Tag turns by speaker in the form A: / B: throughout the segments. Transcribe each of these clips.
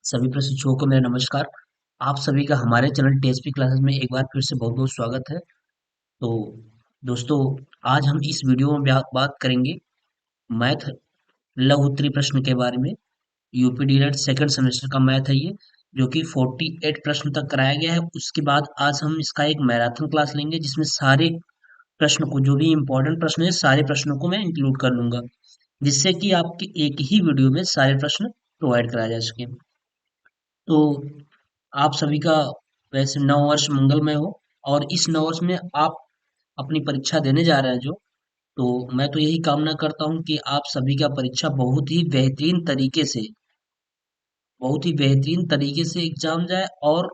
A: सभी प्रशिक्षुओं को मेरा नमस्कार। आप सभी का हमारे चैनल टीएचपी क्लासेस में एक बार फिर से बहुत बहुत स्वागत है। तो दोस्तों, आज हम इस वीडियो में बात करेंगे मैथ लघु उत्तरीय प्रश्न के बारे में। यूपी डीएलएड सेकंड सेमेस्टर का मैथ है ये, जो कि 48 प्रश्न तक कराया गया है। उसके बाद आज हम इसका एक मैराथन क्लास लेंगे, जिसमें सारे प्रश्न को, जो भी इम्पोर्टेंट प्रश्न है, सारे प्रश्नों को मैं इंक्लूड कर लूंगा, जिससे कि आपके एक ही वीडियो में सारे प्रश्न प्रोवाइड कराया जा सके। तो आप सभी का वैसे नव वर्ष मंगलमय हो। और इस नव वर्ष में आप अपनी परीक्षा देने जा रहे हैं जो, तो मैं तो यही कामना करता हूँ कि आप सभी का परीक्षा बहुत ही बेहतरीन तरीके से एग्जाम जाए, और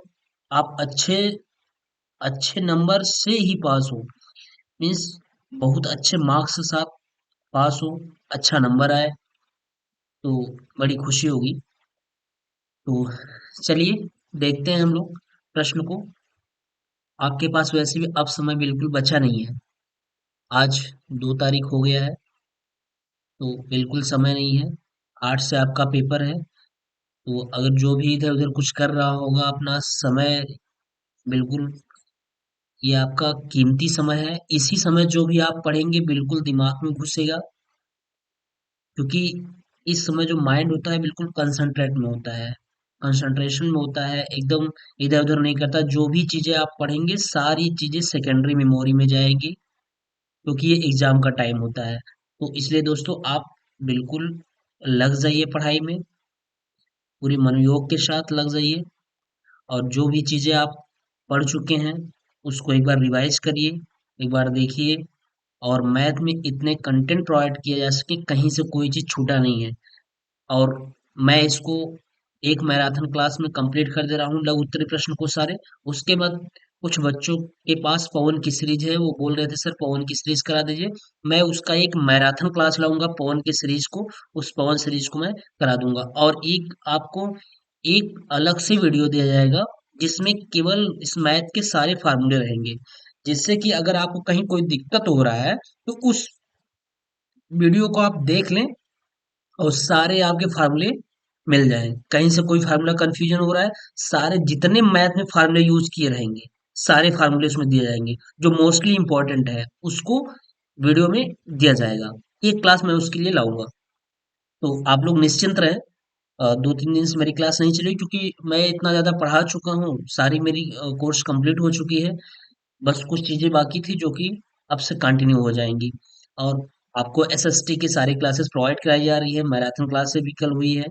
A: आप अच्छे अच्छे नंबर से ही पास हो। मीन्स बहुत अच्छे मार्क्स के साथ पास हो, अच्छा नंबर आए, तो बड़ी खुशी होगी। तो चलिए देखते हैं हम लोग प्रश्न को। आपके पास वैसे भी अब समय बिल्कुल बचा नहीं है। आज 2 तारीख हो गया है, तो बिल्कुल समय नहीं है। 8 से आपका पेपर है, तो अगर जो भी इधर उधर कुछ कर रहा होगा अपना समय, बिल्कुल ये आपका कीमती समय है। इसी समय जो भी आप पढ़ेंगे बिल्कुल दिमाग में घुसेगा, क्योंकि इस समय जो माइंड होता है बिल्कुल कंसंट्रेट में होता है, कंसंट्रेशन में होता है, एकदम इधर उधर नहीं करता। जो भी चीजें आप पढ़ेंगे सारी चीजें सेकेंडरी मेमोरी में जाएंगी, क्योंकि ये एग्जाम का टाइम होता है। तो इसलिए दोस्तों, आप बिल्कुल लग जाइए पढ़ाई में, पूरी मनोयोग के साथ लग जाइए। और जो भी चीजें आप पढ़ चुके हैं उसको एक बार रिवाइज करिए, एक बार देखिए। और मैथ में इतने कंटेंट प्रोवाइड किया जा सके, कहीं से कोई चीज छूटा नहीं है। और मैं इसको एक मैराथन क्लास में कंप्लीट कर दे रहा हूँ, लघु उत्तरीय प्रश्न को सारे। उसके बाद कुछ बच्चों के पास पवन की सीरीज है, वो बोल रहे थे सर पवन की सीरीज करा दीजिए। मैं उसका एक मैराथन क्लास लाऊंगा पवन की सीरीज को, उस पवन सीरीज को मैं करा दूंगा। और एक आपको एक अलग से वीडियो दिया जाएगा, जिसमें केवल इस मैथ के सारे फार्मूले रहेंगे, जिससे कि अगर आपको कहीं कोई दिक्कत हो रहा है तो उस वीडियो को आप देख लें और सारे आपके फार्मूले मिल जाएं। कहीं से कोई फार्मूला कंफ्यूजन हो रहा है, सारे जितने मैथ में फार्मूले यूज किए रहेंगे सारे फार्मूले उसमें दिए जाएंगे। जो मोस्टली इंपॉर्टेंट है उसको वीडियो में दिया जाएगा। एक क्लास मैं उसके लिए लाऊंगा, तो आप लोग निश्चिंत रहें। 2-3 दिन से मेरी क्लास नहीं चली, क्योंकि मैं इतना ज़्यादा पढ़ा चुका हूँ, सारी मेरी कोर्स कंप्लीट हो चुकी है। बस कुछ चीज़ें बाकी थी जो कि अब से कंटिन्यू हो जाएंगी। और आपको एसएसटी की सारी क्लासेस प्रोवाइड कराई जा रही है, मैराथन क्लास से भी कल हुई है।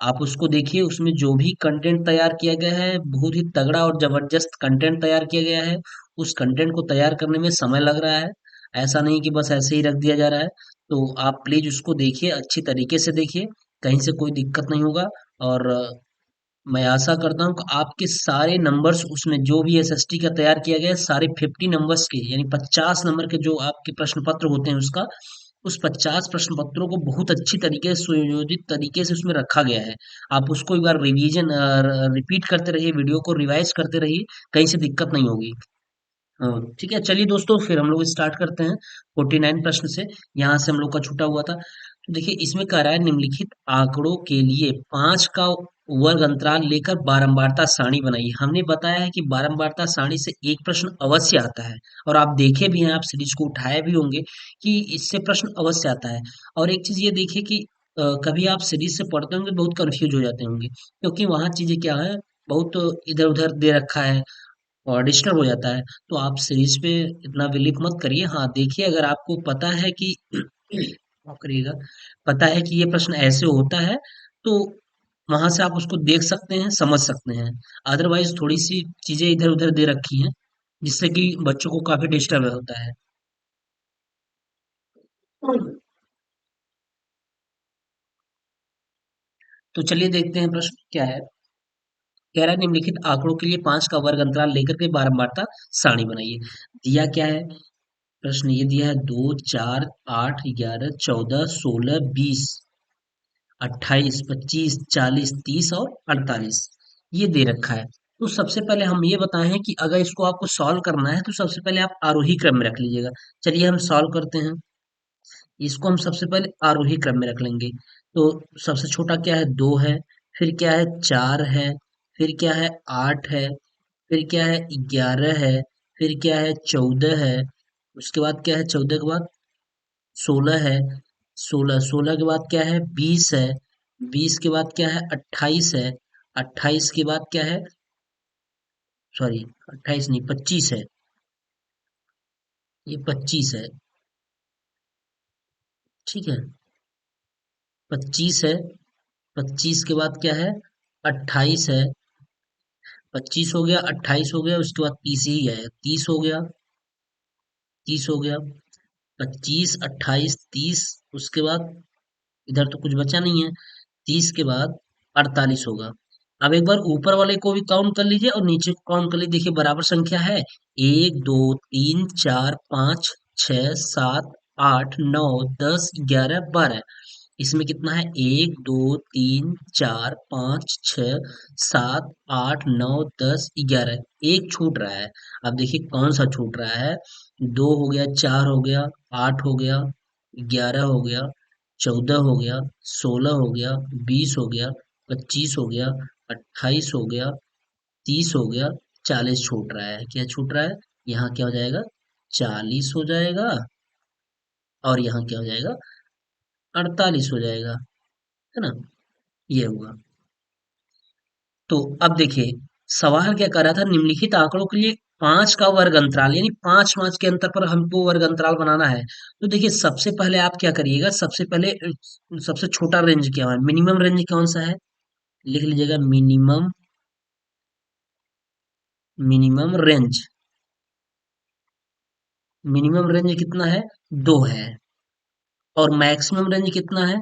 A: आप उसको देखिए, उसमें जो भी कंटेंट तैयार किया गया है बहुत ही तगड़ा और जबरदस्त कंटेंट तैयार किया गया है। उस कंटेंट को तैयार करने में समय लग रहा है, ऐसा नहीं कि बस ऐसे ही रख दिया जा रहा है। तो आप प्लीज उसको देखिए, अच्छी तरीके से देखिए, कहीं से कोई दिक्कत नहीं होगा। और मैं आशा करता हूँ कि आपके सारे नंबर्स उसमें जो भी एसएसटी का तैयार किया गया है, सारे 50 नंबर्स के, यानी 50 नंबर के जो आपके प्रश्न पत्र होते हैं उसका, उस 50 प्रश्न पत्रों को बहुत अच्छी तरीके से सुयोजित तरीके से उसमें रखा गया है। आप उसको एक बार रिवीजन रिपीट करते रहिए, वीडियो को रिवाइज करते रहिए, कहीं से दिक्कत नहीं होगी। हाँ, ठीक है, चलिए दोस्तों फिर हम लोग स्टार्ट करते हैं 49 प्रश्न से। यहाँ से हम लोग का छूटा हुआ था। तो देखिए इसमें कह रहा है निम्नलिखित आंकड़ों के लिए 5 का वर्ग अंतराल लेकर बारंबारता सारणी बनाइए। हमने बताया है कि बारंबारता सारणी से एक प्रश्न अवश्य आता है, और आप देखे भी हैं, आप सीरीज को उठाए भी होंगे कि इससे प्रश्न अवश्य आता है। और एक चीज ये देखिए कि कभी आप सीरीज से पढ़ते होंगे बहुत कंफ्यूज हो जाते होंगे, क्योंकि वहाँ चीजें क्या है, बहुत इधर उधर दे रखा है और डिस्टर्ब हो जाता है। तो आप सीरीज पे इतना बिलीव मत करिए। हाँ देखिए, अगर आपको पता है कि माफ करिएगा, पता है कि ये प्रश्न ऐसे होता है, तो वहां से आप उसको देख सकते हैं, समझ सकते हैं। अदरवाइज थोड़ी सी चीजें इधर उधर दे रखी हैं, जिससे कि बच्चों को काफी डिस्टर्ब होता है। तो चलिए देखते हैं प्रश्न क्या है। कह रहा है निम्नलिखित आंकड़ों के लिए 5 का वर्ग अंतराल लेकर के बारंबारता सारणी बनाइए। दिया क्या है, प्रश्न ये दिया है 2, 4, 8, 11, 14, 16, 20, 28, 25, 40, 30 और 48, ये दे रखा है। तो सबसे पहले हम ये बताएं कि अगर इसको आपको सॉल्व करना है तो सबसे पहले आप आरोही क्रम में रख लीजिएगा। चलिए हम सॉल्व करते हैं। इसको हम सबसे पहले आरोही क्रम में रख लेंगे। तो सबसे छोटा क्या है, 2 है, फिर क्या है 4 है, फिर क्या है 8 है, फिर क्या है 11 है, फिर क्या है 14 है, उसके बाद क्या है 14 के बाद 16 है, 16 के बाद क्या है 20 है, 20 के बाद क्या है 28 है, 28 के बाद क्या है, सॉरी 28 नहीं 25 है, ये 25 है, ठीक है 25 है, 25 के बाद क्या है 28 है, 25 हो गया 28 हो गया उसके बाद 30 ही है, 30 हो गया, 30 हो गया, 25 28 30, उसके बाद इधर तो कुछ बचा नहीं है, 30 के बाद 48 होगा। अब एक बार ऊपर वाले को भी काउंट कर लीजिए और नीचे को काउंट कर लीजिए, देखिए बराबर संख्या है, 1 2 3 4 5 6 7 8 9 10 11 12, इसमें कितना है 1 2 3 4 5 6 7 8 9 10 11, एक छूट रहा है। अब देखिए कौन सा छूट रहा है, 2 हो गया, 4 हो गया, 8 हो गया, 11 हो गया, 14 हो गया, 16 हो गया, 20 हो गया, 25 हो गया, 28 हो गया, 30 हो गया, 40 छूट रहा है। क्या छूट रहा है, यहाँ क्या हो जाएगा 40 हो जाएगा, और यहाँ क्या हो जाएगा 48 हो जाएगा, है ना, ये हुआ। तो अब देखिए सवाल क्या कर रहा था, निम्नलिखित आंकड़ों के लिए 5 का वर्ग अंतराल, यानी 5 5 के अंतर पर हमको वर्ग अंतराल बनाना है। तो देखिए सबसे पहले आप क्या करिएगा, सबसे पहले सबसे छोटा रेंज क्या है, मिनिमम रेंज कौन सा है, लिख लीजिएगा minimum, minimum range, minimum range कितना है 2 है, और मैक्सिमम रेंज कितना है,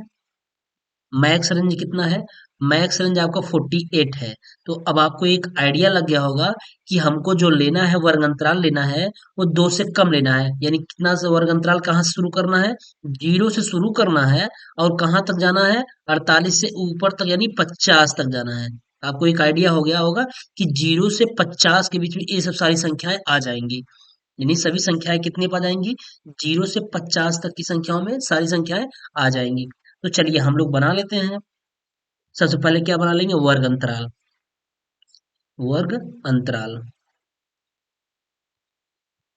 A: मैक्स रेंज कितना है, मैक्स रेंज आपका 48 है। तो अब आपको एक आइडिया लग गया होगा कि हमको जो लेना है वर्ग अंतराल लेना है वो 2 से कम लेना है, यानी कितना से वर्ग अंतराल कहाँ से शुरू करना है, 0 से शुरू करना है, और कहाँ तक जाना है 48 से ऊपर तक यानी 50 तक जाना है। आपको एक आइडिया हो गया होगा कि 0 से 50 के बीच में ये सब सारी संख्याएं आ जाएंगी, यानी सभी संख्याएं कितने पा जाएंगी, 0 से 50 तक की संख्याओं में सारी संख्याएं आ जाएंगी। तो चलिए हम लोग बना लेते हैं। सबसे पहले क्या बना लेंगे, वर्ग अंतराल, वर्ग अंतराल,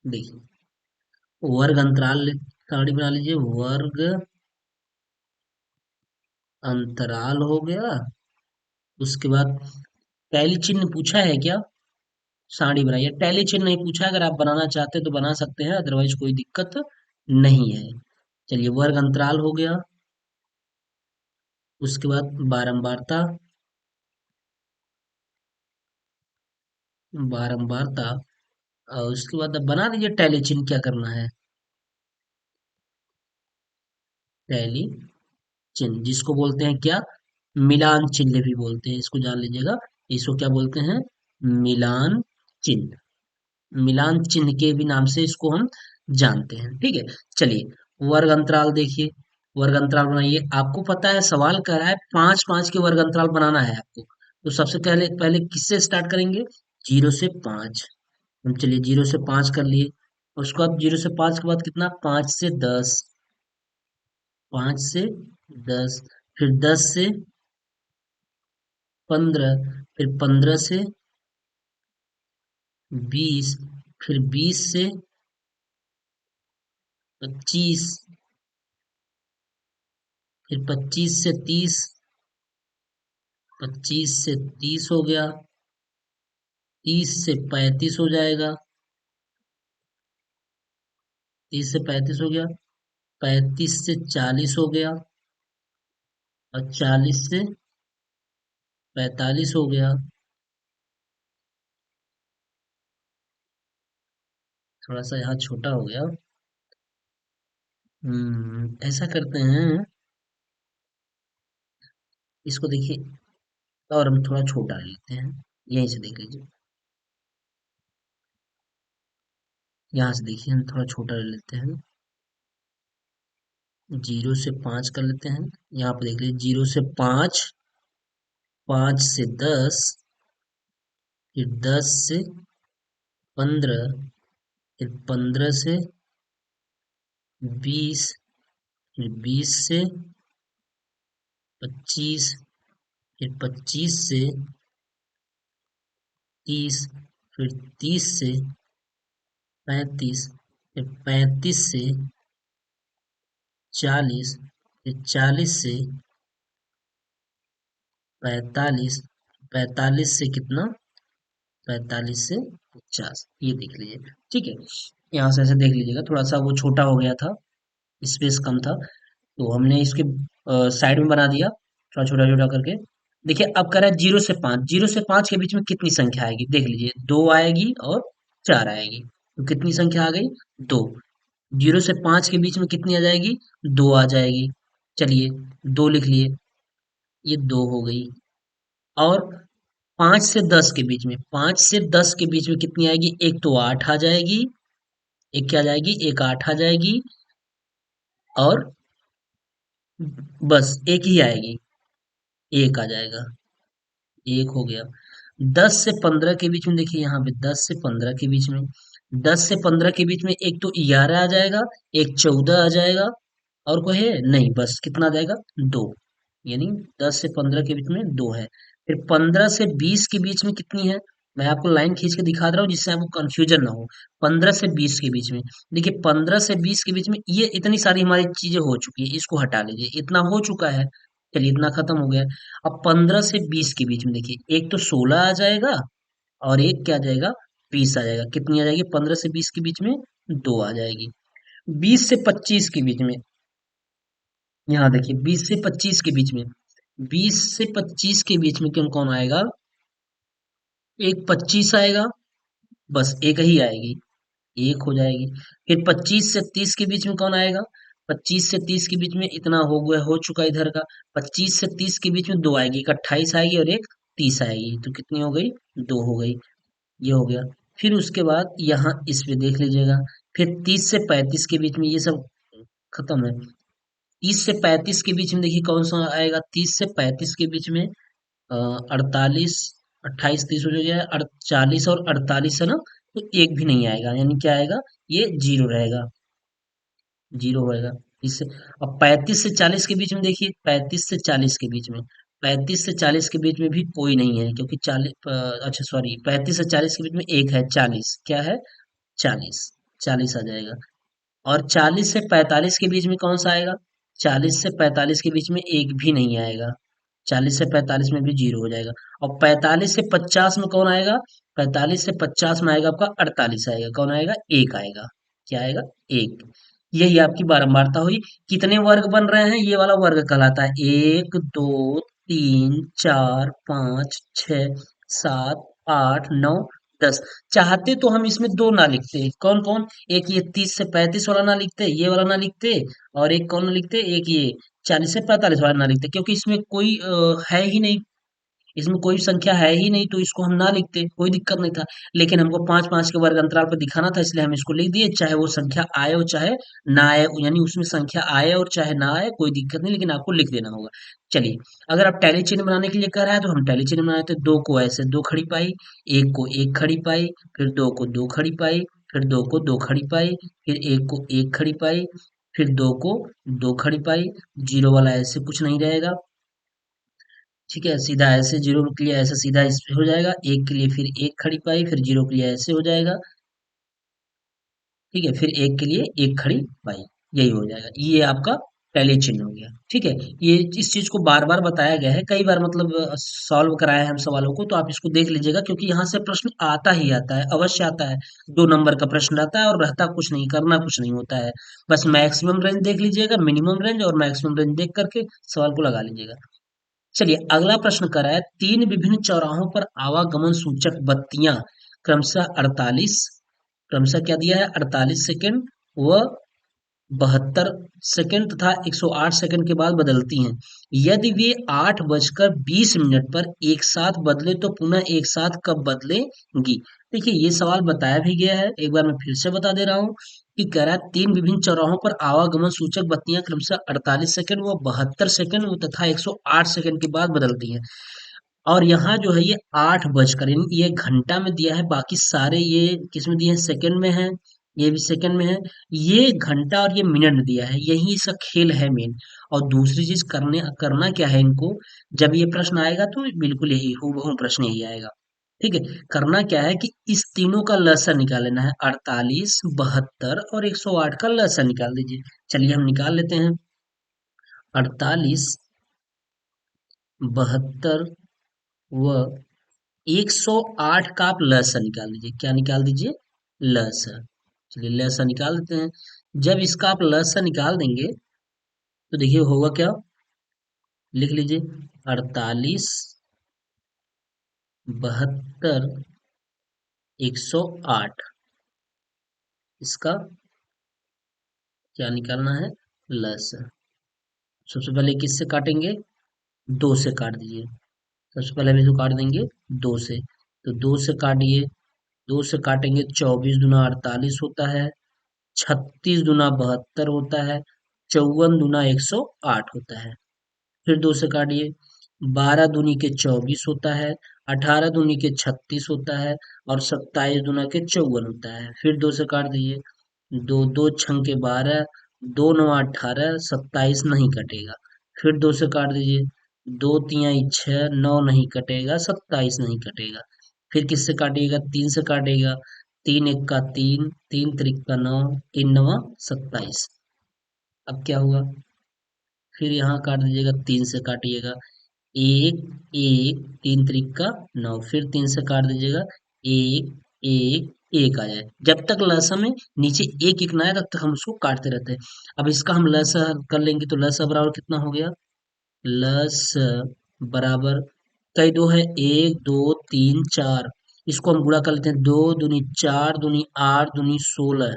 A: देखिए वर्ग अंतराल सारणी बना लीजिए, वर्ग अंतराल हो गया, उसके बाद टैली चिन्ह पूछा है क्या, सारणी बनाइए, टैली चिन्ह नहीं पूछा है, अगर आप बनाना चाहते हैं तो बना सकते हैं, अदरवाइज कोई दिक्कत नहीं है। चलिए वर्ग अंतराल हो गया, उसके बाद बारंबारता, बारंबारता, और उसके बाद अब बना दीजिए टैली चिन्ह, क्या करना है, टैली चिन्ह, जिसको बोलते हैं क्या, मिलान चिन्ह भी बोलते हैं, इसको जान लीजिएगा, इसको क्या बोलते हैं, मिलान चिन्ह, मिलान चिन्ह के भी नाम से इसको हम जानते हैं, ठीक है। चलिए वर्ग अंतराल देखिए, वर्ग अंतराल बनाइए, आपको पता है सवाल कर रहा है 5 5 के वर्ग अंतराल बनाना है आपको, तो सबसे पहले पहले किससे स्टार्ट करेंगे, 0 से 5, हम चलिए 0 से 5 कर लिए, उसके बाद 0 से 5 के बाद कितना, 5 से 10, 5 से 10, फिर 10 से 15, फिर 15 से 20, फिर 20 से 25, फिर 25 से 30, 25 से 30 हो गया, 30 से 35 हो जाएगा, 30 से 35 हो गया, 35 से 40 हो गया, और 40 से 45 हो गया, थोड़ा सा यहाँ छोटा हो गया, ऐसा करते हैं, इसको देखिए, और हम थोड़ा छोटा ले लेते हैं, यहीं से देख लीजिए, यहाँ से देखिए हम थोड़ा छोटा ले लेते हैं, 0 से 5 कर लेते हैं, यहाँ पे देख लीजिए 0 से 5, 5 से 10, फिर 10 से 15, फिर 15 से 20, फिर 20 से 25, फिर 25 से 30, फिर 30 से 35, फिर 35 से 40, फिर 40 से 45, 45 से कितना, 45 से 50, ये देख लीजिए। ठीक है, यहाँ से ऐसे देख लीजिएगा, थोड़ा सा वो छोटा हो गया था, स्पेस कम था, तो हमने इसके साइड में बना दिया, थोड़ा छोटा छोटा करके। देखिए अब कह रहा है 0 से 5, 0 से 5 के बीच में कितनी संख्या आएगी, देख लीजिए, 2 आएगी और 4 आएगी, तो कितनी संख्या आ गई, 2। 0 से 5 के बीच में कितनी आ जाएगी, 2 आ जाएगी। चलिए 2 लिख लिए, ये 2 हो गई। और 5 से 10 के बीच में, 5 से 10 के बीच में कितनी आएगी, एक तो 8 आ जाएगी, एक क्या आ जाएगी, एक 8 आ जाएगी, और बस एक ही आएगी, एक आ जाएगा, एक हो गया। 10 से 15 के बीच में देखिए, यहाँ पे 10 से 15 के बीच में, 10 से 15 के बीच में एक तो 11 आ जाएगा, एक 14 आ जाएगा, और कोई है नहीं, बस कितना आ जाएगा, 2। यानी 10 से 15 के बीच में 2 है। फिर 15 से 20 के बीच में कितनी है, मैं आपको लाइन खींच के दिखा रहा हूँ जिससे आपको कंफ्यूजन ना हो। 15 से 20 के बीच में, देखिए 15 से 20 के बीच में ये इतनी सारी हमारी चीजें हो चुकी है, इसको हटा लीजिए, इतना हो चुका है, चलिए इतना खत्म हो गया। अब 15 से 20 के बीच में देखिए, एक तो 16 आ जाएगा, और एक क्या आ जाएगा, 20 आ जाएगा, कितनी आ जाएगी, 15 से 20 के बीच में 2 आ जाएगी। 20 से 25 के बीच में, यहाँ देखिए 20 से 25 के बीच में, 20 से 25 के बीच में कौन कौन आएगा, एक 25 आएगा, बस एक ही आएगी, एक हो जाएगी। फिर 25 से 30 के बीच में कौन आएगा, 25 से 30 के बीच में इतना हो गया, हो चुका इधर का। 25 से 30 के बीच में 2 आएगी, एक 28 आएगी और एक 30 आएगी, तो कितनी हो गई, 2 हो गई, ये हो गया। फिर उसके बाद यहाँ इस पे देख लीजिएगा, फिर 30 से 35 के बीच में ये सब खत्म है। 30 से 35 के बीच में देखिए कौन सा आएगा, 30 से 35 के बीच में 48, 28, 30 हो जाएगा, 40 और 48 है ना, तो एक भी नहीं आएगा, यानी क्या आएगा, ये जीरो रहेगा, जीरो होएगा। इससे अब 35 से 40 के बीच में देखिए, 35 से 40 के बीच में, 35 से 40 के बीच में भी कोई नहीं है, क्योंकि 40, अच्छा सॉरी, 35 से 40 के बीच में एक है, 40, क्या है, 40, 40 आ जाएगा। और 40 से 45 के बीच में कौन सा आएगा, 40 से 45 के बीच में एक भी नहीं आएगा, 40 से 45 में भी जीरो हो जाएगा। और 45 से 50 में कौन आएगा, 45 से 50 में आएगा आपका 48 आएगा, कौन आएगा, एक आएगा, क्या आएगा, एक। यही आपकी बारंबारता हुई। कितने वर्ग बन रहे हैं, ये वाला वर्ग कहलाता है, 1 2 3 4 5 6 7 8 9 10। चाहते तो हम इसमें दो ना लिखते, कौन कौन, एक ये 30 से 35 वाला ना लिखते, ये वाला ना लिखते, और एक कौन लिखते, एक ये 40 से 45 वाला ना लिखते, क्योंकि इसमें कोई है ही नहीं, इसमें कोई संख्या है ही नहीं, तो इसको हम ना लिखते, कोई दिक्कत नहीं था। लेकिन हमको 5 5 के वर्ग अंतराल पर दिखाना था, इसलिए हम इसको लिख दिए, चाहे वो संख्या आए और चाहे ना आए, यानी उसमें संख्या आए और चाहे ना आए, कोई दिक्कत नहीं, लेकिन आपको लिख देना होगा। चलिए, अगर आप टैली चिन्ह बनाने के लिए कह रहा है, तो हम टैली चिन्ह बनाते, दो को ऐसे दो खड़ी पाई, एक को एक खड़ी पाई, फिर दो को दो खड़ी पाई, फिर दो को दो खड़ी पाई, फिर एक को एक खड़ी पाई, फिर दो को दो खड़ी पाई, जीरो वाला ऐसे कुछ नहीं रहेगा। ठीक है, सीधा ऐसे, जीरो के लिए ऐसे सीधा इस पे हो जाएगा, एक के लिए फिर एक खड़ी पाई, फिर जीरो के लिए ऐसे हो जाएगा। ठीक है, फिर एक के लिए एक खड़ी पाई, यही हो जाएगा, ये आपका पहले चिन्ह हो गया। ठीक है, ये इस चीज को बार बार बताया गया है, कई बार मतलब सॉल्व कराया है हम सवालों को, तो आप इसको देख लीजिएगा, क्योंकि यहाँ से प्रश्न आता ही आता है, अवश्य आता है। 2 नंबर का प्रश्न आता है, और रहता कुछ नहीं, करना कुछ नहीं होता है, बस मैक्सिमम रेंज देख लीजिएगा, मिनिमम रेंज और मैक्सिमम रेंज देख करके सवाल को लगा लीजिएगा। चलिए अगला प्रश्न कर रहा है, तीन विभिन्न चौराहों पर आवागमन सूचक बत्तियां क्रमशः 48, क्रमशः क्या दिया है, 48 सेकेंड व 72 सेकेंड तथा 108 सेकेंड के बाद बदलती हैं। यदि वे 8 बजकर 20 मिनट पर एक साथ बदले तो पुनः एक साथ कब बदलेंगी। देखिए ये सवाल बताया भी गया है, एक बार मैं फिर से बता दे रहा हूँ, कि कह रहा है तीन विभिन्न चौराहों पर आवागमन सूचक बत्तियां क्रमशः 48 सेकेंड व 72 सेकेंड तथा 108 सेकेंड के बाद बदलती हैं। और यहाँ जो है ये 8 बजकर, यानी ये घंटा में दिया है, बाकी सारे ये किस में दिए हैं, सेकंड में है, ये भी सेकंड में है। ये घंटा और ये मिनट दिया है, यही इसका खेल है मेन। और दूसरी चीज करना क्या है इनको, जब ये प्रश्न आएगा तो बिल्कुल यही हूबहू प्रश्न यही आएगा। ठीक है। करना क्या है कि इस तीनों का लसा निकाल लेना है, 48, 72 और 108 का लसा निकाल दीजिए। चलिए हम निकाल लेते हैं। 48, 72 व 108 का आप लसा निकाल दीजिए। क्या निकाल दीजिए? लसा। चलिए लसा निकाल देते हैं। जब इसका आप लसा निकाल देंगे तो देखिए होगा क्या, लिख लीजिए। 48, 72, 108, इसका क्या निकालना है? लसा। सबसे पहले किससे काटेंगे? दो से काट दीजिए। सबसे पहले हम इसको काट देंगे दो से। तो दो से काटिए। दो से काटेंगे, 24 दूना 48 होता है, 36 दूना 72 होता है, 54 दूना 108 होता है। फिर दो से काटिए। 12 दूनी के 24 होता है, 18 दूनी के 36 होता है और 27 दूना के 54 होता है। फिर दो से काट दीजिए। दो दो छंग के 12, दो नौ 18, 27 नहीं कटेगा। फिर दो से काट दीजिए। दो तिहाई 6, 9 नहीं कटेगा, 27 नहीं कटेगा। फिर किससे काटिएगा? तीन से काटिएगा। तीन एक का तीन, तीन त्रिक का 9, तीन नवा 27। अब क्या हुआ? फिर यहाँ काट दीजिएगा, तीन से काटिएगा। एक एक, तीन त्रिक का 9। फिर तीन से काट दीजिएगा। एक एक, एक आ जाए। जब तक लसा में नीचे एक एक ना आए तब तक हम उसको काटते रहते हैं। अब इसका हम लसा कर लेंगे तो लसा बराबर कितना हो गया? लस बराबर, कई दो है, एक दो तीन चार, इसको हम गुणा कर लेते हैं। दो दूनी चार, दूनी आठ, दूनी 16,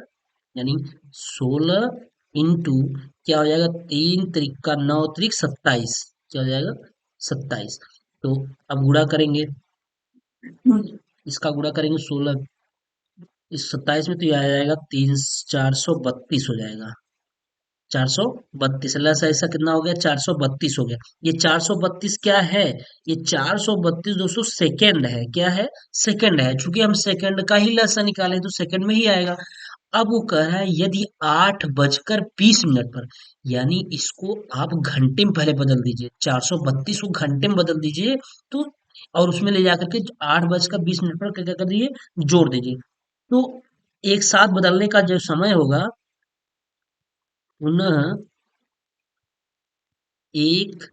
A: यानी 16 इंटू क्या हो जाएगा? तीन त्रिक का 9, त्रिक 27, क्या हो जाएगा? 27। तो अब गुणा करेंगे, इसका गुणा करेंगे 16 इस 27 में, तो ये आ जाएगा तीन, 432 हो जाएगा। 432 लस ऐसा कितना हो गया? 432 हो गया। ये 432 क्या है? ये 432 दोस्तों सेकेंड है। क्या है? सेकेंड है। चूंकि हम सेकेंड का ही लसा निकाले तो सेकेंड में ही आएगा। अब वो कह रहा है यदि 8 बजकर 20 मिनट पर, यानी इसको आप घंटे में पहले बदल दीजिए, 432 को घंटे में बदल दीजिए। तो और उसमें ले जाकर के 8 बजकर 20 मिनट पर क्या क्या कर दीजिए? जोड़ दीजिए। तो एक साथ बदलने का जो समय होगा, पुनः एक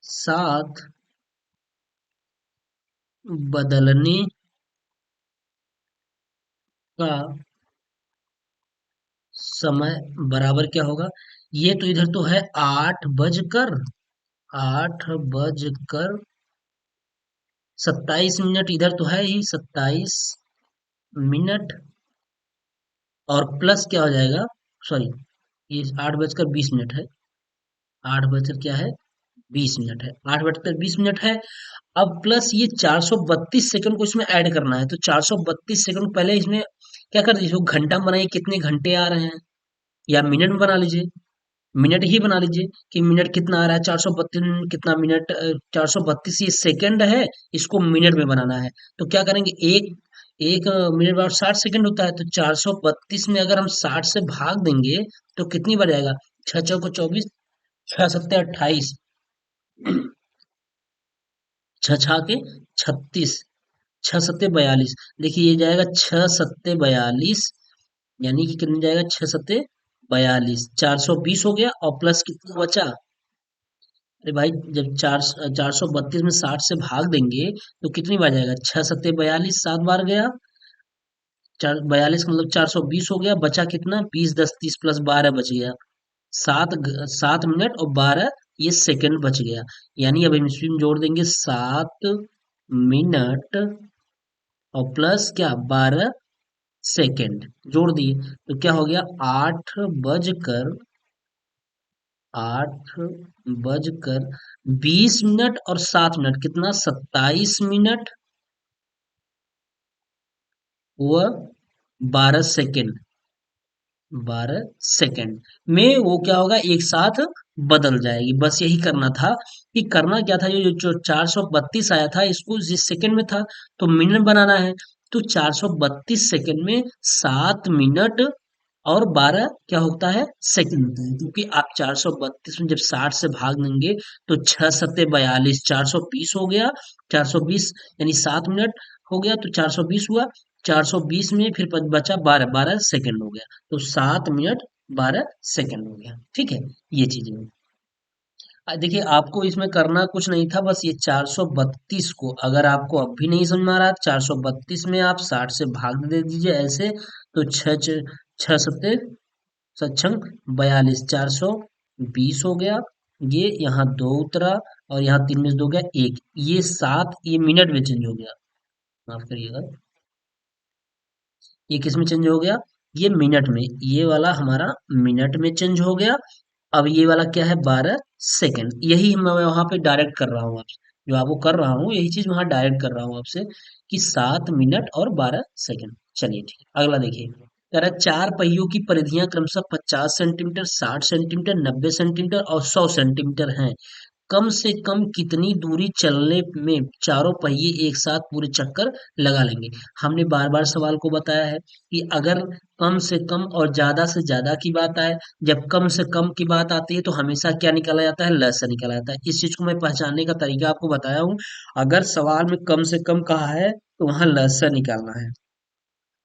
A: साथ बदलने का समय बराबर क्या होगा? ये तो इधर तो है 8 बजकर 27 मिनट, इधर तो है ही 27 मिनट। और प्लस क्या हो जाएगा? सॉरी, ये 8 बजकर 20 मिनट है। 8 बजकर क्या है? 20 मिनट है। 8 बजकर 20 मिनट है। अब प्लस ये 432 सेकंड को इसमें ऐड करना है। तो 432 सेकंड पहले इसमें क्या कर दीजिए? घंटा में बनाइए, कितने घंटे आ रहे हैं, या मिनट में बना लीजिए। मिनट ही बना लीजिए कि मिनट कितना आ रहा है, 432 कितना मिनट, 432 ये सेकंड है, इसको मिनट में बनाना है। तो क्या करेंगे? एक एक मिनट बाद 60 सेकंड होता है, तो 432 में अगर हम 60 से भाग देंगे तो कितनी बढ़ जाएगा? छह चौको 24, छह सत्ते 28, छह छा के 36, छह सत्ते 42। देखिए ये जाएगा 6 सत्ते 42, यानी कि कितने जाएगा? 6 सत्ते 42, 420 हो गया। और प्लस कितना बचा? अरे भाई, जब 432 में 60 से भाग देंगे तो कितनी बार जाएगा? 6 सत्ते 42, 7 बार गया। 42 का मतलब 420 हो गया। बचा कितना? 20, 10, 30 प्लस 12 बच गया। 7 मिनट और 12 ये सेकंड बच गया। यानी अब हम इसमें जोड़ देंगे 7 मिनट और प्लस क्या? 12 सेकंड जोड़ दिए। तो क्या हो गया? बजकर 8 बजकर 20 मिनट और 7 मिनट, कितना? 27 मिनट व 12 सेकेंड। 12 सेकेंड में वो क्या होगा? एक साथ बदल जाएगी। बस यही करना था। कि करना क्या था, ये जो 432 आया था इसको जिस सेकंड में था तो मिनट बनाना है। तो 432 सेकंड में 7 मिनट और 12 क्या होता है सेकंड होता है, क्योंकि आप 432 में जब 60 से भाग देंगे तो 6 सत्ते 42, 420 हो गया। 420 यानी 7 मिनट हो गया तो 420 हुआ। 420 में फिर बचा 12, 12 सेकंड हो गया। तो 7 मिनट 12 सेकंड हो गया। ठीक है, ये चीजें देखिए आपको इसमें करना कुछ नहीं था, बस ये 432 को अगर आपको अब भी नहीं समझ में आ रहा, 432 में आप 60 से भाग दे दीजिए ऐसे, तो छह सत्ते सत्संग 42, 420 हो गया। ये यहाँ दो उतरा और यहाँ तीन में से दो गया एक, ये सात ये मिनट में चेंज हो गया, माफ करिएगा, ये किस में चेंज हो गया, ये मिनट में, ये वाला हमारा मिनट में चेंज हो गया। अब ये वाला क्या है, 12 सेकंड, यही मैं वहां पे डायरेक्ट कर रहा हूँ आपसे, जो आपको कर रहा हूँ यही चीज वहां डायरेक्ट कर रहा हूँ आपसे, कि 7 मिनट और 12 सेकंड। चलिए ठीक है, अगला देखिए, कह रहा है चार पहियों की परिधियां क्रमशः 50 सेंटीमीटर, 60 सेंटीमीटर, 90 सेंटीमीटर और 100 सेंटीमीटर हैं। कम से कम कितनी दूरी चलने में चारों पहिए एक साथ पूरे चक्कर लगा लेंगे। हमने बार बार सवाल को बताया है कि अगर कम से कम और ज्यादा से ज्यादा की बात आए, जब कम से कम की बात आती है तो हमेशा क्या निकाला जाता है, ल से निकाला जाता है। इस चीज को मैं पहचानने का तरीका आपको बताया हूँ। अगर सवाल में कम से कम कहा है तो वहां ल से निकालना है,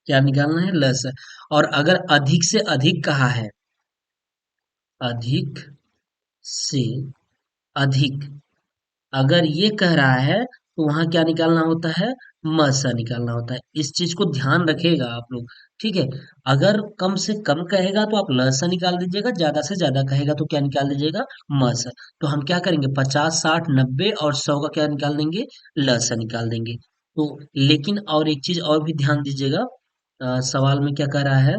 A: क्या निकालना है, ल से। और अगर अधिक से अधिक कहा है, अधिक से अधिक अगर ये कह रहा है तो वहां क्या निकालना होता है, म सा निकालना होता है। इस चीज को ध्यान रखिएगा आप लोग। ठीक है, अगर कम से कम कहेगा तो आप ल सा निकाल दीजिएगा, ज्यादा से ज्यादा कहेगा तो क्या निकाल दीजिएगा, म सा। तो हम क्या करेंगे, 50, 60, 90 और 100 का क्या निकाल देंगे, ल सा निकाल देंगे। तो लेकिन और एक चीज और भी ध्यान दीजिएगा, सवाल में क्या कह रहा है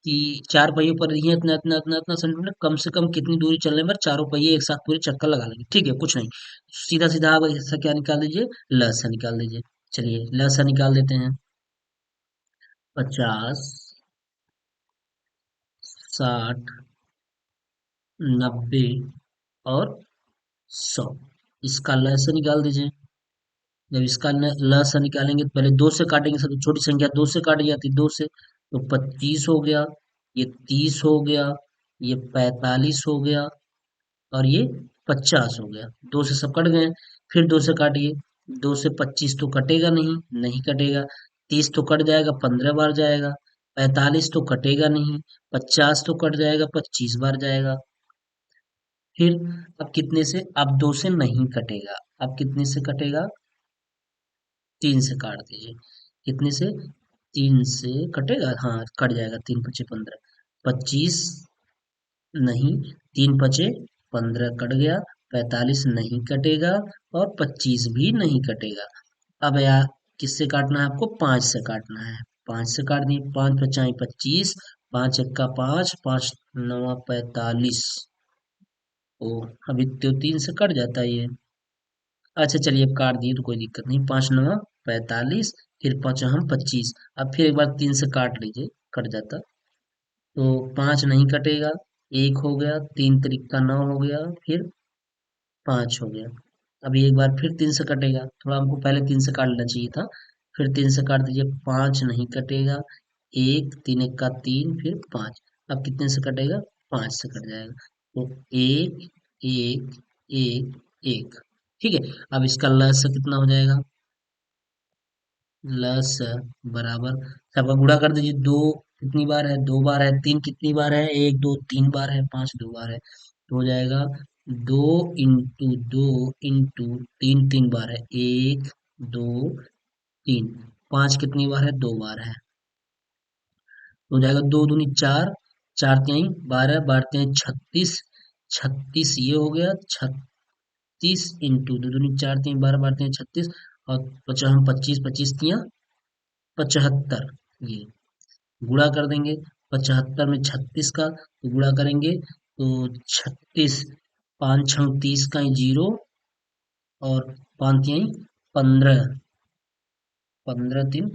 A: कि चार पहियों पर ही इतना इतना इतना इतना सेंटीमीटर, कम से कम कितनी दूरी चलने पर चारों पहिए एक साथ पूरे चक्कर लगा लेंगे। ठीक है, कुछ नहीं, सीधा सीधा आप ऐसा क्या निकाल दीजिए, ल सा निकाल दीजिए। चलिए ल सा निकाल देते हैं, 50, 60, 90 और 100, इसका ल सा निकाल दीजिए। जब इसका ल सा निकालेंगे तो पहले दो से काटेंगे, सब छोटी संख्या दो से काटी जाती है, दो से, तो 25 हो गया, ये 30 हो गया, ये 45 हो गया और ये 50 हो गया। दो से सब कट गए, फिर दो से काटिए, दो से 25 तो कटेगा नहीं, नहीं कटेगा। 30 तो कट जाएगा, 15 बार जाएगा। 45 तो कटेगा नहीं, 50 तो कट जाएगा, 25 बार जाएगा। फिर अब कितने से, अब दो से नहीं कटेगा, अब कितने से कटेगा, तीन से काट दीजिए। कितने से, तीन से कटेगा, हाँ कट जाएगा, तीन पचे 15, 25 नहीं, तीन पचे 15 कट गया, 45 नहीं कटेगा और 25 भी नहीं कटेगा। अब यार किससे काटना है आपको, पांच से काटना है, पांच से काट दिए, पांच पचाई 25, पांच इक्का पांच, पांच नवा 45। ओ, अभी तो तीन से कट जाता है ये। अच्छा चलिए, अब काट दिए तो कोई दिक्कत नहीं, पांच नवा 45, फिर पांच हम 25। अब फिर एक बार तीन से काट लीजिए, कट जाता। तो पांच नहीं कटेगा, एक हो गया, तीन तिरिक्का 9 हो गया, फिर पांच हो गया। अभी एक बार फिर तीन से कटेगा, थोड़ा हमको पहले तीन से काट लेना चाहिए था। फिर तीन से काट दीजिए, पांच नहीं कटेगा, एक, तीन एक का तीन, फिर पांच। अब कितने से कटेगा, पांच से कट जाएगा। तो एक, एक, एक, एक। ठीक है, अब इसका लस कितना हो जाएगा, लस बराबर, सबका गुणा कर दीजिए, दो कितनी बार है, दो बार है, तीन कितनी बार है, एक दो तीन बार है, पांच दो बार है, तो हो जाएगा दो इंटू तीन, तीन बार है, एक, दो, तीन। पांच कितनी बार है, दो बार है, तो हो जाएगा दो दूनी चार, चार त्याई 12, बारह त्याई 36, 36 ये हो गया, 36 इंटू दो दूनी चार तीन 12, बारह त्याई 36 और बचा हम 25, 25 तिया 75, ये गुणा कर देंगे। 75 में 36 का तो गुणा करेंगे तो 36, पाँच छंग 30 का ही जीरो और पाँच तिहाई 15, 15 तीन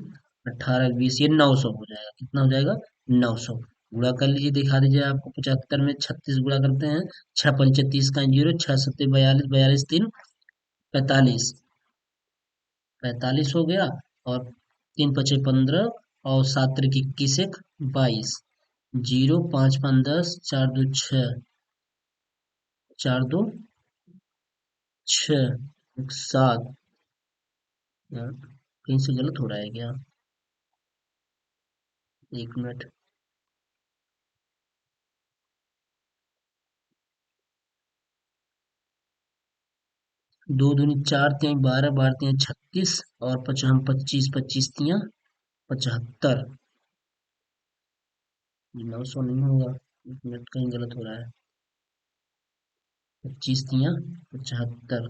A: 18 20, ये 900 हो जाएगा। कितना हो जाएगा, 900। गुणा कर लीजिए, दिखा दीजिए आपको, 75 में 36 गुणा करते हैं, छह पंचे 30 का जीरो, छह सत्ते 42, 42 तीन 45, 45 हो गया और तीन पचे 15 और सात त्रिक 21 एक 22। जीरो, पाँच पाँच 10, चार दो 6, चार दो 6, एक 7। यार कहीं से गलत हो रहा है क्या? एक मिनट। दो दूनी चार, तिहाई 12, 12 तिहाई 36, और पचहम 25, 25 तिया 75। 900 नहीं होगा, एक मिनट, कहीं गलत हो रहा है। 25 तिया 75।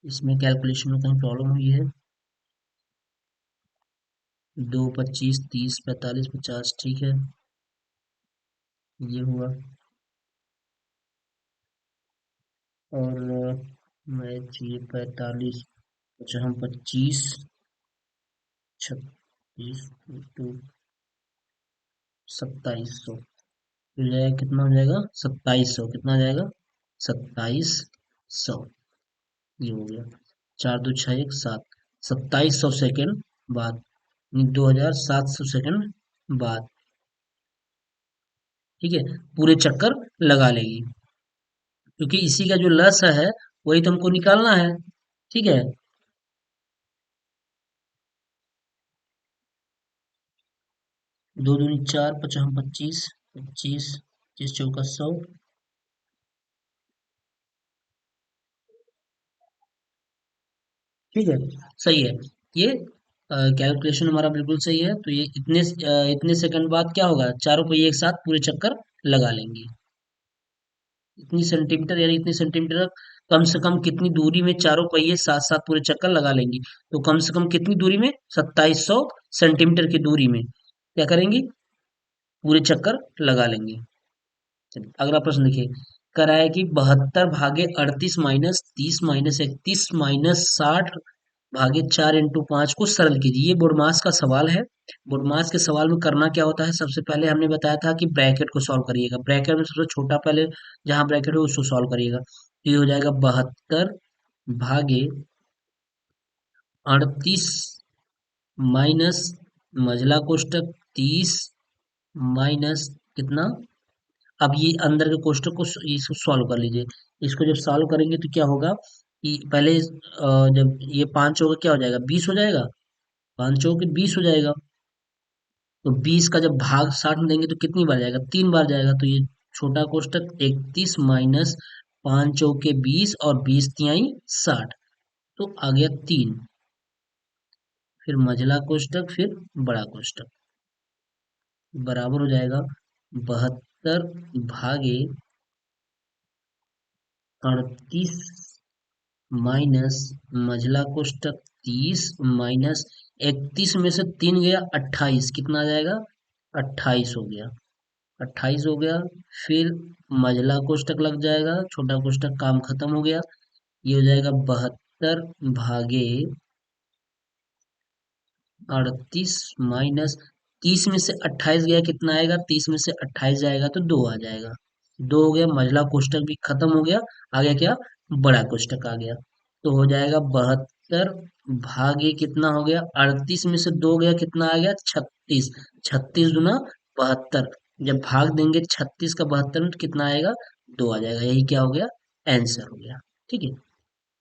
A: इसमें कैलकुलेशन में कहीं प्रॉब्लम हुई है। दो 25, 30, 45, 50, ठीक है। ये हुआ। और मैं चाहिए 45, अच्छा हम 25, 36 टू 2700। हो जाएगा, कितना हो जाएगा? 2700। कितना हो जाएगा? 2700। ये हो गया। चार दो छः एक 7। 2700 सेकेंड बाद, 2700 सेकेंड बाद, ठीक है, पूरे चक्कर लगा लेगी। क्योंकि इसी का जो लस है वही तो हमको निकालना है। ठीक है। दो दूनी चार, पचहम 25, 25, 25 चौका 100। ठीक है, सही है। ये कैलकुलेशन हमारा बिल्कुल सही है। तो ये इतने सेकंड बाद क्या होगा, चारों पहिए एक साथ पूरे चक्कर लगा लेंगे। इतनी सेंटीमीटर यानी इतनी सेंटीमीटर, कम से कम कितनी दूरी में चारों पहिए साथ साथ पूरे चक्कर लगा लेंगी? तो कम से कम कितनी दूरी में? 2700 सेंटीमीटर की दूरी में क्या करेंगी? पूरे चक्कर लगा लेंगे। चलिए, अगला प्रश्न देखिए। कराए कि 72 भागे 38 - 30 - 31 - 60 भागे 4 × 5 को सरल कीजिए। ये बोडमास का सवाल है। बोडमास के सवाल में करना क्या होता है, सबसे पहले हमने बताया था कि ब्रैकेट को सॉल्व करिएगा। ब्रैकेट में सबसे छोटा पहले जहां ब्रैकेट हो उसको सॉल्व करिएगा। तो ये हो जाएगा 72 भागे 38 माइनस मझला कोष्टक 30 माइनस कितना। अब ये अंदर के कोष्टक को इसको सॉल्व कर लीजिए। इसको जब सॉल्व करेंगे तो क्या होगा कि पहले जब ये पांच होगा क्या हो जाएगा? 20 हो जाएगा। पांच चौके 20 हो जाएगा। तो 20 का जब भाग 60 में देंगे तो कितनी बार जाएगा? 3 बार जाएगा। तो ये छोटा कोष्टक 31 माइनस पांच चौके 20 और 20 तिहाई 60, तो आ गया 3। फिर मझला कोष्टक, फिर बड़ा कोष्टक, बराबर हो जाएगा 72 भागे 38 माइनस मझला कोष्टक 30 माइनस 31 में से 3 गया 28, कितना आ जाएगा? 28 हो गया। 28 हो गया। फिर मझला कोष्टक लग जाएगा, छोटा कोष्टक काम खत्म हो गया। ये हो जाएगा 72 भागे 38 माइनस 30 में से 28 गया, कितना आएगा? 30 में से 28 जाएगा तो 2 आ जाएगा। 2 हो गया, मझला कोष्टक भी खत्म हो गया। आ गया क्या? बड़ा कोष्टक आ गया। तो हो जाएगा 72 भागे कितना हो गया? 38 में से 2 गया, कितना आ गया? 36। 36 दूना 72। जब भाग देंगे 36 का 72 में तो कितना आएगा? 2 आ जाएगा। यही क्या हो गया? आंसर हो गया। ठीक है,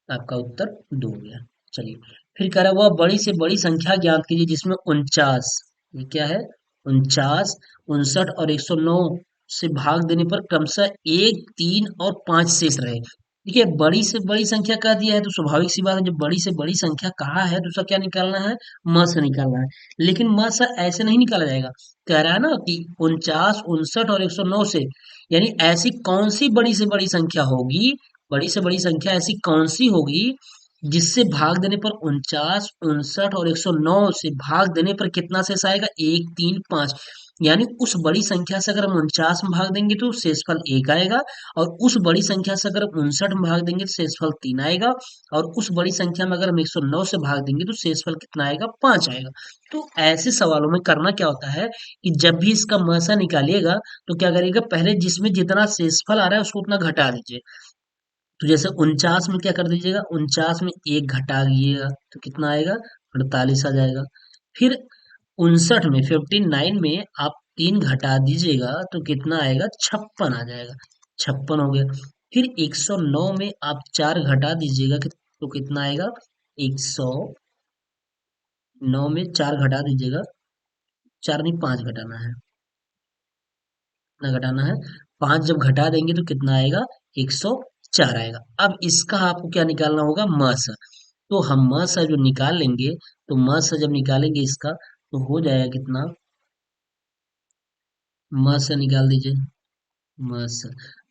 A: आपका उत्तर 2 हो गया। चलिए, फिर कह रहा है, वह बड़ी से बड़ी संख्या ज्ञात कीजिए जिसमें 49, ये क्या है? 49, 59 और 109 से भाग देने पर क्रमशः 1, 3 और 5 शेष रहे। देखिए, बड़ी से बड़ी संख्या कह दिया है तो स्वाभाविक सी बात है, जब बड़ी से बड़ी संख्या कहा है तो उसका क्या निकालना है? म से निकालना है। लेकिन म से ऐसे नहीं निकाला जाएगा। कह रहा है ना कि 49, 59 और 109 से, यानी ऐसी कौन सी बड़ी से बड़ी संख्या होगी, बड़ी से बड़ी संख्या ऐसी कौन सी होगी जिससे भाग देने पर 49, 59 और 109 से भाग देने पर कितना शेष आएगा? 1, 3, 5। यानी उस बड़ी संख्या से अगर हम 49 में भाग देंगे तो शेषफल 1 आएगा, और उस बड़ी संख्या से अगर हम 59 में भाग देंगे तो शेषफल 3 आएगा, और उस बड़ी संख्या में अगर हम 109 से भाग देंगे तो शेषफल कितना आएगा? 5 आएगा। तो ऐसे सवालों में करना क्या होता है कि जब भी इसका मसा निकालिएगा तो क्या करिएगा, पहले जिसमें जितना शेषफल आ रहा है उसको उतना घटा दीजिए। तो जैसे 49 में क्या कर दीजिएगा, 49 में 1 घटा दिएगा तो कितना आएगा? 48 आ जाएगा। फिर 59 में आप 3 घटा दीजिएगा तो कितना आएगा, 56 आ जाएगा। 56 हो गया। फिर 109 में आप 4 घटा दीजिएगा तो कितना आएगा, 109 में 4 घटा दीजिएगा, 4 नहीं 5 घटाना है, कितना घटाना है, 5 जब घटा देंगे तो कितना आएगा, 104 आएगा। अब इसका आपको क्या निकालना होगा, मस। तो हम मस जो निकाल लेंगे, तो मस जब निकालेंगे इसका तो हो जाएगा कितना, मस निकाल दीजिए, मस।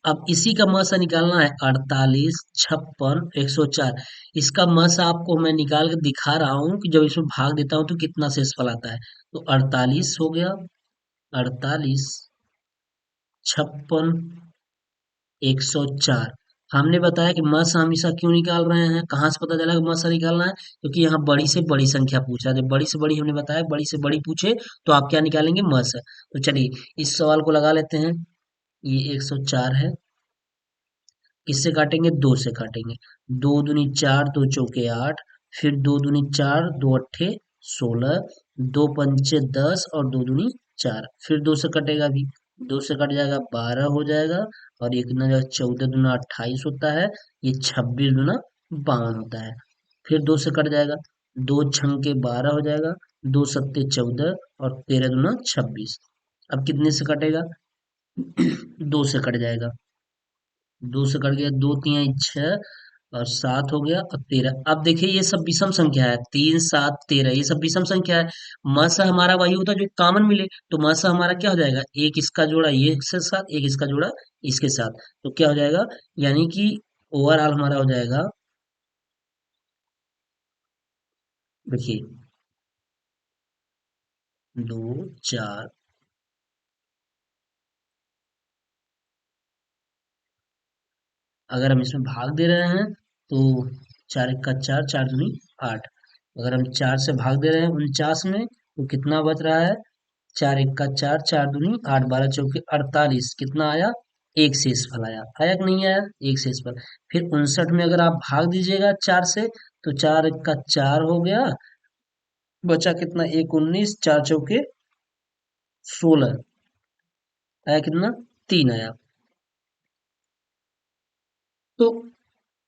A: अब इसी का मस निकालना है, 48, 56, 104। इसका मस आपको मैं निकाल के दिखा रहा हूँ कि जब इसमें भाग देता हूँ तो कितना शेषफल आता है। तो 48 हो गया, 48, 56, 104। हमने बताया कि मस हमेशा क्यों निकाल रहे हैं, कहाँ से पता चला कि मस निकालना है, क्योंकि यहाँ बड़ी से बड़ी संख्या पूछा है। जब बड़ी से बड़ी हमने बताया, बड़ी से बड़ी पूछे तो आप क्या निकालेंगे, मस। तो चलिए इस सवाल को लगा लेते हैं। ये 104 है, किससे काटेंगे, 2 से काटेंगे। 2 दूनी 4, 2 चौके 8, फिर 2 दूनी 4, 2 अट्ठे 16, 2 पंचे 10 और 2 दूनी 4, फिर 2 से कटेगा भी, 2 से कट जाएगा 12 हो जाएगा। और एक ना 14 दूना 28 होता है, ये 26 दूना 52 होता है। फिर 2 से कट जाएगा, 2 छंके 12 हो जाएगा, 2 सत्ते 14 और 13 दूना 26। अब कितने से कटेगा, 2 से कट जाएगा, 2 से कट गया, 2 तिहाई 6 और 7 हो गया और 13। अब देखिए ये सब विषम संख्या है, 3 7 13, ये सब विषम संख्या है। मासा हमारा वही होता है जो कॉमन मिले, तो मासा हमारा क्या हो जाएगा, एक इसका जोड़ा ये इसके साथ, एक इसका जोड़ा इसके साथ, तो क्या हो जाएगा, यानी कि ओवरऑल हमारा हो जाएगा, देखिए 2 4, अगर हम इसमें भाग दे रहे हैं तो 4 का 4, 4 दूनी 8। अगर हम 4 से भाग दे रहे हैं 49 में तो कितना बच रहा है, 4 एक का 4, 4 दूनी 8, 12 चौके 48, कितना आया, एक शेषफल आया, आया कि नहीं आया, एक शेषफल। फिर 59 में अगर आप भाग दीजिएगा 4 से तो 4 एक का 4 हो गया, बचा कितना, एक 19, 4 चौके 16, आया कितना, 3 आया। तो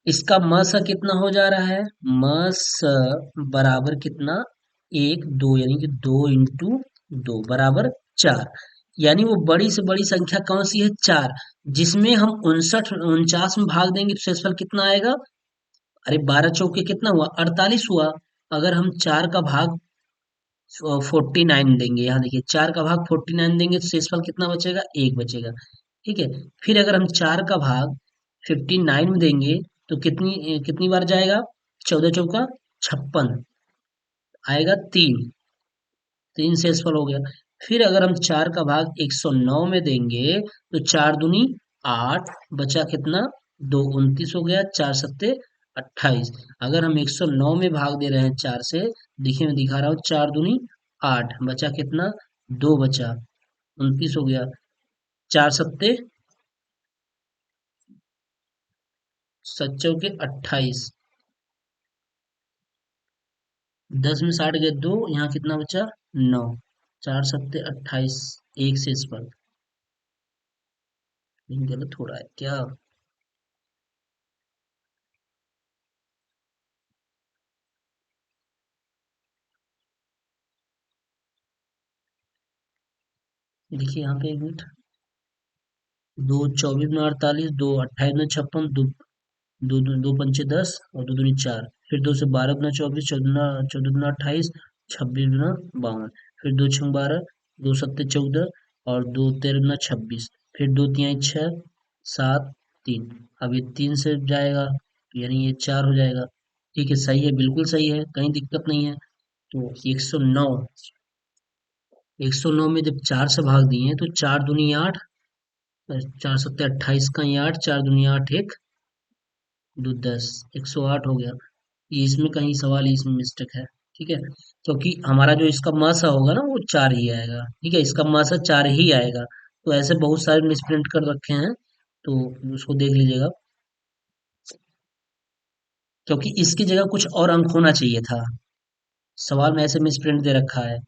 A: इसका मस कितना हो जा रहा है, मस बराबर कितना, 1 2, यानी कि 2 × 2 बराबर 4। यानी वो बड़ी से बड़ी संख्या कौन सी है, 4, जिसमें हम 49 में भाग देंगे तो शेषफल कितना आएगा, अरे 12 चौके कितना हुआ, 48 हुआ। अगर हम 4 का भाग 49 देंगे, यहाँ देखिए 4 का भाग 49 देंगे तो शेषफल कितना बचेगा, एक बचेगा। ठीक है। फिर अगर हम 4 का भाग 59 में देंगे तो कितनी कितनी बार जाएगा, 14 चौका 56, आएगा 3, 3 शेषफल हो गया। फिर अगर हम 4 का भाग 109 में देंगे तो 4 दूनी 8, बचा कितना, 2 29 हो गया, 4 सत्ते 28। अगर हम 109 में भाग दे रहे हैं 4 से, देखिए मैं दिखा रहा हूँ, 4 दूनी 8, बचा कितना, 2 बचा, 29 हो गया, 4 सत्ते सच्चों के 28, 10 में 60 गए 2, यहाँ कितना बचा, 9, 4 सत्ते 28, एक से इस पर, लेकिन गलत हो रहा है क्या, देखिए यहाँ पे एक मिनट, 2 24 में 48, 2 28 में 56, दो दो दो, दो पंचे 10 और 2 दूनी 4, फिर 2 से 12 गुना 24, 14 गुना 28, 26 गुना 52, फिर 2 छंग 12, 2 सत्ते 14 और 2 13 गुना 26, फिर 2 तिहाई 6, 7 3। अब ये 3 से जाएगा यानी ये 4 हो जाएगा। ठीक है, सही है, बिल्कुल सही है, कहीं दिक्कत नहीं है। तो 109, 109 में जब 4 से भाग दिए तो 4 दूनी 8, 4 सत्ते 28 का ही 8, 4 दूनी 8, एक दो 10, 108 हो गया। ये इसमें कहीं सवाल, इसमें मिस्टेक है। ठीक है, क्योंकि हमारा जो इसका मासा होगा ना वो 4 ही आएगा। ठीक है, इसका मासा 4 ही आएगा। तो ऐसे बहुत सारे मिसप्रिंट कर रखे हैं, तो उसको देख लीजिएगा, क्योंकि इसकी जगह कुछ और अंक होना चाहिए था। सवाल में ऐसे मिस प्रिंट दे रखा है।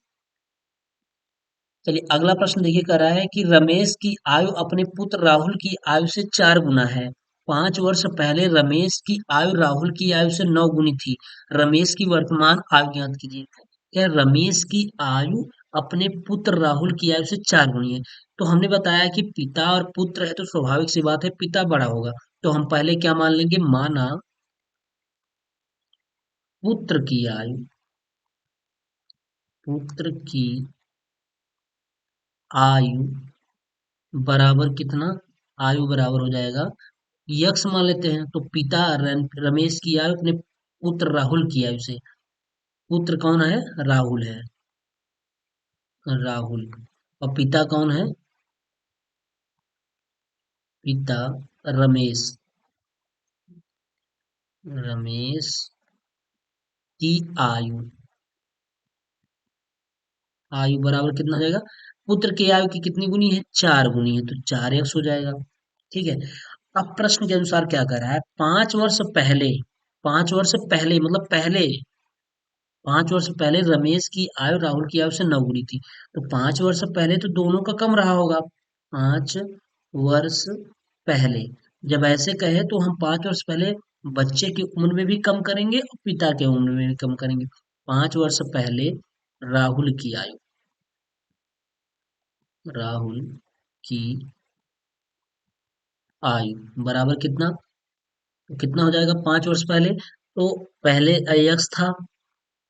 A: चलिए अगला प्रश्न देखिए, कर रहा है कि रमेश की आयु अपने पुत्र राहुल की आयु से 4 गुना है। 5 वर्ष पहले रमेश की आयु राहुल की आयु से 9 गुनी थी। रमेश की वर्तमान आयु ज्ञात कीजिए। क्या रमेश की आयु अपने पुत्र राहुल की आयु से 4 गुनी है? तो हमने बताया कि पिता और पुत्र है तो स्वाभाविक सी बात है पिता बड़ा होगा। तो हम पहले क्या मान लेंगे, माना पुत्र की आयु, पुत्र की आयु बराबर कितना, आयु बराबर हो जाएगा यक्स मान लेते हैं। तो पिता रमेश की आयु अपने पुत्र राहुल की आयु से, पुत्र कौन है, राहुल है, राहुल। और पिता कौन है, पिता रमेश, रमेश की आयु, आयु बराबर कितना हो जाएगा, पुत्र की आयु की कितनी गुनी है, 4 गुनी है, तो 4x हो जाएगा। ठीक है। अब प्रश्न के अनुसार क्या कर रहा है, 5 वर्ष पहले, 5 वर्ष पहले मतलब पहले, 5 वर्ष पहले रमेश की आयु राहुल की आयु से 9 गुनी थी। तो 5 वर्ष पहले तो दोनों का कम रहा होगा। 5 वर्ष पहले, जब ऐसे कहे तो हम 5 वर्ष पहले बच्चे की उम्र में भी कम करेंगे और पिता के उम्र में भी कम करेंगे। 5 वर्ष पहले राहुल की आयु, राहुल की आयु बराबर कितना, तो कितना हो जाएगा 5 वर्ष पहले, तो पहले यक्स था,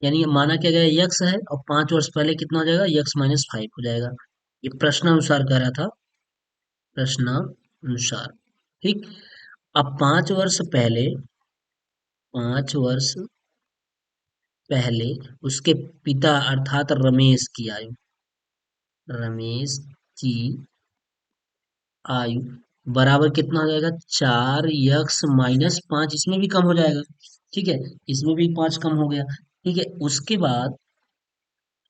A: यानी ये माना क्या गया यक्स है, और 5 वर्ष पहले कितना हो जाएगा, यक्स -5 हो जाएगा। ये प्रश्नानुसार कह रहा था, प्रश्नानुसार। ठीक। अब 5 वर्ष पहले, 5 वर्ष पहले उसके पिता अर्थात रमेश की आयु, रमेश की आयु बराबर कितना हो जाएगा, 4x-5, इसमें भी कम हो जाएगा। ठीक है, इसमें भी 5 कम हो गया। ठीक है, उसके बाद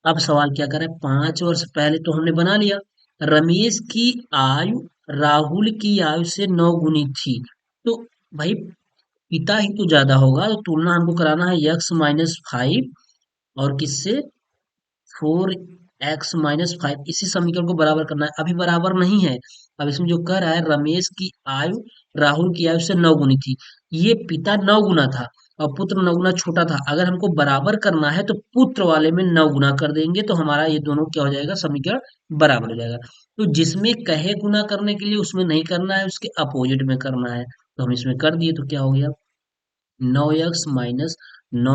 A: अब सवाल क्या कर रहा है, 5 वर्ष पहले तो हमने बना लिया, रमेश की आयु राहुल की आयु से 9 गुनी थी। तो भाई पिता ही तो ज्यादा होगा, तो तुलना हमको कराना है x-5 और किससे, 4x-5, इसी समीकरण को बराबर करना है। अभी बराबर नहीं है। अब इसमें जो कह रहा है रमेश की आयु राहुल की आयु से 9 गुनी थी, ये पिता 9 गुना था और पुत्र 9 गुना छोटा था। अगर हमको बराबर करना है तो पुत्र वाले में 9 गुना कर देंगे, तो हमारा ये दोनों क्या हो जाएगा, समीकरण बराबर हो जाएगा। तो जिसमें कहे गुना करने के लिए उसमें नहीं करना है, उसके अपोजिट में करना है। तो हम इसमें कर दिए, तो क्या हो गया, 9x-9 ×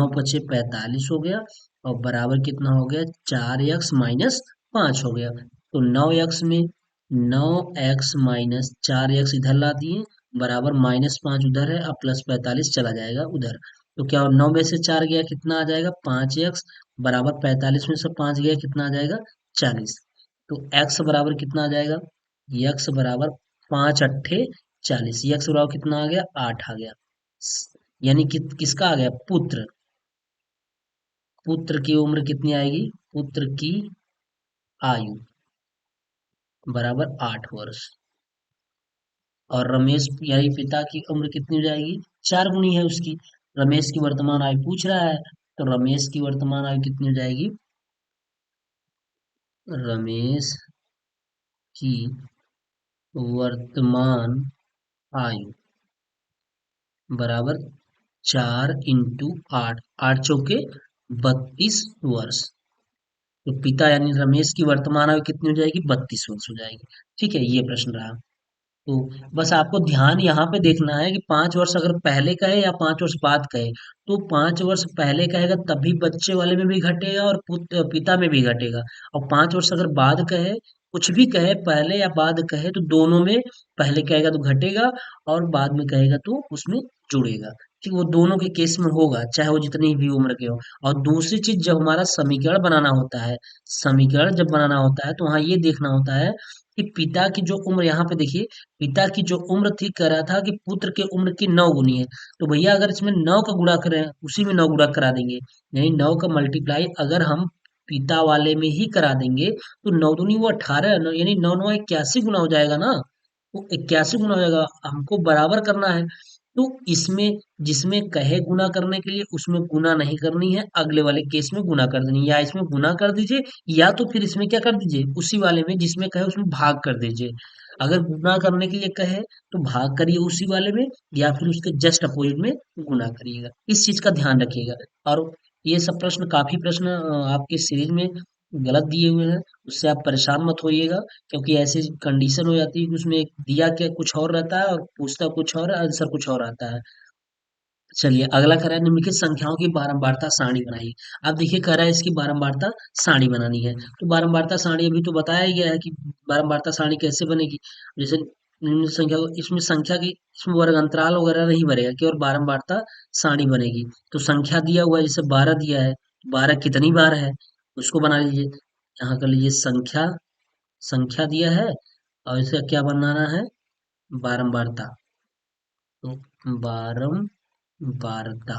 A: 5 = 45 हो गया, और बराबर कितना हो गया, 4x-5 हो गया। तो 9x में 9x-4x इधर ला दिए, बराबर -5 उधर है, अब +45 चला जाएगा उधर। तो क्या 9 में से 4 गया, कितना आ जाएगा, 5x, बराबर 45 में से 5 गया, कितना आ जाएगा, 40। तो x बराबर कितना आ जाएगा, x बराबर 5 × 8 = 40, x बराबर कितना आ गया, 8 आ गया। यानी कि किसका आ गया, पुत्र, पुत्र की उम्र कितनी आएगी, पुत्र की आयु बराबर 8 वर्ष, और रमेश यानी पिता की उम्र कितनी हो जाएगी, 4 गुनी है उसकी। रमेश की वर्तमान आयु पूछ रहा है, तो रमेश की वर्तमान आयु कितनी हो जाएगी, रमेश की वर्तमान आयु बराबर 4 × 8, 8 × 4 = 32 वर्ष। तो पिता यानी रमेश की वर्तमान आयु कितनी हो जाएगी, 32 वर्ष हो जाएगी। ठीक है, ये प्रश्न रहा। तो बस आपको ध्यान यहाँ पे देखना है कि 5 वर्ष अगर पहले कहे या 5 वर्ष बाद कहे, तो 5 वर्ष पहले कहेगा तभी बच्चे वाले में भी घटेगा और पिता में भी घटेगा। और 5 वर्ष अगर बाद कहे, कुछ भी कहे, पहले या बाद कहे, तो दोनों में पहले कहेगा तो घटेगा और बाद में कहेगा तो उसमें जुड़ेगा। ठीक, वो दोनों के केस में होगा, चाहे वो जितनी भी उम्र के हो। और दूसरी चीज, जब हमारा समीकरण बनाना होता है, समीकरण जब बनाना होता है तो वहां ये देखना होता है कि पिता की जो उम्र, यहाँ पे देखिए, पिता की जो उम्र थी, कह रहा था कि पुत्र के उम्र की 9 गुनी है। तो भैया अगर इसमें 9 का गुणा करें, उसी में 9 गुणा करा देंगे, यानी 9 का मल्टीप्लाई अगर हम पिता वाले में ही करा देंगे, तो 9 दूनी वो 18, यानी 9 9 81 गुना हो जाएगा ना, वो 81 गुना हो जाएगा। हमको बराबर करना है, तो इसमें जिसमें कहे गुना करने के लिए उसमें गुना नहीं करनी है, अगले वाले केस में गुना कर देनी है। या इसमें गुना कर दीजिए या तो फिर इसमें क्या कर दीजिए, उसी वाले में जिसमें कहे उसमें भाग कर दीजिए। अगर गुना करने के लिए कहे तो भाग करिए उसी वाले में, या फिर उसके जस्ट अपोजिट में गुना करिएगा। इस चीज का ध्यान रखिएगा। और ये सब प्रश्न, काफी प्रश्न आपके सीरीज में गलत दिए हुए हैं, उससे आप परेशान मत होइएगा। क्योंकि ऐसी कंडीशन हो जाती है कि उसमें दिया क्या कुछ और रहता है और पूछता कुछ और है, आंसर कुछ और आता है। चलिए अगला कह रहा है निम्नलिखित संख्याओं की बारंबारता सारणी बनाइए। अब देखिए कह रहा है इसकी बारंबारता सारणी बनानी है। तो बारंबारता सारणी अभी तो बताया ही गया है कि बारंबारता सारणी कैसे बनेगी। जैसे निम्न संख्या, इसमें संख्या की इसमें वर्ग अंतराल वगैरह नहीं बनेगा, केवल बारंबारता सारणी बनेगी। तो संख्या दिया हुआ है, जैसे 12 दिया है, 12 कितनी बार है उसको बना लीजिए। यहाँ कर लीजिए संख्या, संख्या दिया है और इसका क्या बनाना है, बारंबारता। तो बारंबारता,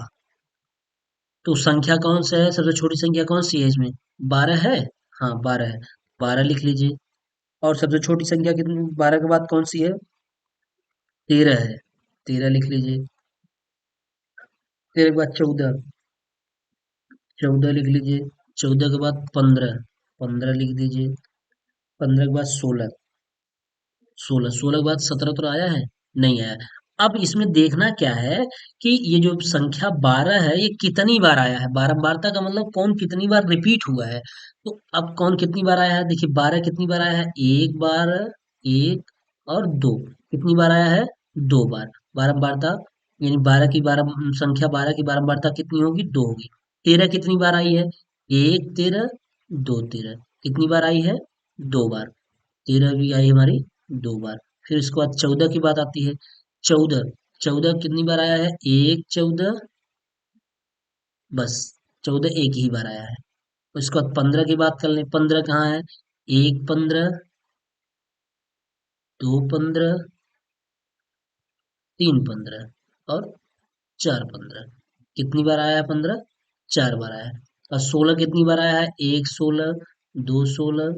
A: तो संख्या कौन सा है, सबसे छोटी संख्या कौन सी है इसमें, 12 है। हाँ 12 है, 12 लिख लीजिए। और सबसे छोटी संख्या कितनी 12 के बाद कौन सी है, 13 है, 13 लिख लीजिए। 13 के बाद 14, 14 लिख लीजिए। 14 के बाद 15, 15 लिख दीजिए। 15 के बाद 16, 16, 16 के बाद 17 तो आया है, नहीं आया। अब इसमें देखना क्या है कि ये जो संख्या 12 है ये कितनी बार आया है, बारंबारता का मतलब कौन कितनी बार रिपीट हुआ है। तो अब कौन कितनी बार आया है, देखिए 12 कितनी बार आया है, एक बार, एक और दो, कितनी बार आया है, दो बार। बारंबारता यानी 12 की बारह, संख्या 12 की बारंबारता कितनी होगी, दो होगी। 13 कितनी बार आई है, एक 13, दो 13, कितनी बार आई है, दो बार। 13 भी आई हमारी दो बार। फिर उसके बाद 14 की बात आती है। 14, 14 कितनी बार आया है, एक 14, बस 14 एक ही बार आया है। उसके बाद 15 की बात कर लें, 15 कहाँ है, एक 15, दो 15, तीन 15 और चार 15, कितनी बार आया है 15, चार बार आया है। और 16 कितनी बार आया है, एक 16, दो 16,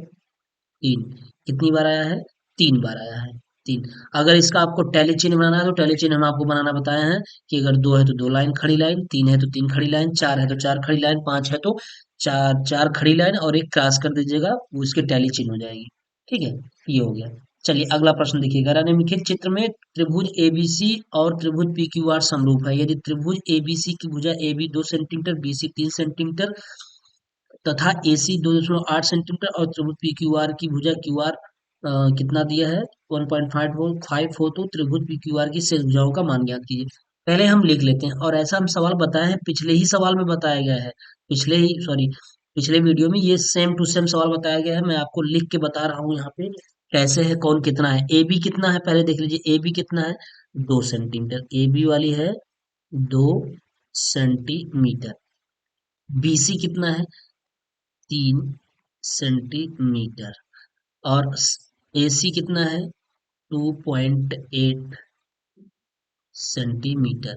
A: तीन, कितनी बार आया है, तीन बार आया है, तीन। अगर इसका आपको टैली चिन्ह बनाना है तो टैली चिन्ह हम आपको बनाना बताए हैं कि अगर दो है तो दो लाइन खड़ी लाइन, तीन है तो तीन खड़ी लाइन, चार है तो चार खड़ी लाइन, पांच है तो चार चार खड़ी लाइन और एक क्रॉस कर दीजिएगा, वो इसकी टैली चिन्ह हो जाएगी। ठीक है, ये हो गया। चलिए अगला प्रश्न देखिएगा, निम्नलिखित चित्र में त्रिभुज एबीसी और त्रिभुज पीक्यूआर समरूप है। यदि त्रिभुज एबीसी की भुजा AB 2 सेंटीमीटर, BC 3 सेंटीमीटर तथा AC 2.8 सेंटीमीटर और त्रिभुज PQR की भुजा QR कितना दिया है, 1.5 हो, तो त्रिभुज PQR की शेष भुजाओं का मान ज्ञात कीजिए। पहले हम लिख लेते हैं, और ऐसा हम सवाल बताए हैं, पिछले ही सवाल में बताया गया है, पिछले ही सॉरी पिछले वीडियो में ये सेम टू सेम सवाल बताया गया है। मैं आपको लिख के बता रहा हूँ यहाँ पे कैसे है, कौन कितना है। ए बी कितना है पहले देख लीजिए, ए बी कितना है, 2 सेंटीमीटर, ए बी वाली है 2 सेंटीमीटर। BC कितना है, 3 सेंटीमीटर। और AC कितना है, 2.8 सेंटीमीटर।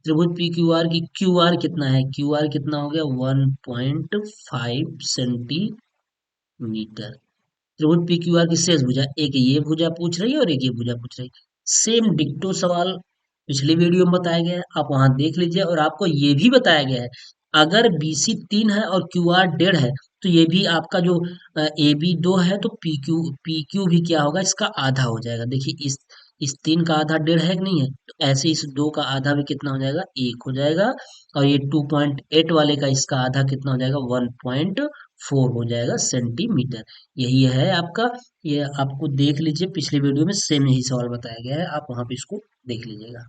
A: त्रिभुज पी क्यू आर की QR कितना है, QR कितना हो गया, 1.5 सेंटीमीटर। त्रिभुज पी क्यू आर की शेष भुजा, एक ये भुजा पूछ रही है और एक ये भुजा पूछ रही है। सेम डिक्टो सवाल पिछली वीडियो में बताया गया है, आप वहां देख लीजिए। और आपको ये भी बताया गया है अगर BC 3 है और QR 1.5 है, तो ये भी आपका जो AB 2 है, तो PQ भी क्या होगा, इसका आधा हो जाएगा। देखिए इस 3 का आधा 1.5 है कि नहीं है, तो ऐसे इस 2 का आधा भी कितना हो जाएगा, एक हो जाएगा। और ये 2.8 वाले का इसका आधा कितना हो जाएगा, 1.4 हो जाएगा सेंटीमीटर। यही है आपका, ये आपको देख लीजिए, पिछले वीडियो में सेम यही सवाल बताया गया है, आप वहां पे इसको देख लीजिएगा।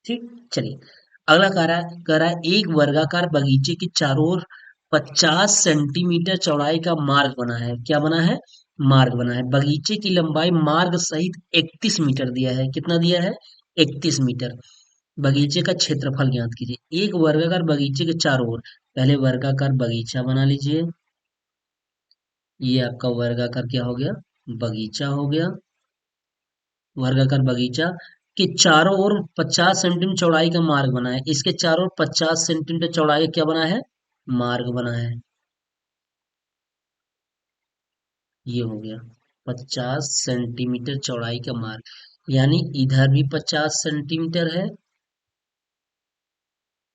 A: ठीक, चलिए अगला कह रहा है एक वर्गाकार बगीचे के चारों ओर 50 सेंटीमीटर चौड़ाई का मार्ग बना है। क्या बना है, मार्ग बना है। बगीचे की लंबाई मार्ग सहित 31 मीटर दिया है, कितना दिया है, 31 मीटर। बगीचे का क्षेत्रफल ज्ञात कीजिए। एक वर्गाकार बगीचे के चारों ओर, पहले वर्गाकार बगीचा बना लीजिए। ये आपका वर्गाकार क्या हो गया, बगीचा हो गया। वर्गाकार बगीचा के चारों ओर 50 सेंटीमीटर चौड़ाई का मार्ग बना है। इसके चारों ओर 50 सेंटीमीटर चौड़ाई का क्या बना है, मार्ग बना है। ये हो गया 50 सेंटीमीटर चौड़ाई का मार्ग, यानी इधर भी 50 सेंटीमीटर है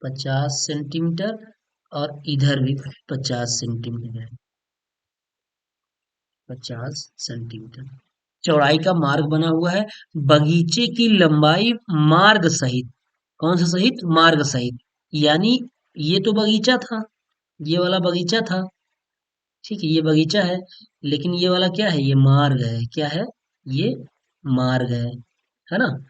A: 50 सेंटीमीटर, और इधर भी 50 सेंटीमीटर, 50 सेंटीमीटर चौड़ाई का मार्ग बना हुआ है। बगीचे की लंबाई मार्ग सहित, कौन सा सहित? मार्ग सहित, यानी ये तो बगीचा था, ये वाला बगीचा था, ठीक है, ये बगीचा है, लेकिन ये वाला क्या है? ये मार्ग है। क्या है? ये मार्ग है ना?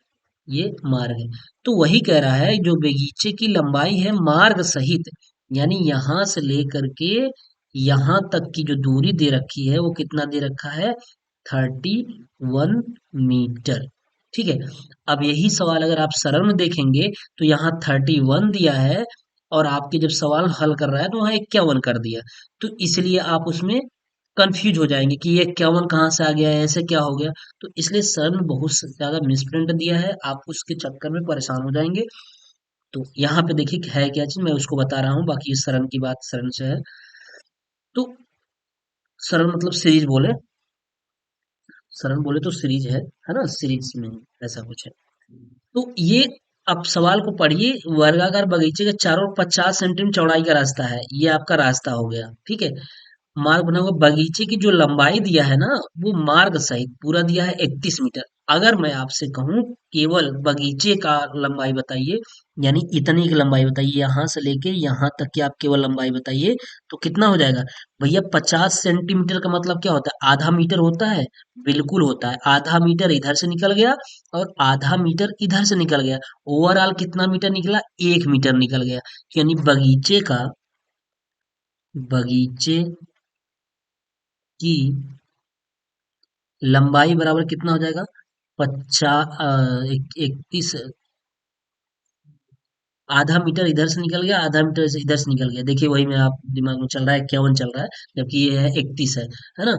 A: ये मार्ग है। तो वही कह रहा है, जो बगीचे की लंबाई है मार्ग सहित, यानी यहां से लेकर के यहां तक की जो दूरी दे रखी है वो कितना दे रखा है? 31 मीटर। ठीक है। अब यही सवाल अगर आप सरल में देखेंगे तो यहाँ 31 दिया है, और आपके जब सवाल हल कर रहा है तो वहाँ 51 कर दिया, तो इसलिए आप उसमें कंफ्यूज हो जाएंगे कि ये 51 कहाँ से आ गया है, ऐसे क्या हो गया। तो इसलिए सर ने बहुत ज्यादा मिसप्रिंट दिया है, आप उसके चक्कर में परेशान हो जाएंगे। तो यहाँ पे देखिए कि है क्या चीज, मैं उसको बता रहा हूँ, बाकी शरण की बात शरण से है। तो शरण मतलब सीरीज बोले, शरण बोले तो सीरीज है ना, सीरीज में ऐसा कुछ है। तो ये, अब सवाल को पढ़िए। वर्गाकार बगीचे के चारों ओर 50 सेंटीमीटर चौड़ाई का रास्ता है, ये आपका रास्ता हो गया, ठीक है। मार्ग बना हुआ, बगीचे की जो लंबाई दिया है ना, वो मार्ग सहित पूरा दिया है 31 मीटर। अगर मैं आपसे कहूं केवल बगीचे का लंबाई बताइए, यानी इतनी की लंबाई बताइए, यहाँ से लेके यहाँ तक की आप केवल लंबाई बताइए, तो कितना हो जाएगा? भैया 50 सेंटीमीटर का मतलब क्या होता है? आधा मीटर होता है। बिल्कुल होता है, आधा मीटर इधर से निकल गया और आधा मीटर इधर से निकल गया। ओवरऑल कितना मीटर निकला? 1 मीटर निकल गया। यानी बगीचे की लंबाई बराबर कितना हो जाएगा? 31, आधा मीटर इधर से निकल गया, आधा मीटर से इधर से निकल गया। देखिए वही में आप दिमाग में चल रहा है 51 चल रहा है, जबकि ये है 31 है ना?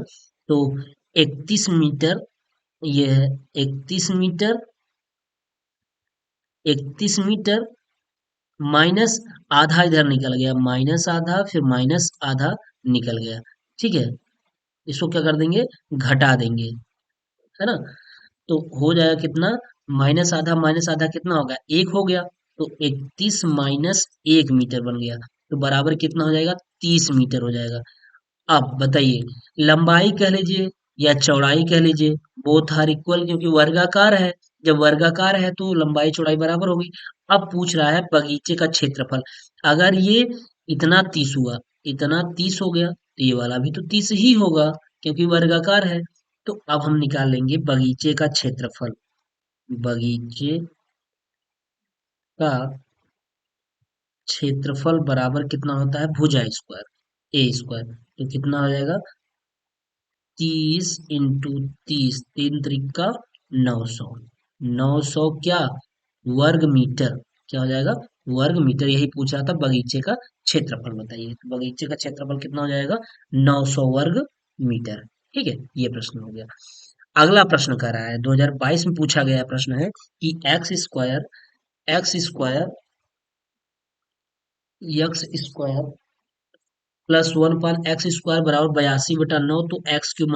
A: तो 31 मीटर, ये है 31 मीटर, 31 मीटर माइनस आधा इधर निकल गया, माइनस आधा, फिर माइनस आधा निकल गया, ठीक है। इसको क्या कर देंगे? घटा देंगे, है ना? तो हो जाएगा कितना? माइनस आधा कितना हो गया? 1 हो गया। तो 31 - 1 मीटर बन गया, तो बराबर कितना हो जाएगा? 30 मीटर हो जाएगा। अब बताइए, लंबाई कह लीजिए या चौड़ाई कह लीजिए, बोथ आर इक्वल, क्योंकि वर्गाकार है। जब वर्गाकार है तो लंबाई चौड़ाई बराबर होगी। अब पूछ रहा है बगीचे का क्षेत्रफल। अगर ये इतना 30 हुआ, इतना 30 हो गया, तो ये वाला भी तो 30 ही होगा, क्योंकि वर्गाकार है। तो अब हम निकाल लेंगे बगीचे का क्षेत्रफल। बगीचे का क्षेत्रफल बराबर कितना होता है? भुजा स्क्वायर, ए स्क्वायर। तो कितना हो जाएगा? 30 × 30, 3 × 3 = 900। 900 क्या? वर्ग मीटर। क्या हो जाएगा? वर्ग मीटर। यही पूछा था, बगीचे का क्षेत्रफल बताइए। तो बगीचे का क्षेत्रफल कितना हो जाएगा? 900 वर्ग मीटर। ठीक है, ये प्रश्न हो गया। अगला प्रश्न कर रहा है, 2022 में पूछा गया प्रश्न है कि x square x square +1/(x² बराबर 82/9), तो x³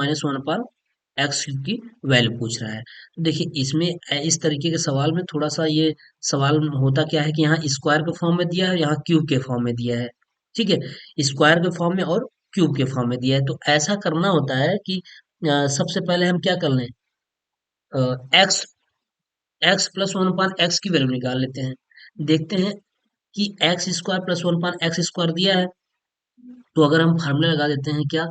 A: -1/(x³ की वैल्यू पूछ रहा है। तो देखिए इसमें इस तरीके के सवाल में थोड़ा सा ये सवाल होता क्या है कि यहाँ स्क्वायर के फॉर्म में दिया है, यहाँ क्यूब के फॉर्म में दिया है, ठीक है। स्क्वायर के फॉर्म में और क्यूब के फॉर्म में दिया है, तो ऐसा करना होता है कि सबसे पहले हम क्या कर लें, एक्स एक्स +1/(x) की वैल्यू निकाल लेते हैं। देखते हैं कि x² +1/(x² दिया है, तो अगर हम फार्मूला लगा देते हैं क्या,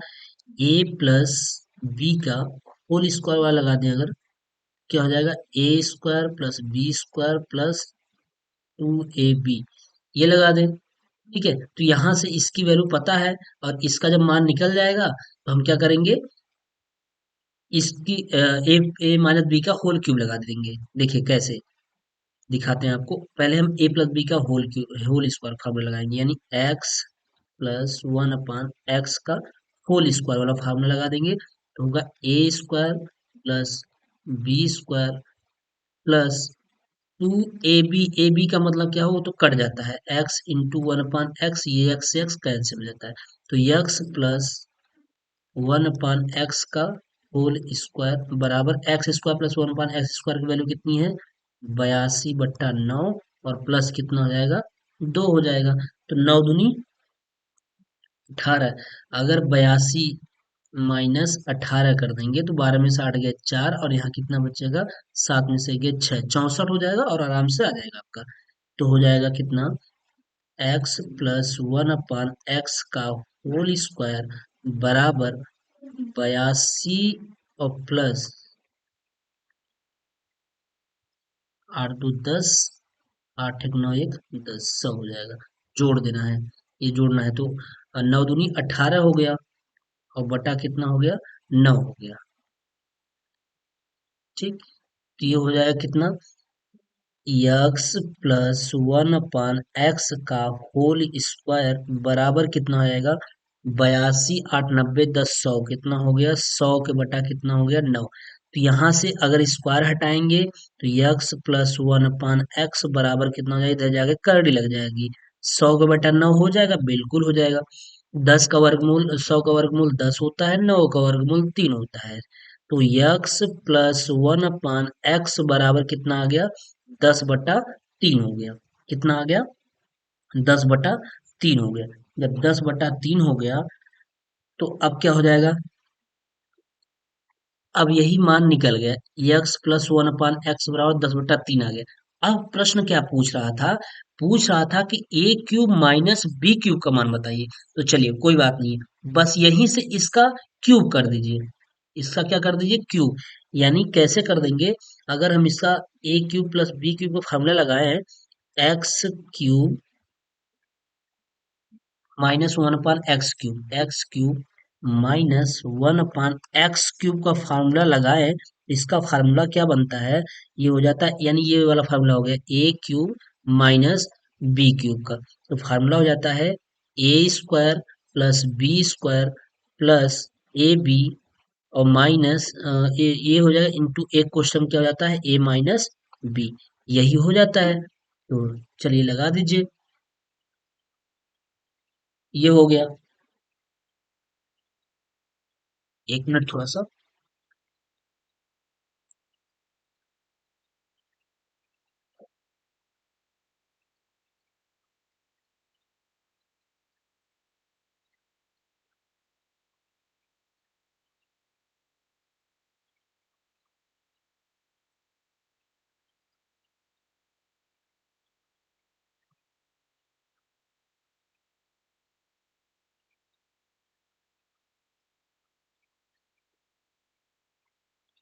A: a+b का होल स्क्वायर वाला लगा दें अगर, क्या हो जाएगा? a² + b² + 2ab, ये लगा दें, ठीक है। तो यहाँ से इसकी वैल्यू पता है, और इसका जब मान निकल जाएगा तो हम क्या करेंगे, इसकी a - b का होल क्यूब लगा देंगे। देखिए कैसे दिखाते हैं आपको। पहले हम a+b का होल स्क्वायर फार्मूला लगाएंगे, यानी x+1/(x) का होल स्क्वायर वाला फार्मूला लगा देंगे, तो होगा a² + b² + 2ab। ab का मतलब क्या हो, वो तो कट जाता है, x × 1/(x), ये x से x कैंसिल हो जाता है, तो x+1/(x) का होल स्क्वायर बराबर x² +1/(x² की वैल्यू कितनी है? 82/9, और प्लस कितना हो जाएगा? दो हो जाएगा। तो 9 दूनी 18। अगर 82 - 18 कर देंगे तो 12 में से 8 गया 4, और यहाँ कितना बचेगा? 7 में से गया 6, 64 हो जाएगा और आराम से आ जाएगा आपका। तो हो जाएगा कितना? x+1/x का होल स्क्वायर बराबर 82 और प्लस 8×2 = 10, 8×1 = 10, 100 हो जाएगा। जोड़ देना है, ये जोड़ना है। तो 9 दूनी 18 हो गया और बटा कितना हो गया? 9 हो गया। ठीक, तो ये हो जाएगा कितना? x+1/x का होल स्क्वायर बराबर कितना हो जाएगा? 82 8 90 10 100, कितना हो गया? 100 के बटा कितना हो गया? 9। तो यहाँ से अगर स्क्वायर हटाएंगे तो x+1/x बराबर कितना हो जाएगा? इधर जाके करड़ी लग जाएगी। 100 का बटा 9 हो जाएगा, बिल्कुल हो जाएगा। 10 का वर्गमूल, 100 का वर्गमूल 10 होता है, 9 का वर्गमूल 3 होता है। तो x+1/x बराबर कितना आ गया? 10/3 हो गया। कितना आ गया? 10/3 हो गया। जब 10/3 हो गया तो अब क्या हो जाएगा? अब यही मान निकल गया। x+1/x बराबर 10/3 आ गया। अब प्रश्न क्या पूछ रहा था? पूछ रहा था कि a³ - b³ का मान बताइए। तो चलिए कोई बात नहीं है, बस यहीं से इसका क्यूब कर दीजिए। इसका क्या कर दीजिए? क्यूब। यानी कैसे कर देंगे? अगर हम इसका a³ + b³ का फॉर्मूला लगाए, x³ -1/x³ का फार्मूला लगाए, इसका फार्मूला क्या बनता है? ये हो जाता है, यानी ये वाला फार्मूला हो गया a³ - b³ का। तो फार्मूला हो जाता है a² + b² + ab, और माइनस ये हो जाएगा इंटू एक क्वेश्चन क्या हो जाता है? a - b, यही हो जाता है। तो चलिए लगा दीजिए, ये हो गया। एक मिनट थोड़ा सा।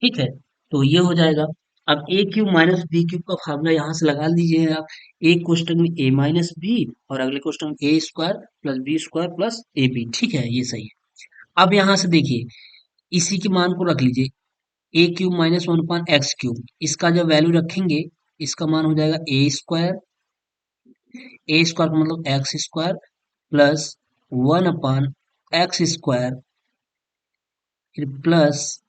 A: ठीक है, तो ये हो जाएगा। अब a³ - b³ का फार्मूला यहाँ से लगा लीजिए आप। एक क्वेश्चन में a - b और अगले क्वेश्चन में a² + b² + ab। ठीक है, ये सही है। अब यहाँ से देखिए, इसी के मान को रख लीजिए। a³ - 1/x³, इसका जब वैल्यू रखेंगे, इसका मान हो जाएगा a² का मतलब x² प्लस 1/x², फिर प्लस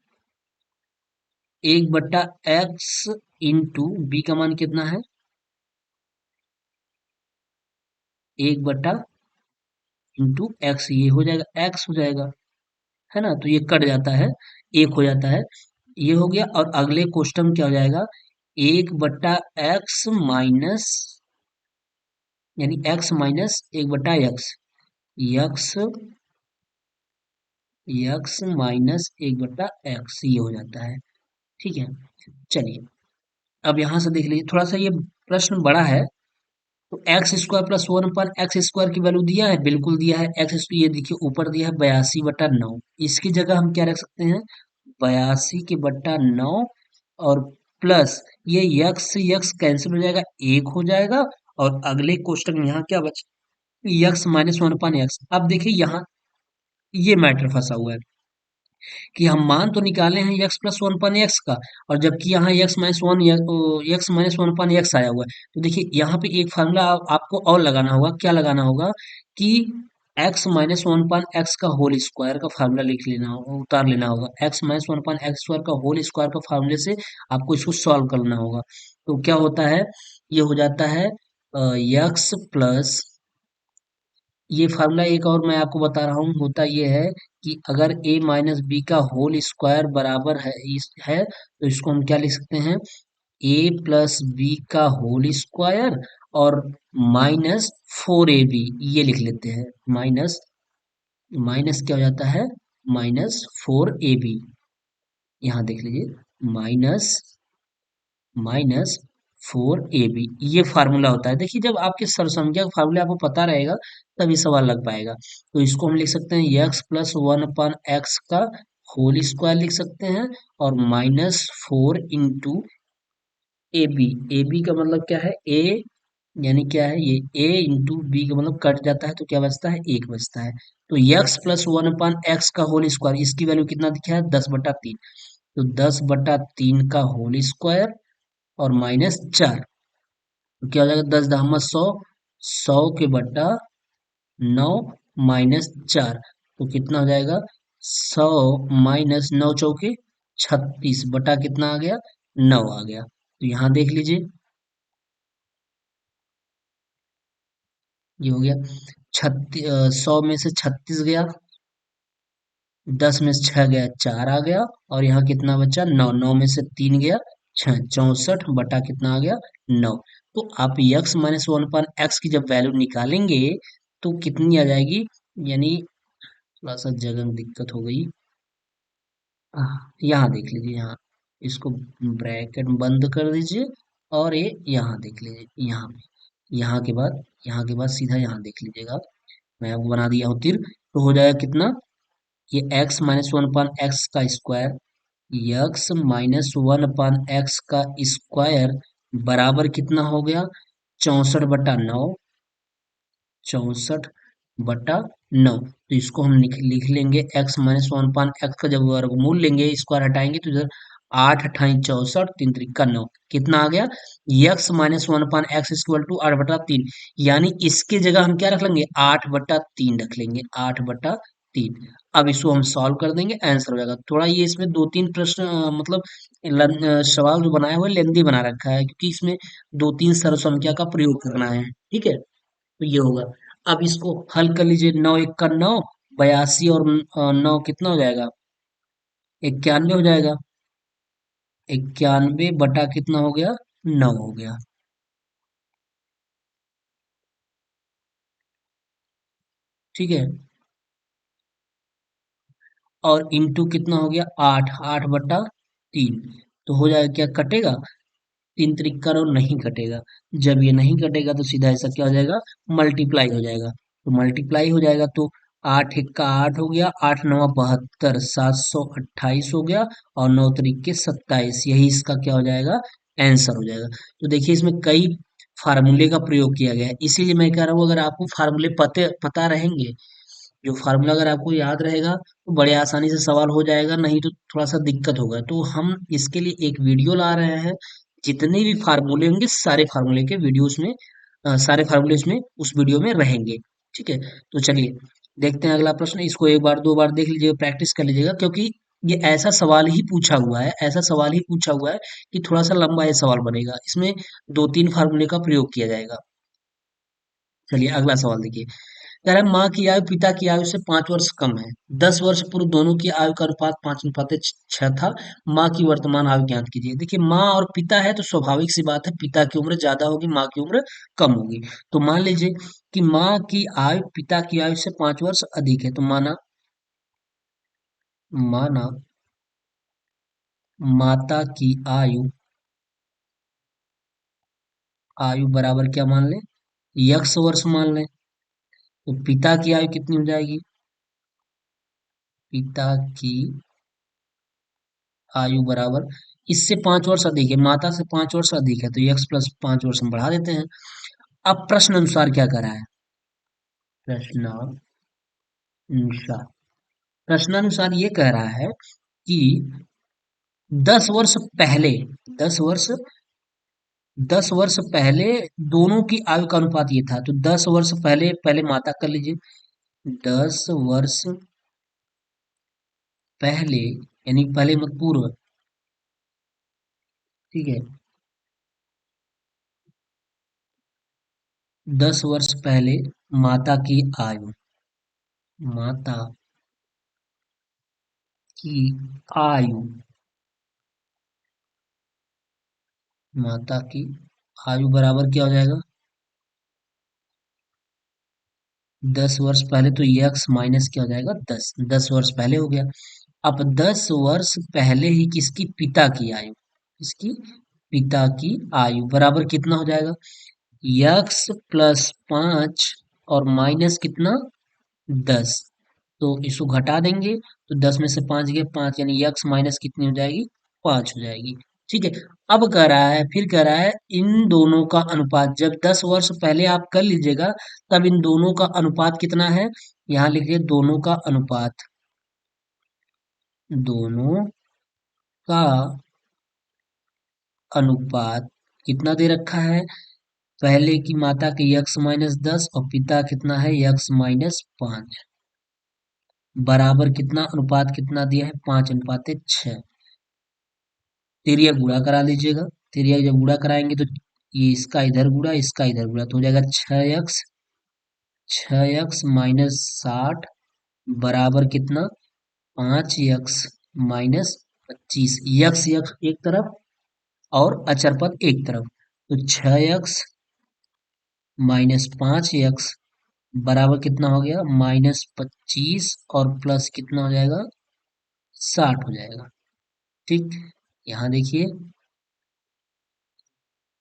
A: 1/x इंटू बी का मान कितना है? 1/इंटू x, ये हो जाएगा x हो जाएगा, है ना? तो ये कट जाता है, एक हो जाता है, ये हो गया। और अगले क्वेश्चन में क्या हो जाएगा? 1/x माइनस, यानी x minus 1/x, x x minus 1/x, ये हो जाता है। ठीक है, चलिए अब यहाँ से देख लीजिए, थोड़ा सा ये प्रश्न बड़ा है। तो x² + 1/x² की वैल्यू दिया है, बिल्कुल दिया है। ये देखिए ऊपर दिया है 82/9, इसकी जगह हम क्या रख सकते हैं? 82/9, और प्लस ये x कैंसिल हो जाएगा, एक हो जाएगा। और अगले क्वेश्चन में यहाँ क्या बचा? x - 1/x। अब देखिए यहाँ ये मैटर फंसा हुआ है कि हम मान तो निकाले हैं x+1/x का, और जबकि यहाँ x-1/x आया हुआ है। तो देखिए यहाँ पे एक फार्मूला आपको और लगाना होगा। क्या लगाना होगा? कि x-1/x का होल स्क्वायर का फार्मूला लिख लेना होगा, उतार लेना होगा। x-1/x² का होल स्क्वायर का फार्मूले से आपको इसको सॉल्व करना होगा। तो क्या होता है? ये हो जाता है x प्लस, ये फार्मूला एक और मैं आपको बता रहा हूँ, होता ये है कि अगर a - b का होल स्क्वायर बराबर है तो इसको हम क्या लिख सकते हैं? a+b का होल स्क्वायर और -4ab, ये लिख लेते हैं। माइनस माइनस क्या हो जाता है, -4ab। यहाँ देख लीजिए, माइनस माइनस 4ab, ये फार्मूला होता है। देखिए जब आपके सरसंख्या का फार्मूला आपको पता रहेगा तभी सवाल लग पाएगा। तो इसको हम लिख सकते हैं x+1/x का होल स्क्वायर लिख सकते हैं, और -4 into A B. A B का मतलब क्या है, ए, यानी क्या है ये, ए इंटू बी का मतलब कट जाता है तो क्या बचता है, एक बचता है। तो x+1/x का होल स्क्वायर, इसकी वैल्यू कितना दिखा है, 10/3। तो 10/3 का होल स्क्वायर और -4, तो क्या हो जाएगा, 10×100, 100/9 -4, तो कितना हो जाएगा, 100 -9 × 4 = 36 बटा कितना आ गया, 9 आ गया। तो यहाँ देख लीजिए, ये हो गया 100 में से 36 गया, 10 में से 6 गया, 4 आ गया, और यहाँ कितना बचा, 9, 9 में से 3 गया, 6, 64 बटा कितना आ गया, 9। तो आप x-1/x की जब वैल्यू निकालेंगे तो कितनी आ जाएगी, यानी थोड़ा सा जगह में दिक्कत हो गई। यहाँ देख लीजिए, यहाँ इसको ब्रैकेट बंद कर दीजिए, और ये यहाँ देख लीजिए, यहाँ पे, यहाँ के बाद सीधा यहाँ देख लीजिएगा, मैं आपको बना दिया हूँ तीर। तो हो जाएगा कितना, ये x-1/x का स्क्वायर, x-1/x का स्क्वायर बराबर कितना हो गया, 64/9, 64/9। तो इसको हम लिख लेंगे, x-1/x का जब वर्गमूल लेंगे, स्क्वायर हटाएंगे तो इधर 8×8 = 64, 3×3 = 9, कितना आ गया, x-1/x = 8/3। यानी इसके जगह हम क्या रख लेंगे, 8/3 रख लेंगे, 8/3। अब इसको हम सॉल्व कर देंगे, आंसर हो जाएगा। थोड़ा ये इसमें दो तीन प्रश्न मतलब सवाल जो बनाया हुआ है लेंदी बना रखा है, क्योंकि इसमें दो तीन सरल संख्या का प्रयोग करना है, ठीक है। तो ये होगा। अब इसको हल कर लीजिए, 9×1 = 9, 82, और 9 कितना हो जाएगा, 91 हो जाएगा। 91 बटा कितना हो गया, 9 हो गया, ठीक है। और इंटू कितना हो गया, 8, 8/3। तो हो जाएगा क्या, कटेगा, 3×3 = 9, नहीं कटेगा। जब ये नहीं कटेगा तो सीधा ऐसा क्या हो जाएगा, मल्टीप्लाई हो जाएगा। तो मल्टीप्लाई हो जाएगा तो 8×1 = 8 हो गया, 8×9 = 72, 728 हो गया, और 9×3 = 27, यही इसका क्या हो जाएगा, आंसर हो जाएगा। तो देखिए इसमें कई फार्मूले का प्रयोग किया गया है, इसीलिए मैं कह रहा हूँ अगर आपको फार्मूले पता रहेंगे, जो फार्मूला अगर आपको याद रहेगा तो बड़े आसानी से सवाल हो जाएगा, नहीं तो थोड़ा सा दिक्कत होगा। तो हम इसके लिए एक वीडियो ला रहे हैं, जितने भी फार्मूले होंगे सारे फार्मूले के वीडियो उसमें, सारे फार्मूले उसमें उस वीडियो में रहेंगे, ठीक है। तो चलिए देखते हैं अगला प्रश्न, इसको एक बार दो बार देख लीजिएगा, प्रैक्टिस कर लीजिएगा, क्योंकि ये ऐसा सवाल ही पूछा हुआ है, ऐसा सवाल ही पूछा हुआ है कि थोड़ा सा लंबा ये सवाल बनेगा, इसमें दो तीन फार्मूले का प्रयोग किया जाएगा। चलिए अगला सवाल देखिए, कह रहा है माँ की आयु पिता की आयु से 5 वर्ष कम है। 10 वर्ष पूर्व दोनों की आयु का अनुपात 5:6 था। माँ की वर्तमान आयु ज्ञात कीजिए। देखिए माँ और पिता है तो स्वाभाविक सी बात है, पिता की उम्र ज्यादा होगी, माँ की उम्र कम होगी। तो मान लीजिए कि माँ की आयु पिता की आयु से 5 वर्ष अधिक है, तो माना माना माता की आयु आयु बराबर क्या मान लें, x वर्ष मान लें। तो पिता की आयु कितनी हो जाएगी, पिता की आयु बराबर, इससे 5 वर्ष अधिक है, माता से 5 वर्ष अधिक है, तो x + 5 वर्ष हम बढ़ा देते हैं। अब प्रश्न अनुसार क्या करा है, प्रश्नानुसार प्रश्नानुसार ये कह रहा है कि 10 वर्ष पहले, 10 वर्ष 10 वर्ष पहले दोनों की आयु का अनुपात ये था। तो 10 वर्ष पहले, पहले माता कर लीजिए, 10 वर्ष पहले, यानी पहले मत पूर्व, ठीक है। 10 वर्ष पहले माता की आयु, माता की आयु माता की आयु बराबर क्या हो जाएगा? 10 वर्ष पहले तो यक्स माइनस क्या हो जाएगा? 10 वर्ष पहले हो गया। अब 10 वर्ष पहले ही किसकी? पिता की आयु। किसकी? पिता की आयु बराबर कितना हो जाएगा? यक्स प्लस 5 और माइनस कितना? 10। तो इसको घटा देंगे तो 10 में से 5 गया 5, यानी यक्स माइनस कितनी हो जाएगी? 5 हो जाएगी। ठीक है। अब कह रहा है, फिर कह रहा है इन दोनों का अनुपात, जब 10 वर्ष पहले आप कर लीजिएगा तब इन दोनों का अनुपात कितना है? यहाँ लिखिए दोनों का अनुपात। दोनों का अनुपात कितना दे रखा है? पहले की माता के यक्स माइनस 10 और पिता कितना है? यक्स माइनस 5 बराबर कितना? अनुपात कितना दिया है? 5:6। तिर्यक गुणा करा लीजिएगा। तिर्यक जब गुणा कराएंगे तो ये इसका इधर गुणा, इसका इधर गुणा, तो हो जाएगा 6x। 6x माइनस 60 बराबर कितना? 5x minus 25। यक्स यक्स एक तरफ और अचर पद एक तरफ, तो 6x माइनस 5x बराबर कितना हो गया? -25 और प्लस कितना हो जाएगा? 60 हो जाएगा। ठीक। यहाँ देखिए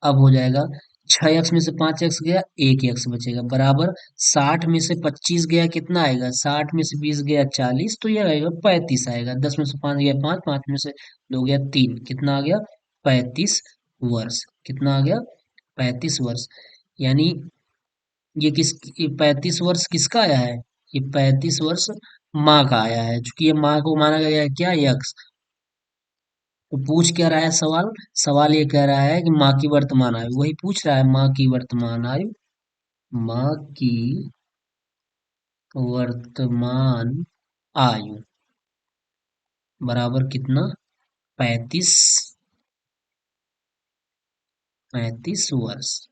A: अब हो जाएगा 6x में से 5x गया, 1x बचेगा बराबर 60 में से 25 गया, कितना आएगा? 60 में से 20 गया 40, तो यह आएगा 35 आएगा। 10 में से 5 गया 5, 5 में से 2 गया 3, कितना आ गया? 35 वर्ष। कितना आ गया? 35 वर्ष। यानी ये 35 वर्ष किसका आया है? ये 35 वर्ष माँ का आया है, क्योंकि ये माँ को माना गया है क्या? यक्स। तो पूछ क्या रहा है सवाल? सवाल ये कह रहा है कि माँ की वर्तमान आयु, वही पूछ रहा है, माँ की वर्तमान आयु। माँ की वर्तमान आयु बराबर कितना? 35। 35 वर्ष,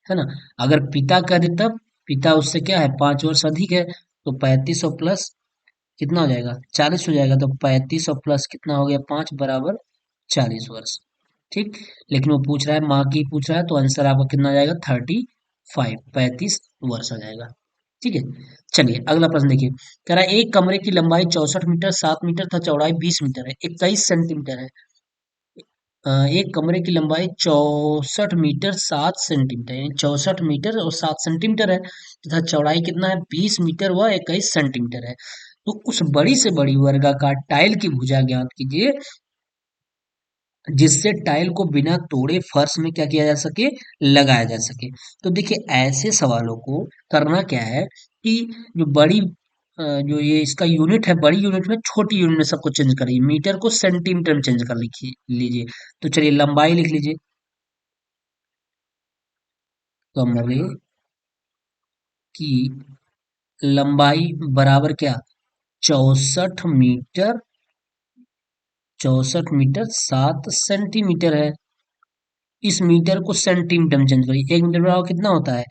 A: है ना? अगर पिता कर दे तब, पिता उससे क्या है? 5 वर्ष अधिक है, तो 35 और प्लस कितना हो जाएगा? 40 हो जाएगा। तो 35 और प्लस कितना हो गया? 5 बराबर 40 वर्ष। ठीक। लेकिन वो पूछ रहा है माँ की, पूछ रहा है, तो आंसर आपका कितना आ जाएगा? 35। 35 वर्ष आ जाएगा। ठीक है। चलिए अगला प्रश्न देखिए। कह रहा है एक कमरे की लंबाई 64 मीटर 7 मीटर तथा चौड़ाई 20 मीटर है, 21 सेंटीमीटर है। एक कमरे की लंबाई 64 मीटर 7 सेंटीमीटर, यानी 64 मीटर और 7 सेंटीमीटर है, तथा चौड़ाई कितना है? 20 मीटर व 21 सेंटीमीटर है। तो उस बड़ी से बड़ी वर्गाकार टाइल की भुजा ज्ञात कीजिए जिससे टाइल को बिना तोड़े फर्श में क्या किया जा सके? लगाया जा सके। तो देखिए ऐसे सवालों को करना क्या है कि जो बड़ी जो ये इसका यूनिट है, बड़ी यूनिट में छोटी यूनिट में सबको चेंज करिए, मीटर को सेंटीमीटर में चेंज कर लिखिए लीजिए। तो चलिए लंबाई लिख लीजिए। कमरे की लंबाई बराबर क्या? 64 मीटर, 64 मीटर 7 सेंटीमीटर है। इस मीटर को सेंटीमीटर में चेंज करिए। 1 मीटर बराबर कितना होता है?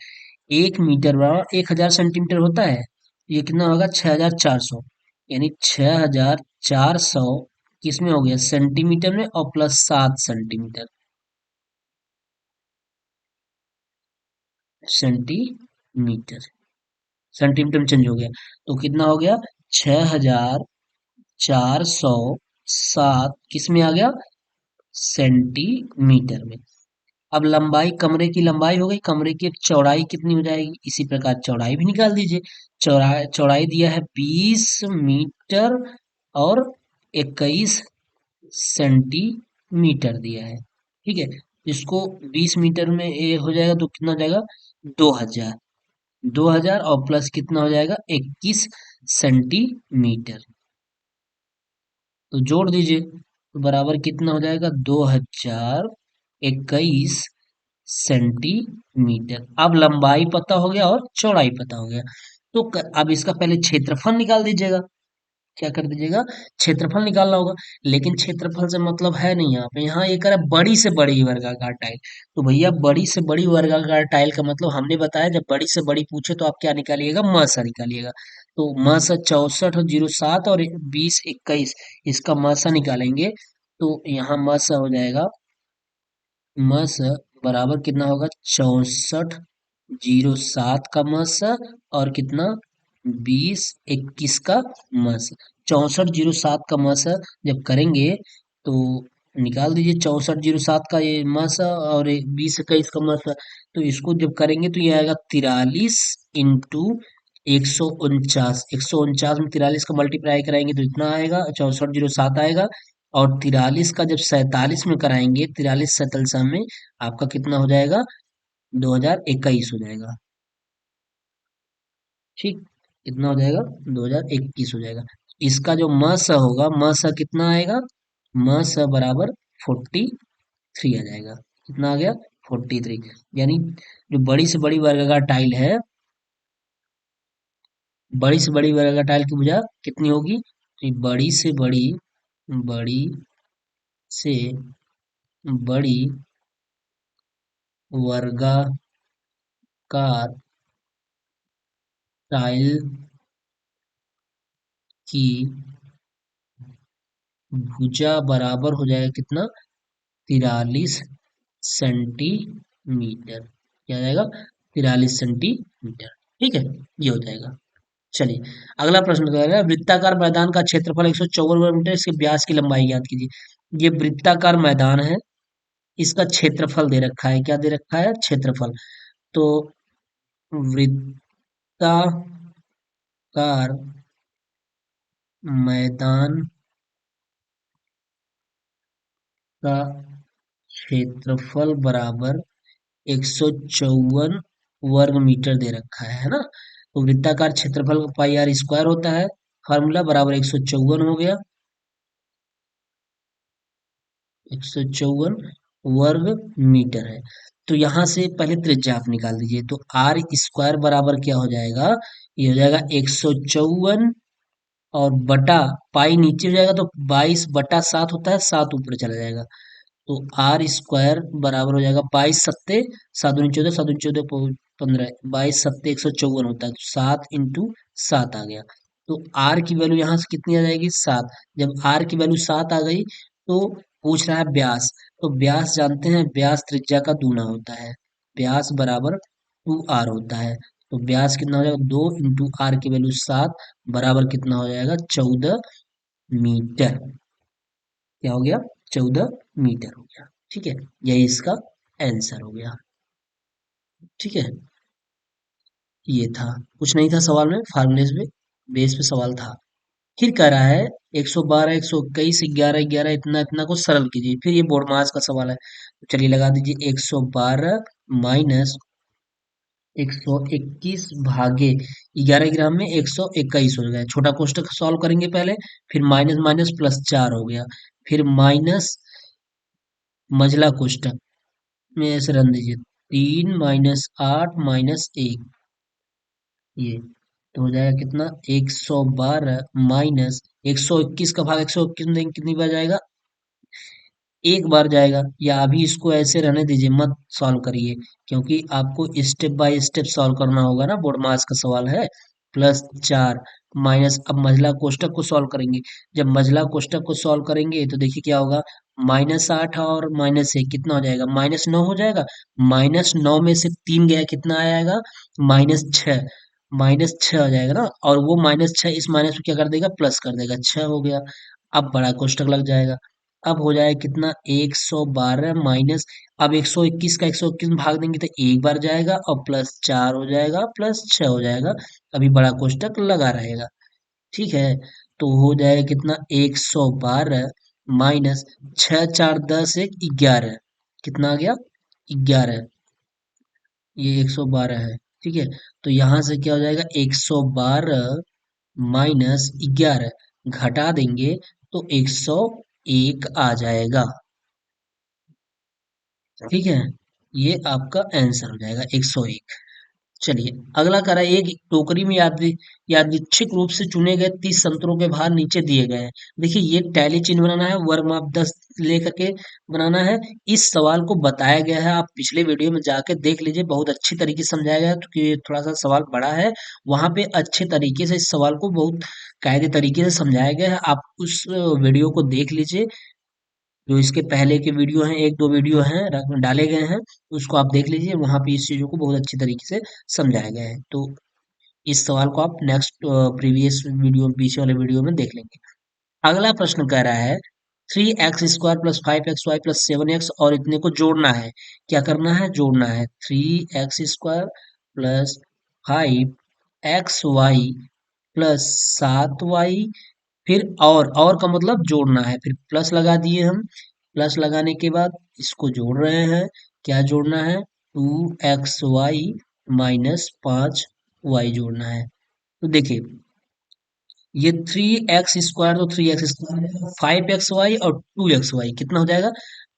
A: 1 मीटर बराबर 1000 सेंटीमीटर होता है। ये कितना होगा? 6400, यानी 6400 किसमें हो गया? सेंटीमीटर में, और प्लस 7 सेंटीमीटर, सेंटीमीटर, सेंटीमीटर में चेंज हो गया। तो कितना हो गया? 6407 किस में आ गया? सेंटीमीटर में। अब लंबाई, कमरे की लंबाई हो गई, कमरे की अब चौड़ाई कितनी हो जाएगी? इसी प्रकार चौड़ाई भी निकाल दीजिए। चौड़ाई चौड़ाई दिया है 20 मीटर और 21 सेंटीमीटर दिया है। ठीक है। इसको 20 मीटर में ये हो जाएगा तो कितना हो जाएगा? 2000। 2000 और प्लस कितना हो जाएगा? 21 सेंटीमीटर। तो जोड़ दीजिए तो बराबर कितना हो जाएगा? 2021 सेंटीमीटर। अब लंबाई पता हो गया और चौड़ाई पता हो गया। तो अब इसका पहले क्षेत्रफल निकाल दीजिएगा। क्या कर दीजिएगा? क्षेत्रफल निकालना होगा। लेकिन क्षेत्रफल से मतलब है नहीं यहाँ पे, यहाँ ये कह रहा है बड़ी से बड़ी वर्गाकार टाइल। तो भैया बड़ी से बड़ी वर्गाकार टाइल का मतलब हमने बताया, जब बड़ी से बड़ी पूछे तो आप क्या निकालिएगा? म सा निकालिएगा। तो म सा 6407 और 20 21, इसका म सा निकालेंगे तो यहाँ म सा हो जाएगा मस बराबर कितना होगा, 6407 का मस और कितना, 2021 का मस। 6407 का मस जब करेंगे तो निकाल दीजिए, 6407 का ये मस और 2021 का मस। तो इसको जब करेंगे तो ये आएगा 43 इंटू 149। 149 में 43 का मल्टीप्लाई कराएंगे तो इतना आएगा, 6407 आएगा। और 43 का जब 47 में कराएंगे, 43 सैंतालीस में आपका कितना हो जाएगा, 2021 हो जाएगा। ठीक, कितना हो जाएगा, 2021 हो जाएगा। इसका जो म स होगा, म स कितना आएगा, म स बराबर 43 आ जाएगा। कितना आ गया, 43। यानी जो बड़ी से बड़ी वर्गाकार टाइल है, बड़ी से बड़ी वर्गाकार टाइल की भुजा कितनी होगी, तो ये बड़ी से बड़ी वर्गाकार टाइल की भुजा बराबर हो जाएगा कितना, 43 सेंटीमीटर। क्या आ जाएगा, 43 सेंटीमीटर। ठीक है, ये हो जाएगा। चलिए, अगला प्रश्न कर रहे हैं, वृत्ताकार मैदान का क्षेत्रफल 154 वर्ग मीटर, इसके व्यास की लंबाई ज्ञात कीजिए। ये वृत्ताकार मैदान है, इसका क्षेत्रफल दे रखा है। क्या दे रखा है, क्षेत्रफल। तो वृत्ताकार मैदान का क्षेत्रफल बराबर 154 वर्ग मीटर दे रखा है ना। तो वृत्ताकार क्षेत्रफल का पाई आर स्क्वायर होता है, फार्मूला बराबर 154 हो गया, 154 वर्ग मीटर है। तो यहां से पहले त्रिज्या आप निकाल दीजिए, तो आर स्क्वायर बराबर क्या हो जाएगा, ये हो जाएगा 154 और बटा पाई नीचे हो जाएगा, तो 22/7 होता है, 7 ऊपर चला जाएगा। तो आर स्क्वायर बराबर हो जाएगा 22 सत्ते, 7 दूनी 14, 7 दूनी 14 15, 22 सत्ते 154 होता है, तो 7 इंटू 7 आ गया। तो आर की वैल्यू यहाँ से कितनी आ जाएगी, 7। जब आर की वैल्यू 7 आ गई तो पूछ रहा है व्यास। तो व्यास जानते हैं, व्यास त्रिज्या का दूना होता है, व्यास बराबर 2r होता है। तो व्यास कितना हो जाएगा, 2 इंटू आर की वैल्यू 7 बराबर कितना हो जाएगा, 14 मीटर। क्या हो गया, 14 मीटर हो गया। ठीक है, यही इसका आंसर हो गया। ठीक है, ये था, कुछ नहीं था सवाल में, फार्मूले पे बेस पे सवाल था। फिर कह रहा है 112 121 11 11 इतना इतना को सरल कीजिए। फिर ये बोर्ड मास का सवाल है, तो चलिए लगा दीजिए, 112 माइनस 121 भागे 11 ग्राम में 121 हो गया। छोटा कोष्टक सॉल्व करेंगे पहले, फिर माइनस माइनस प्लस 4 हो गया, फिर माइनस मझला कोष्टक में ऐसे रन दीजिए, 3 - 8 - 1, ये तो हो जाएगा कितना, 112 माइनस 121 का भाग 121 में देंगे कितनी बार जाएगा, एक बार जाएगा। या अभी इसको ऐसे रहने दीजिए, मत सॉल्व करिए, क्योंकि आपको स्टेप बाय स्टेप सॉल्व करना होगा ना, बोर्ड मास का सवाल है। +4 माइनस, अब मझला कोष्टक को सॉल्व करेंगे। जब मझला कोष्टक को सॉल्व करेंगे तो देखिए क्या होगा, -8 और -1 कितना हो जाएगा, -9 हो जाएगा। -9 में से 3 गया, कितना आएगा, -6। -6 हो जाएगा ना, और वो -6 इस माइनस को क्या कर देगा, प्लस कर देगा, 6 हो गया। अब बड़ा कोष्टक लग जाएगा। अब हो जाएगा कितना, 112 माइनस, अब 121 का 121 में भाग देंगे तो एक बार जाएगा, और +4 हो जाएगा, +6 हो जाएगा। अभी बड़ा कोष्टक लगा रहेगा। ठीक है, तो हो जाएगा कितना, 112 माइनस 6 × 4 = 10 = 11, कितना आ गया, 11। ये 112 है। ठीक है, तो यहां से क्या हो जाएगा, 112 माइनस 11 घटा देंगे तो 101 आ जाएगा। ठीक है, ये आपका आंसर हो जाएगा, 101। चलिए, अगला कह रहा है, एक टोकरी में यादृच्छिक रूप से चुने गए 30 संतरों के भार नीचे दिए गए हैं। देखिए, ये टैली चिन्ह बनाना है, वर्ग माप 10 लेकर के बनाना है। इस सवाल को बताया गया है, आप पिछले वीडियो में जाके देख लीजिए, बहुत अच्छी तरीके से समझाया गया है, क्योंकि ये थोड़ा सा सवाल बड़ा है। वहां पे अच्छे तरीके से इस सवाल को बहुत कायदे तरीके से समझाया गया है, आप उस वीडियो को देख लीजिए। जो इसके पहले के वीडियो हैं, एक दो वीडियो हैं डाले गए हैं, उसको आप देख लीजिए, वहां पे इस चीजों को बहुत अच्छी तरीके से समझाया गया है। तो इस सवाल को आप नेक्स्ट प्रीवियस वीडियो, पीछे वाले वीडियो में देख लेंगे। अगला प्रश्न कह रहा है 3x² plus 5xy plus 7x और इतने को जोड़ना है। क्या करना है? जोड़ना है। 3x² plus 5xy plus 7y, फिर और का मतलब जोड़ना है, फिर प्लस लगा दिए हम। प्लस लगाने के बाद इसको जोड़ रहे हैं। क्या जोड़ना है? 2xy माइनस 5y जोड़ना है। तो देखिए, ये 3x² तो 3x², 5xy और 2xy कितना हो जाएगा?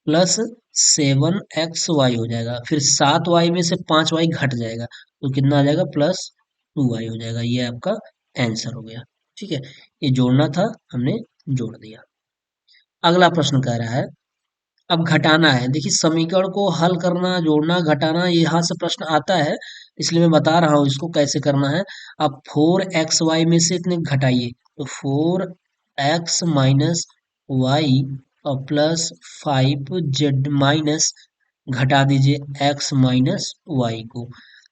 A: प्लस 7xy हो जाएगा। फिर 7y में से 5y घट जाएगा, तो कितना आ जाएगा? प्लस 2y हो जाएगा। ये आपका आंसर हो गया। ठीक है, ये जोड़ना था, हमने जोड़ दिया। अगला प्रश्न कह रहा है, अब घटाना है। देखिए, समीकरण को हल करना, जोड़ना, घटाना, यहाँ से प्रश्न आता है, इसलिए मैं बता रहा हूँ इसको कैसे करना है। अब 4xy में से इतने घटाइए, तो 4x माइनस वाई और प्लस 5z माइनस, घटा दीजिए x माइनस वाई को।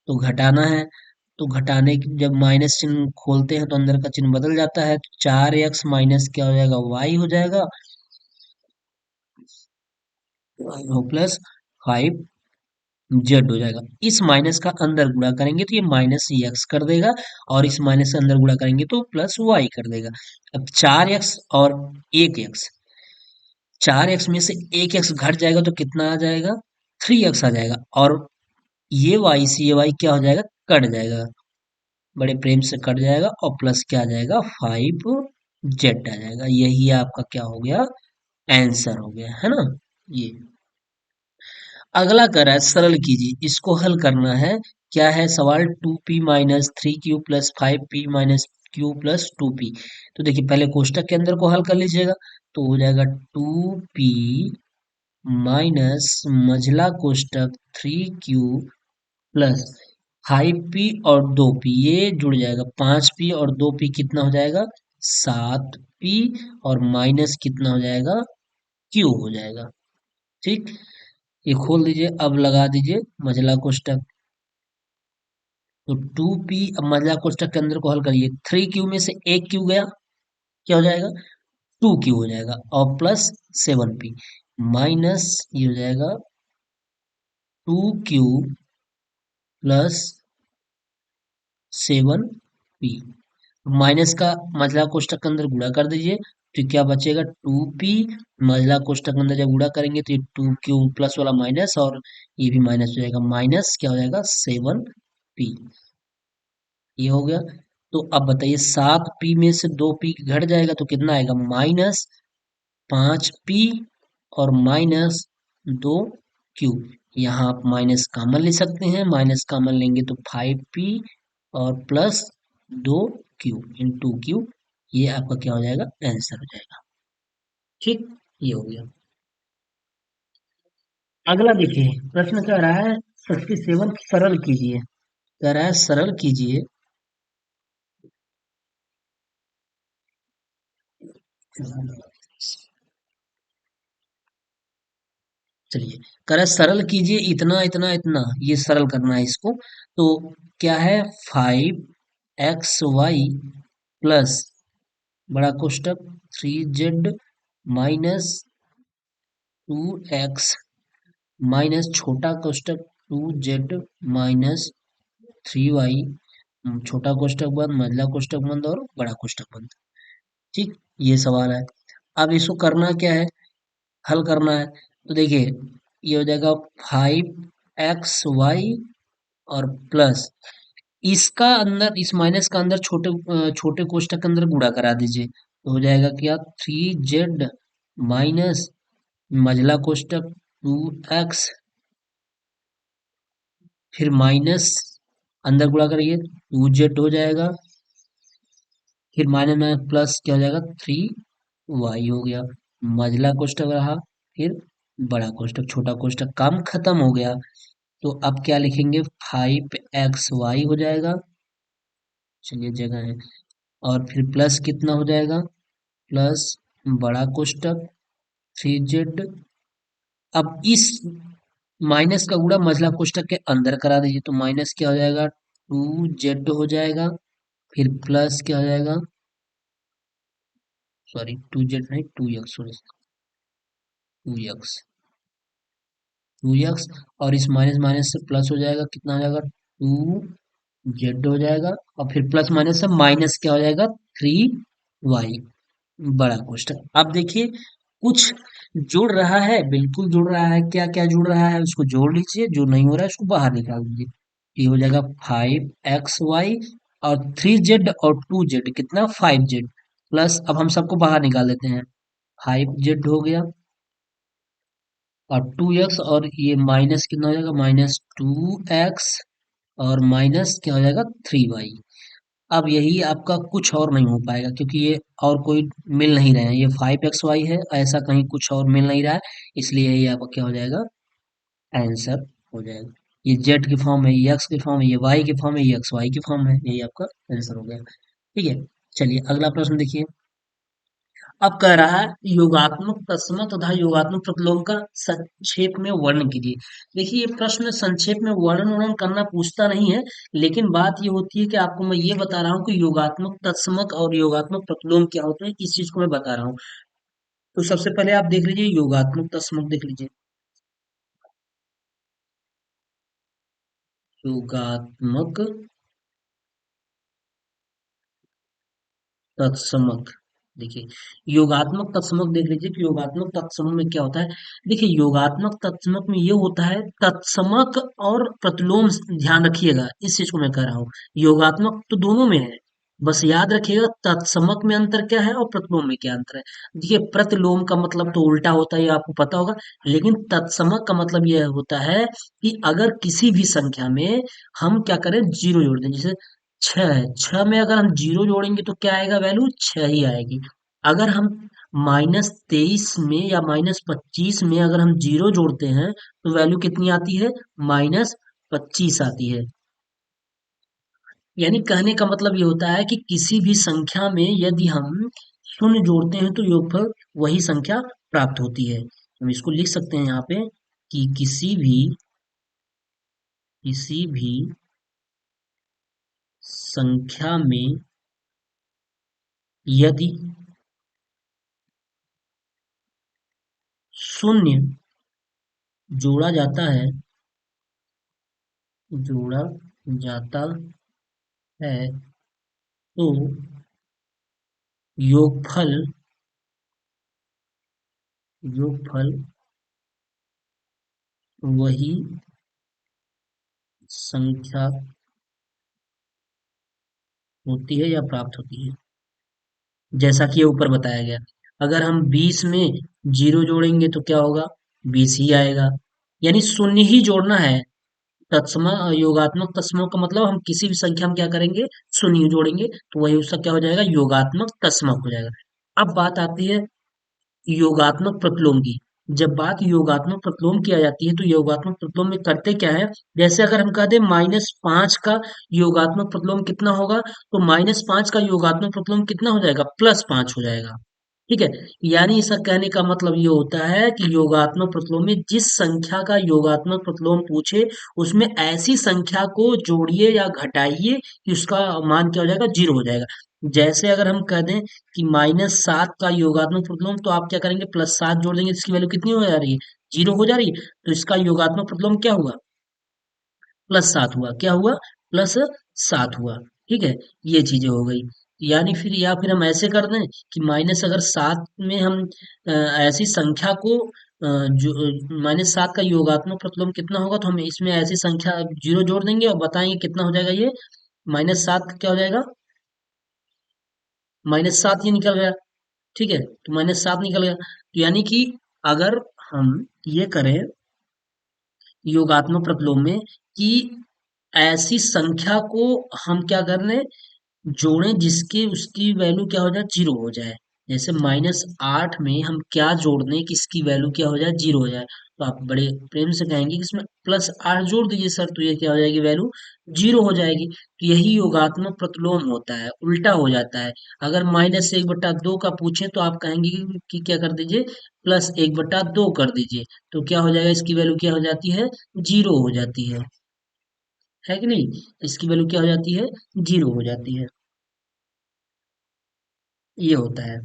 A: तो घटाना है, तो घटाने की जब माइनस चिन्ह खोलते हैं तो अंदर का चिन्ह बदल जाता है, तो 4x माइनस क्या हो जाएगा? y हो जाएगा, प्लस 5z हो जाएगा। इस माइनस का अंदर गुणा करेंगे तो ये माइनस x कर देगा, और इस माइनस से अंदर गुणा करेंगे तो प्लस y कर देगा। अब 4x और 1x, 4x में से 1x घट जाएगा तो कितना आ जाएगा? 3x आ जाएगा, और ये y से ये y क्या हो जाएगा? कट जाएगा, बड़े प्रेम से कट जाएगा, और प्लस क्या आ जाएगा? 5z आ जाएगा। यही आपका क्या हो गया? आंसर हो गया, है ना? ये अगला कर रहा है, सरल कीजिए, इसको हल करना है। क्या है सवाल? 2p minus 3q plus 5p minus q plus 2p। तो देखिए, पहले कोष्टक के अंदर को हल कर लीजिएगा, तो हो जाएगा 2p minus मझला कोष्टक 3q plus 5p और 2p, ये जुड़ जाएगा, 5p और 2p कितना हो जाएगा? 7p, और माइनस कितना हो जाएगा? q हो जाएगा। ठीक, ये खोल दीजिए, अब लगा दीजिए मझला कोष्टक। तो 2p, अब मझला कोष्टक के अंदर को हल करिए, 3q में से एक क्यू गया, क्या हो जाएगा? 2q हो जाएगा, और प्लस 7p माइनस ये हो जाएगा 2q प्लस 7p। माइनस का मझला कोष्टक के अंदर गुणा कर दीजिए, तो क्या बचेगा? 2p, मझला कोष्टक के अंदर जब गुणा करेंगे तो ये 2q प्लस वाला माइनस, और ये भी माइनस हो जाएगा, माइनस क्या हो जाएगा? 7p। ये हो गया। तो अब बताइए, 7p में से 2p घट जाएगा तो कितना आएगा? माइनस 5p और माइनस 2q। यहाँ आप माइनस कॉमन ले सकते हैं, माइनस कॉमन लेंगे तो 5p और प्लस 2q इन 2q, ये आपका क्या हो जाएगा? आंसर हो जाएगा। ठीक, ये हो गया। अगला देखिए, प्रश्न कह रहा है 67 सरल कीजिए। कह रहा है सरल कीजिए। चलिए, कह रहा है सरल कीजिए इतना इतना इतना, ये सरल करना है इसको। तो क्या है? 5xy प्लस बड़ा कोष्टक 3z माइनस 2x माइनस छोटा कोष्टक 2z माइनस 3y, छोटा कोष्टक बंद, मझला कोष्टक बंद और बड़ा कोष्टक बंद। ठीक, ये सवाल है। अब इसको करना क्या है? हल करना है। तो देखिए, ये हो जाएगा 5xy और प्लस इसका अंदर, इस माइनस का अंदर छोटे कोष्टक के अंदर गुणा करा दीजिए, तो हो जाएगा क्या? 3z माइनस मझला कोष्टक 2x, फिर माइनस अंदर गुणा करिए 2z हो जाएगा, फिर माइनस माइनस प्लस क्या हो जाएगा? 3y हो गया। मझला कोष्टक रहा, फिर बड़ा कोष्टक, छोटा कोष्टक, काम खत्म हो गया। तो अब क्या लिखेंगे? 5xy हो जाएगा, चलिए जगह है, और फिर प्लस कितना हो जाएगा? प्लस बड़ा कोष्टक 3z। अब इस माइनस का गुणा मझला कोष्ठक के अंदर करा दीजिए, तो माइनस क्या हो जाएगा, 2z हो जाएगा, फिर प्लस क्या हो जाएगा, सॉरी 2z नहीं 2x, सॉरी 2x, 2x, और इस माइनस माइनस से प्लस हो जाएगा, कितना हो जाएगा, 2z हो जाएगा, और फिर प्लस माइनस से माइनस क्या हो जाएगा, 3y, बड़ा कोष्ठक। अब देखिए कुछ जुड़ रहा है, बिल्कुल जुड़ रहा है, क्या क्या जुड़ रहा है उसको जोड़ लीजिए, जो नहीं हो रहा है उसको बाहर निकाल दीजिए। ये हो जाएगा 5xy, और 3z और 2z कितना, 5z, प्लस अब हम सबको बाहर निकाल लेते हैं, 5z हो गया, और 2x, और ये माइनस कितना हो जाएगा, -2x, और माइनस क्या हो जाएगा, 3y। अब यही आपका, कुछ और नहीं हो पाएगा, क्योंकि ये और कोई मिल नहीं रहे हैं, ये 5xy है, ऐसा कहीं कुछ और मिल नहीं रहा है, इसलिए यही आपका क्या हो जाएगा, आंसर हो जाएगा। ये z की फॉर्म है, ये x की फॉर्म है, ये y की फॉर्म है, ये xy की फॉर्म है, यही आपका आंसर हो गया। ठीक है, चलिए अगला प्रश्न देखिए। अब कह रहा है योगात्मक तत्सम तथा योगात्मक प्रतिलोम का संक्षेप में वर्णन कीजिए। देखिए ये प्रश्न संक्षेप में वर्णन करना पूछता नहीं है, लेकिन बात ये होती है कि आपको मैं ये बता रहा हूँ कि योगात्मक तत्समक और योगात्मक प्रतिलोम क्या होते हैं, इस चीज को मैं बता रहा हूँ। तो सबसे पहले आप देख लीजिए योगात्मक तत्समक, देख लीजिए योगात्मक तत्समक। देखिए योगात्मक तत्समक देख लीजिए कि योगात्मक तत्समक में क्या होता है। देखिए योगात्मक तत्समक में ये होता है, तत्समक और प्रतिलोम, ध्यान रखिएगा इस चीज को मैं कह रहा हूँ। योगात्मक तो दोनों में है, बस याद रखिएगा तत्समक में अंतर क्या है और प्रतिलोम में क्या अंतर है। देखिए प्रतिलोम का मतलब तो उल्टा होता है, ये आपको पता होगा, लेकिन तत्समक का मतलब यह होता है कि अगर किसी भी संख्या में हम क्या करें, जीरो जोड़ दें, जैसे 6 है, 6 में अगर हम जीरो जोड़ेंगे तो क्या आएगा, वैल्यू 6 ही आएगी। अगर हम -23 में या -25 में अगर हम जीरो जोड़ते हैं तो वैल्यू कितनी आती है, -25 आती है। यानी कहने का मतलब ये होता है कि किसी भी संख्या में यदि हम शून्य जोड़ते हैं तो योगफल वही संख्या प्राप्त होती है। हम इसको लिख सकते हैं यहाँ पे कि किसी भी संख्या में यदि शून्य जोड़ा जाता है, जोड़ा जाता है, तो योगफल योगफल वही संख्या होती है या प्राप्त होती है, जैसा कि ये ऊपर बताया गया। अगर हम 20 में जीरो जोड़ेंगे तो क्या होगा, 20 ही आएगा। यानी शून्य ही जोड़ना है। तत्सम योगात्मक तत्समों का मतलब हम किसी भी संख्या में क्या करेंगे, शून्य जोड़ेंगे, तो वही उसका क्या हो जाएगा, योगात्मक तत्समक हो जाएगा। अब बात आती है योगात्मक प्रतिलोम की। जब बात योगात्मक प्रतिलोम की आ जाती है तो योगात्मक प्रतिलोम में करते क्या है, जैसे अगर हम कह दें -5 का योगात्मक प्रतिलोम कितना होगा, तो -5 का योगात्मक प्रतिलोम कितना हो जाएगा, +5 हो जाएगा। ठीक है, यानी इसका कहने का मतलब ये होता है कि योगात्मक प्रतिलोम में जिस संख्या का योगात्मक प्रतिलोम पूछे उसमें ऐसी संख्या को जोड़िए या घटाइए कि उसका मान क्या हो जाएगा, जीरो हो जाएगा। जैसे अगर हम कह दें कि -7 का योगात्मक प्रतिलोम, तो आप क्या करेंगे, +7 जोड़ देंगे, इसकी वैल्यू कितनी हो जा रही है, जीरो हो जा रही है, तो इसका योगात्मक प्रतिलोम क्या हुआ, +7 हुआ, क्या हुआ, +7 हुआ। ठीक है, ये चीजें हो गई। यानी फिर, या फिर हम ऐसे कर दें कि माइनस अगर 7 में हम ऐसी संख्या को जो -7 का योगात्मक प्रतिलोम कितना होगा, तो हम इसमें ऐसी संख्या जीरो जोड़ देंगे और बताएंगे कितना हो जाएगा, ये -7 क्या हो जाएगा, -7 ये निकल गया। ठीक है, तो -7 निकल गया, तो यानी कि अगर हम ये करें योगात्मक प्रतिलोम में कि ऐसी संख्या को हम क्या कर लें, जोड़ें जिसकी उसकी वैल्यू क्या हो जाए, जीरो हो जाए। जैसे -8 में हम क्या जोड़ दें कि इसकी वैल्यू क्या हो जाए, जीरो हो जाए, तो आप बड़े प्रेम से कहेंगे कि इसमें +8 जोड़ दीजिए सर, तो ये क्या हो जाएगी, वैल्यू 0 हो जाएगी। तो यही योगात्मक प्रतिलोम होता है, उल्टा हो जाता है। अगर -1/2 का पूछे तो आप कहेंगे कि क्या कर दीजिए, +1/2 कर दीजिए, तो क्या हो जाएगा, इसकी वैल्यू क्या हो जाती है, 0 हो जाती है कि नहीं। इसकी वैल्यू क्या हो जाती है, 0 हो जाती है। ये होता है।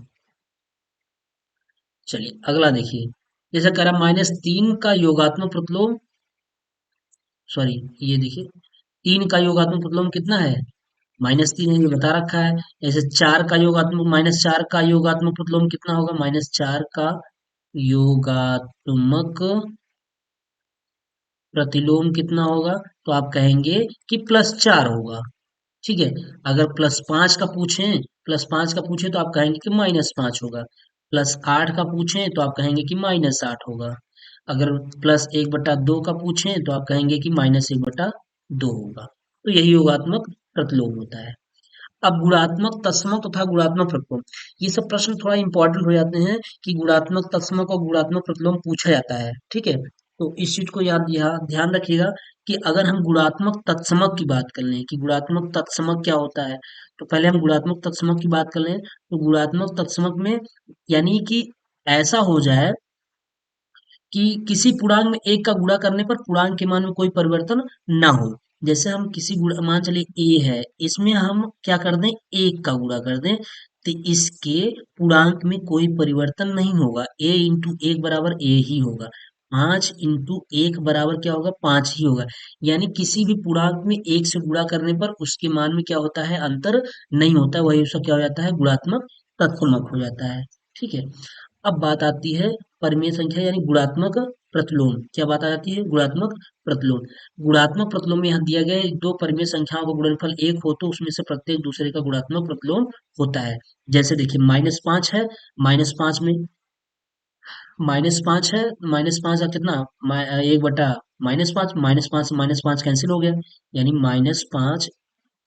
A: चलिए अगला देखिए, जैसे कह रहा -3 का योगात्मक प्रतिलोम, सॉरी, ये देखिए 3 का योगात्मक प्रतिलोम कितना है, -3 है, ये बता रखा है। जैसे 4 का योगात्मक, -4 का योगात्मक प्रतिलोम कितना होगा, -4 का योगात्मक प्रतिलोम कितना होगा, तो आप कहेंगे कि +4 होगा। ठीक है। अगर +5 का पूछें तो आप कहेंगे कि -5 होगा। +8 का पूछें तो आप कहेंगे कि -8 होगा। अगर +1/2 का पूछें तो आप कहेंगे कि -1/2 होगा। तो यही योगात्मक प्रतिलोम होता है। अब गुणात्मक तत्समक तथा गुणात्मक प्रतिलोम, ये सब प्रश्न थोड़ा इंपॉर्टेंट हो जाते हैं कि गुणात्मक तत्समक और गुणात्मक प्रतिलोम पूछा जाता है। ठीक है, तो इस चीज को याद ध्यान रखिएगा कि अगर हम गुणात्मक तत्समक की बात कर लें कि गुणात्मक तत्समक क्या होता है, तो पहले हम गुणात्मक तत्समक की बात कर लें। तो गुणात्मक तत्समक में यानी कि ऐसा हो जाए कि किसी पूर्णांक में एक का गुणा करने पर पूर्णांक के मान में कोई परिवर्तन ना हो। जैसे हम किसी गुणा, मान चलिए ए है, इसमें हम क्या कर दें, एक का गुणा कर दें, तो इसके पूर्णांक में कोई परिवर्तन नहीं होगा। ए इंटू एक बराबर ए ही होगा। 5 इंटू 1 बराबर क्या होगा, 5 ही होगा। यानी किसी भी पूर्णांक में एक से गुणा करने पर उसके मान में क्या होता है, अंतर नहीं होता है। वही उसका क्या हो जाता है, गुणात्मक तत्समक हो जाता है। ठीक है। अब बात आती है परिमेय संख्या यानी गुणात्मक प्रतिलोम। क्या बात आ जाती है, गुणात्मक प्रतिलोम। गुणात्मक प्रतिलोम में यहाँ दिया गया है, दो परिमेय संख्याओं का गुणनफल 1 हो तो उसमें से प्रत्येक दूसरे का गुणात्मक प्रतिलोम होता है। जैसे देखिए -5 है, -5 में -5 है, -5 का कितना, 1/-5, -5 कैंसिल हो गया, यानी -5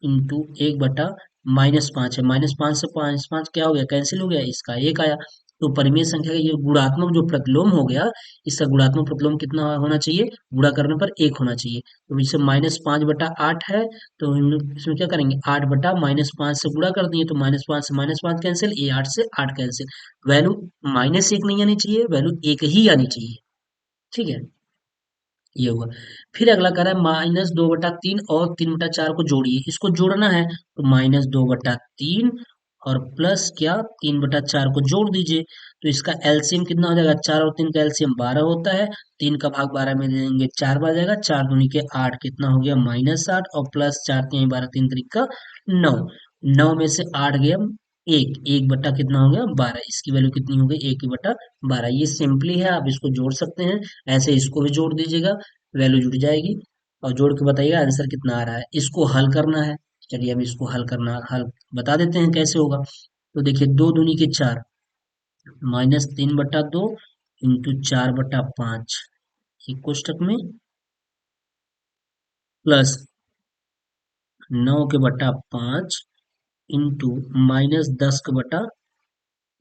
A: इंटू 1/-5 है। -5 से -5 क्या हो गया, कैंसिल हो गया, इसका 1 आया। तो परिमेय संख्या का ये गुणात्मक जो प्रतिलोम हो गया, इसका गुणात्मक प्रतिलोम कितना होना चाहिए, गुणा करने पर 1 होना चाहिए। तो इसे -5/8 है, तो हम लोग इसमें क्या करेंगे, 8/-5 से गुणा कर दिए, तो -5 से -5 कैंसिल, ये 8 से 8 कैंसिल। वैल्यू -1 नहीं आनी चाहिए, वैल्यू 1 ही आनी चाहिए। ठीक है, ये हुआ। फिर अगला कह रहा है -2/3 और 3/4 को जोड़िए। इसको जोड़ना है तो -2/3 और प्लस क्या, 3/4 को जोड़ दीजिए। तो इसका एलसीएम कितना हो जाएगा, 4 और 3 का एलसीएम 12 होता है। 3 का भाग 12 में दे देंगे, 4 बार जाएगा, 4 दूनी के 8, कितना हो गया, -8 और प्लस 4 3 12, 3 3 का 9। 9 में से 8 गया, एक, 1 बटा कितना हो गया, 12। इसकी वैल्यू कितनी हो गई, 1/12। ये सिंपली है, आप इसको जोड़ सकते हैं। ऐसे इसको भी जोड़ दीजिएगा, वैल्यू जुड़ जाएगी। और जोड़ के बताइएगा आंसर कितना आ रहा है। इसको हल करना है। चलिए अब इसको हल बता देते हैं कैसे होगा। तो देखिए, 2 दूनी के 4, -3/2 इंटू 4/5, ये कोष्टक में, प्लस 9 के बटा 5 इंटू -10 के बटा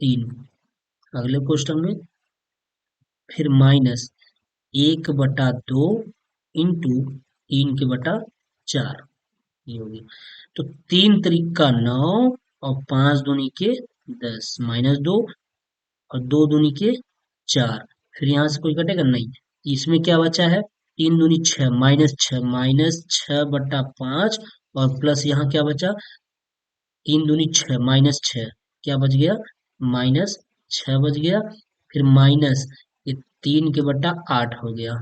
A: 3, अगले कोष्टक में, फिर -1/2 इंटू 3 के बटा 4, ये होगी। तो 3 त्रिक का 9 और 5 दूनी के 10, -2 और 2 दूनी के 4। फिर यहाँ से कोई कटेगा नहीं, इसमें क्या बचा है, 3 दूनी 6, -6 -6/5 और प्लस यहाँ क्या बचा, 3 दूनी 6, -6, क्या बच गया, -6 बच गया। फिर माइनस ये 3 के बटा 8 हो गया।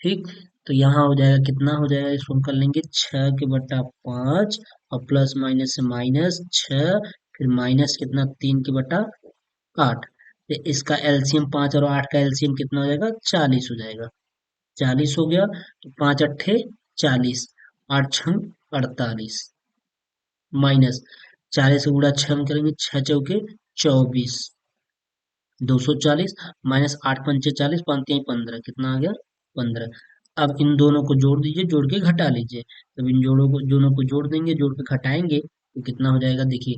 A: ठीक, तो यहाँ हो जाएगा, कितना हो जाएगा, इसको हम कर लेंगे 6 के बटा 5 और प्लस माइनस से -6, फिर माइनस कितना, 3 के बटा 8। तो इसका एलसीएम 5 और 8 का एलसीएम कितना हो जाएगा, 40 हो जाएगा। 40 हो गया, तो 5 अट्ठे 40, 8 छंग 48, माइनस 40 से गुणा 6 में करेंगे, 6 चौके 24, 240, -8 पंचे 40, 5 3 15, कितना आ गया, 15। अब इन दोनों को जोड़ दीजिए, जोड़ के घटा लीजिए। तब इन दोनों को जोड़ देंगे, जोड़ के घटाएंगे तो कितना हो जाएगा, देखिए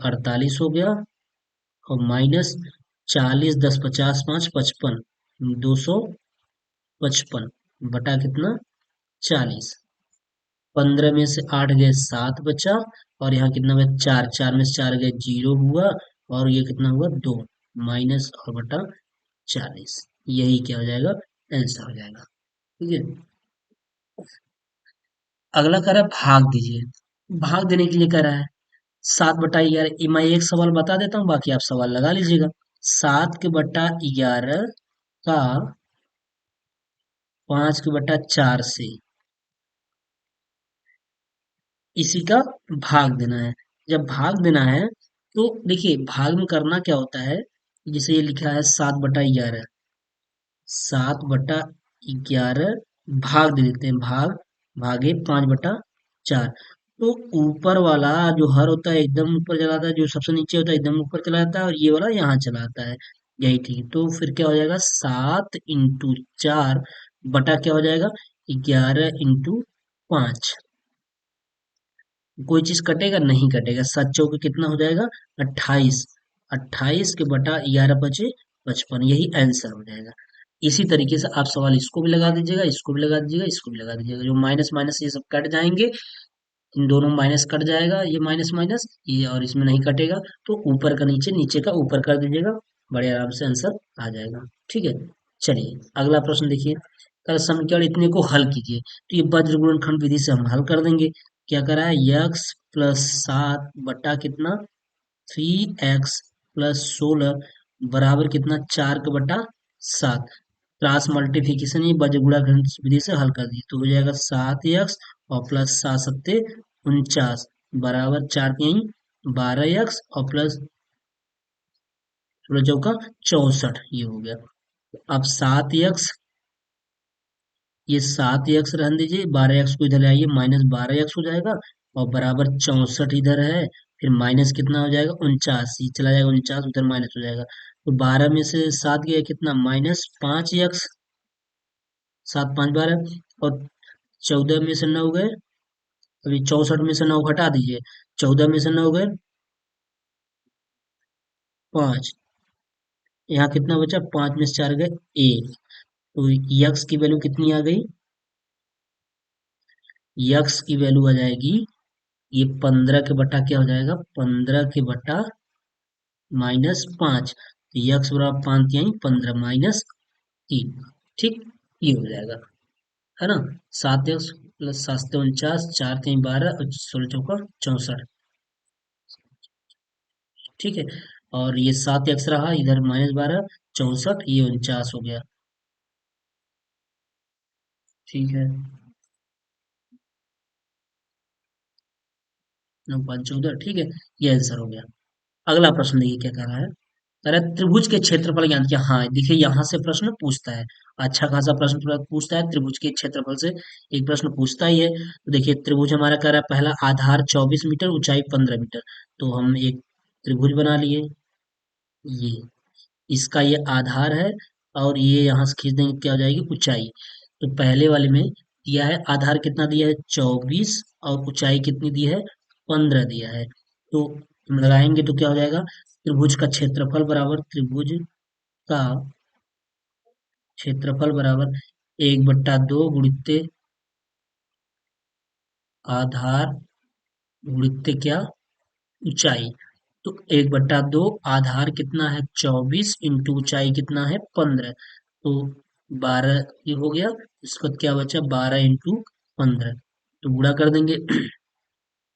A: 48 हो गया, और -40, 10 50 5 55, 200 55 बटा कितना 40। 15 में से 8 गए 7 बचा, और यहाँ कितना बचा 4, 4 में से 4 गए 0 हुआ, और ये कितना हुआ 2, माइनस और बटा 40। यही क्या हो जाएगा, आंसर हो जाएगा। ठीक है। अगला कह रहा है भाग दीजिए। भाग देने के लिए कह रहा है 7/11। मैं एक सवाल बता देता हूँ, बाकी आप सवाल लगा लीजिएगा। 7/11 का 5/4 से इसी का भाग देना है। जब भाग देना है तो देखिए भाग में करना क्या होता है, जैसे ये लिखा है 7/11, 7/11 भाग दे देते हैं, भागे 5/4। तो ऊपर वाला जो हर होता है एकदम ऊपर चला जाता है, जो सबसे नीचे होता है एकदम ऊपर चला जाता है, और ये वाला यहाँ चला आता है। यही ठीक, तो फिर क्या हो जाएगा 7 × 4 बटा क्या हो जाएगा 11 × 5। कोई चीज कटेगा नहीं कटेगा, 7 × 4 कितना हो जाएगा 28। 28 के बटा 11 × 5 = 55, यही आंसर हो जाएगा। इसी तरीके से आप सवाल इसको भी लगा दीजिएगा, इसको भी लगा दीजिएगा, इसको भी लगा दीजिएगा। जो माइनस माइनस ये सब कट जाएंगे, इन दोनों माइनस कट जाएगा, ये माइनस माइनस ये, और इसमें नहीं कटेगा, तो ऊपर का नीचे, नीचे का ऊपर कर दीजिएगा, बड़े आराम से आंसर आ जाएगा। ठीक है। चलिए अगला प्रश्न देखिए, कल समीकरण इतने को हल कीजिए। तो ये वज्र गुणनखंड विधि से हम हल कर देंगे। क्या करा है, x+7 बटा कितना 3x+16 बराबर कितना 4/7। क्रॉस मल्टीप्लिकेशन ही वज्र गुणनखंड विधि से हल कर दिए, तो हो जाएगा 7x और प्लस 7 × 7 = 49 बराबर 4 × 3 = 12x और प्लस 16 × 4 = 64। ये हो गया। अब 7x, ये 7x रहने दीजिए, 12x को इधर ले आइए, -12x हो जाएगा, और बराबर 64 इधर है, फिर माइनस कितना हो जाएगा 49, ये चला जाएगा 49, उधर माइनस हो जाएगा। तो 12 में से 7 गया कितना -5x, 7 × 5 = 12, और 14 में से 9 गए, अभी 64 में से 9 घटा दीजिए, 14 में से 9 गए 5, यहाँ कितना बचा 5 में से 4 गए 1, तो यक्स की वैल्यू कितनी आ गई, यक्स की वैल्यू आ जाएगी, ये 15 के बटा क्या हो जाएगा 15 के बटा -5, तो यक्स बराबर 5 यही 15 -3। ठीक, ये हो जाएगा, है ना। 7x प्लस 7 × 49, 4 × 3 = 12 और 16 × 4 = 64। ठीक है, और ये 7x रहा इधर -12, 64, ये 49 हो गया। ठीक है, 9 × 5 = 14। ठीक है, ये आंसर हो गया। अगला प्रश्न देखिए क्या कह रहा है, कह रहा है त्रिभुज के क्षेत्रफल ज्ञात किया। हाँ देखिए यहाँ से प्रश्न पूछता है, अच्छा खासा प्रश्न पूछता है, त्रिभुज के क्षेत्रफल से एक प्रश्न पूछता ही है। तो देखिए त्रिभुज हमारा कह रहा है, पहला आधार 24 मीटर, ऊंचाई 15 मीटर। तो हम एक त्रिभुज बना लिए, ये इसका ये आधार है, और ये यहाँ से खींच देंगे क्या हो जाएगी ऊंचाई। तो पहले वाले में दिया है आधार कितना दिया है 24, और ऊंचाई कितनी दी है 15 दिया है। तो हम लगाएंगे तो क्या हो जाएगा, त्रिभुज का क्षेत्रफल बराबर, त्रिभुज का क्षेत्रफल बराबर 1/2 गुणित आधार गुणित क्या ऊंचाई। तो 1/2 आधार कितना है 24 इंटू ऊंचाई कितना है 15, तो 12 ये हो गया। इसका क्या बचा 12 × 15, तो गुणा कर देंगे।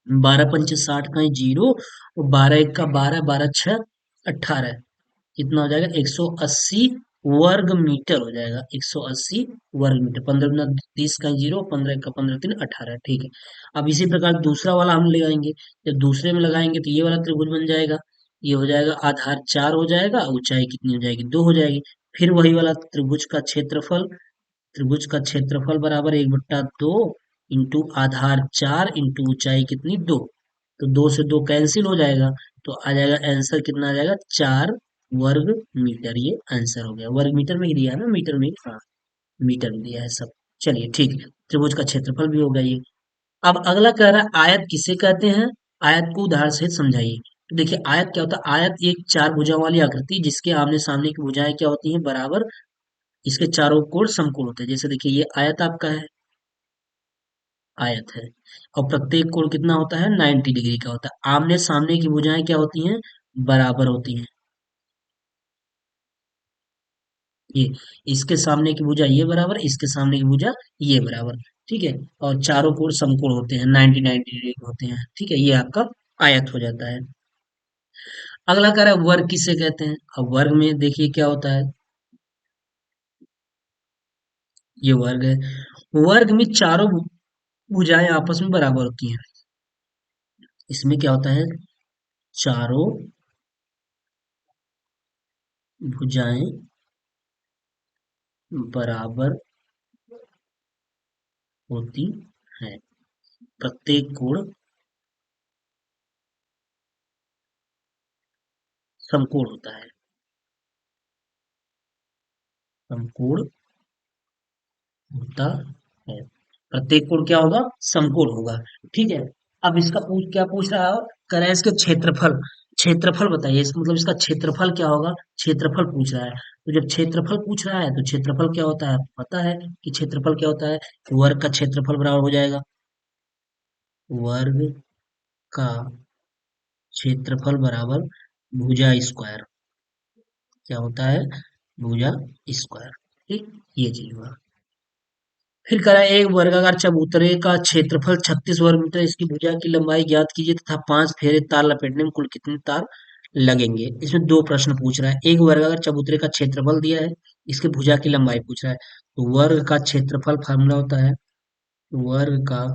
A: 12 × 5 = 60 का 0, और 12 × 1 = 12, 12 × 6 = 18, कितना हो जाएगा 180 वर्ग मीटर हो जाएगा, 180 वर्ग मीटर। 15 × 30 का 0, 15 × 1 = 15, 3 = 18। ठीक है, अब इसी प्रकार दूसरा वाला हम लगाएंगे। जब दूसरे में लगाएंगे तो ये वाला त्रिभुज बन जाएगा, ये हो जाएगा आधार 4 हो जाएगा, ऊंचाई कितनी हो जाएगी 2 हो जाएगी। फिर वही वाला त्रिभुज का क्षेत्रफल, त्रिभुज का क्षेत्रफल बराबर 1/2 इंटू आधार 4 इंटू ऊंचाई कितनी 2, तो 2 से 2 कैंसिल हो जाएगा, तो आ जाएगा आंसर कितना आ जाएगा 4 वर्ग मीटर। ये आंसर हो गया, वर्ग मीटर में ही दिया है ना, मीटर में हाँ मीटर में दिया है सब। चलिए ठीक है, त्रिभुज का क्षेत्रफल भी हो गया ये। अब अगला कह रहा है आयत किसे कहते हैं, आयत को उदाहरण सहित समझाइए। तो देखिए आयत क्या होता है, आयत एक चार भुजाओं वाली आकृति जिसके आमने सामने की भुजाएं क्या होती हैं बराबर इसके चारों कोण समकोण होते हैं। जैसे देखिए ये आयत आपका है, आयत है, और प्रत्येक कोण कितना होता है, 90 डिग्री का होता है। आमने सामने की भुजाएं क्या होती हैं, बराबर होती हैं। ये इसके सामने की भुजा ये बराबर, इसके सामने की भुजा ये बराबर, ठीक है। और चारों कोण समकोण होते हैं, 90 डिग्री के होते हैं, ठीक है। ये आपका आयत हो जाता है। अगला कह रहा है वर्ग किसे कहते हैं। अब वर्ग में देखिए क्या होता है, ये वर्ग है। वर्ग में चारों भुजाएं आपस में बराबर होती हैं। इसमें क्या होता है, चारों भुजाएं बराबर होती हैं। प्रत्येक कोण समकोण होता है, समकोण होता है। प्रत्येक कोण क्या होगा, समकोण होगा, ठीक है। अब इसका क्या पूछ रहा है, कह रहा है इसके क्षेत्रफल, क्षेत्रफल बताइए। मतलब इसका क्षेत्रफल क्या होगा, क्षेत्रफल पूछ रहा है। तो जब क्षेत्रफल पूछ रहा है तो क्षेत्रफल क्या होता है, पता है कि क्षेत्रफल क्या होता है, वर्ग का क्षेत्रफल बराबर हो जाएगा वर्ग का क्षेत्रफल बराबर भुजा स्क्वायर, क्या होता है, भुजा स्क्वायर, ठीक, ये चीज हुआ। फिर करा एक वर्गाकार चबूतरे का क्षेत्रफल 36 वर्ग मीटर, इसकी भुजा की लंबाई ज्ञात कीजिए तथा 5 फेरे तार लपेटने में कुल कितने तार लगेंगे। इसमें दो प्रश्न पूछ रहा है, एक वर्गाकार चबूतरे का क्षेत्रफल दिया है, इसके भुजा की लंबाई पूछ रहा है। तो वर्ग का क्षेत्रफल फार्मूला होता है, वर्ग का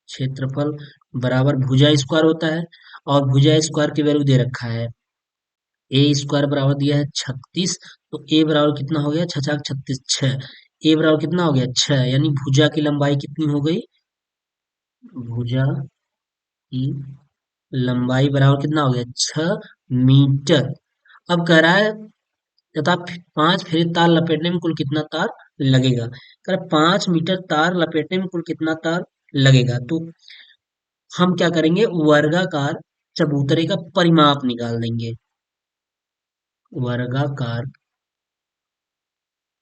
A: क्षेत्रफल बराबर भुजा स्क्वायर होता है, और भुजा स्क्वायर की वैल्यू दे रखा है, ए स्क्वायर बराबर दिया है 36, तो ए बराबर कितना हो गया, 6×36 6, ए बराबर कितना हो गया 6, यानी भुजा की लंबाई कितनी हो गई, भुजा की लंबाई बराबर कितना हो गया, 6 मीटर। अब कह रहा है तथा 5 फेरे तार लपेटने में कुल कितना तार लगेगा। कह रहा है 5 मीटर तार लपेटने में कुल कितना तार लगेगा। तो हम क्या करेंगे, वर्गाकार चबूतरे का परिमाप निकाल देंगे, वर्गाकार,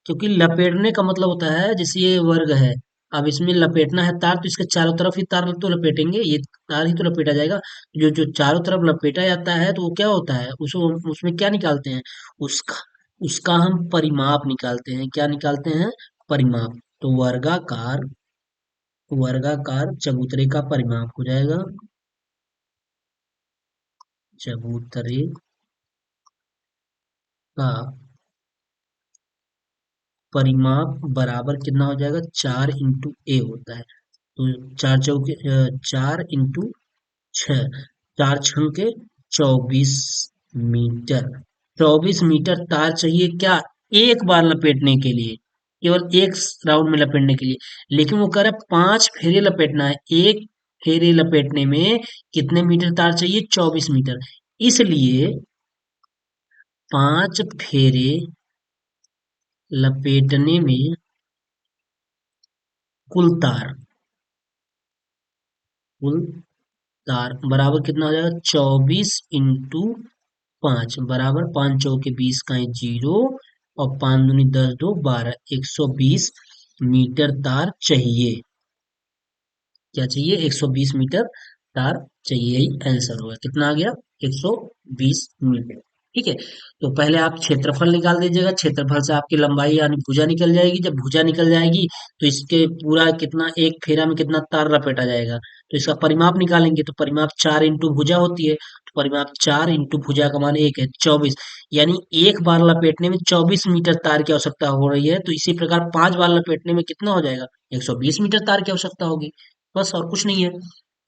A: क्योंकि लपेटने का मतलब होता है जैसे ये वर्ग है, अब इसमें लपेटना है तार, तो इसके चारों तरफ ही तार तो लपेटेंगे, ये तार ही तो लपेटा जाएगा। जो जो चारों तरफ लपेटा जाता है तो वो क्या होता है, उसमें क्या निकालते हैं, उसका उसका हम परिमाप निकालते हैं। क्या निकालते हैं, परिमाप। तो वर्गाकार, वर्गाकार चबूतरे का परिमाप हो जाएगा, चबूतरे का परिमाप बराबर कितना हो जाएगा, 4 इंटू ए होता है। तो 4 इंटू 6, 4 छंके 24 मीटर, 24 मीटर तार चाहिए क्या, एक बार लपेटने के लिए, केवल एक राउंड में लपेटने के लिए। लेकिन वो कह रहा है 5 फेरे लपेटना है, एक फेरे लपेटने में कितने मीटर तार चाहिए, 24 मीटर। इसलिए 5 फेरे लपेटने में कुल तार, कुल तार बराबर कितना हो जाएगा, 24 इंटू 5 बराबर 5 चौके 20 का है 0, और 5 दूनी 10 2 12, 120 मीटर तार चाहिए। क्या चाहिए, 120 मीटर तार चाहिए, यही आंसर होगा। कितना आ गया, 120 मीटर, ठीक है। तो पहले आप क्षेत्रफल निकाल दीजिएगा, क्षेत्रफल से आपकी लंबाई यानी भुजा निकल जाएगी। जब भुजा निकल जाएगी तो इसके पूरा कितना, एक फेरा में कितना तार लपेटा जाएगा, तो इसका परिमाप निकालेंगे। तो परिमाप 4 इंटू भुजा होती है, तो परिमाप 4 इंटू भुजा का मान 1 है, 24, यानी एक बार लपेटने में 24 मीटर तार की आवश्यकता हो रही है। तो इसी प्रकार 5 बार लपेटने में कितना हो जाएगा, 120 मीटर तार की आवश्यकता होगी, बस और कुछ नहीं है।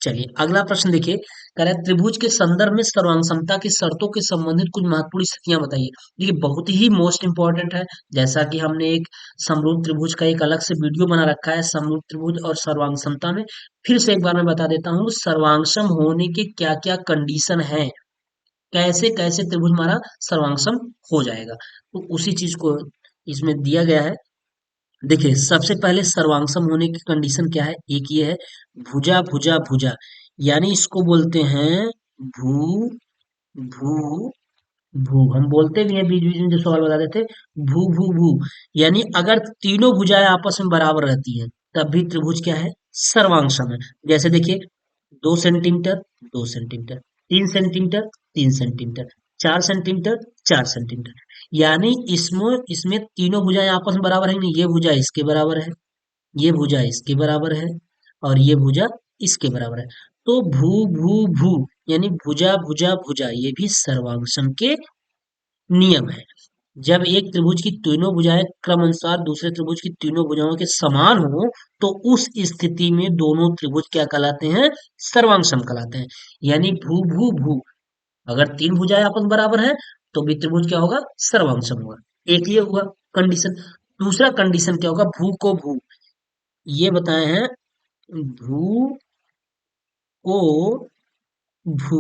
A: चलिए अगला प्रश्न देखिए, कह रहा है त्रिभुज के संदर्भ में सर्वांग समता की शर्तों के संबंधित कुछ महत्वपूर्ण स्थितियां बताइए। देखिए बहुत ही मोस्ट इंपॉर्टेंट है, जैसा कि हमने एक समरूप त्रिभुज का एक अलग से वीडियो बना रखा है, समरूप त्रिभुज और सर्वांग समता में। फिर से एक बार मैं बता देता हूँ, सर्वांगसम होने के क्या क्या कंडीशन है, कैसे कैसे त्रिभुज हमारा सर्वांगसम हो जाएगा, तो उसी चीज को इसमें दिया गया है। देखिए सबसे पहले सर्वांगसम होने की कंडीशन क्या है, एक ये है, भुजा भुजा भुजा, यानी इसको बोलते हैं भू भू भू हम बोलते भी हैं बीच बीच में, जो सवाल बताते थे, भू भू भू, यानी अगर तीनों भुजाएं आपस में बराबर रहती हैं तब भी त्रिभुज क्या है, सर्वांग सम है। जैसे देखिए, 2 centimetre, 2 centimetre, 3 centimetre, 3 centimetre, 4 centimetre, 4 centimetre, यानी इसमें इसमें तीनों भुजाएं आपस में बराबर है नहीं, ये भुजा इसके बराबर है, ये भुजा इसके बराबर है, और ये भुजा इसके बराबर है। तो भू भू भू, यानी भुजा भुजा भुजा, ये भी सर्वांग सम के नियम है। जब एक त्रिभुज की तीनों भुजाएं क्रम अनुसार दूसरे त्रिभुज की तीनों भुजाओं के समान हो, तो उस स्थिति में दोनों त्रिभुज क्या कहलाते हैं, सर्वांग सम कहलाते हैं। यानी भू भू भू, अगर तीन भुजाएं आपस में बराबर है तो भी त्रिभुज क्या होगा, सर्वांग सम होगा। एक ये हुआ कंडीशन। दूसरा कंडीशन क्या होगा, भू को भू, ये बताए हैं, भू को भू,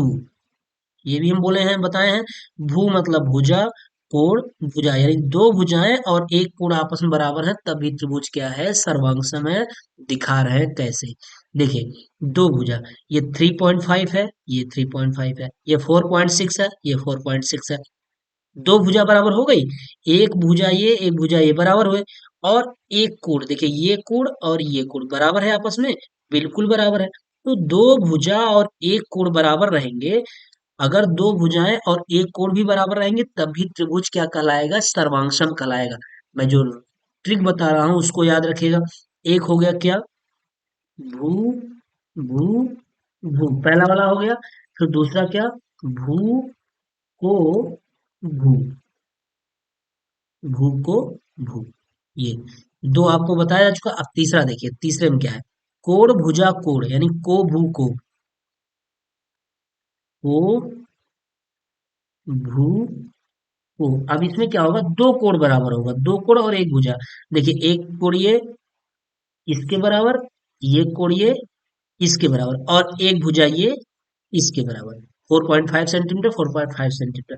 A: ये भी हम बोले हैं, बताए हैं। भू मतलब भुजा, कोण भुजा, यानी दो भुजाएं और एक कोण आपस में बराबर है तभी त्रिभुज क्या है, सर्वांगसम है। दिखा रहे हैं कैसे, देखिए, दो भुजा, ये 3.5 है, ये 3.5 है, ये 4.6 है, ये 4.6 है। दो भुजा बराबर हो गई, एक भुजा ये एक भुजा ये बराबर हुए, और एक कोण देखिए, ये कोण और ये कोण बराबर है आपस में, बिल्कुल बराबर है। तो दो भुजा और एक कोण बराबर रहेंगे, अगर दो भुजाएं और एक कोण भी बराबर रहेंगे तब भी त्रिभुज क्या कहलाएगा, सर्वांगसम कहलाएगा। मैं जो ट्रिक बता रहा हूं उसको याद रखिएगा। एक हो गया क्या, भू भू भू, पहला वाला हो गया। फिर दूसरा क्या, भू को भू, भू को भू, ये दो आपको बताया जा चुका। अब तीसरा देखिए, तीसरे में क्या है, कोण भुजा कोण, यानी को भू को भू को। अब इसमें क्या होगा, दो कोण बराबर होगा, दो कोण और एक भुजा। देखिए, एक कोण ये इसके बराबर, ये कोण ये इसके बराबर, और एक भुजा ये इसके बराबर, 4.5 सेंटीमीटर, 4.5 सेंटीमीटर।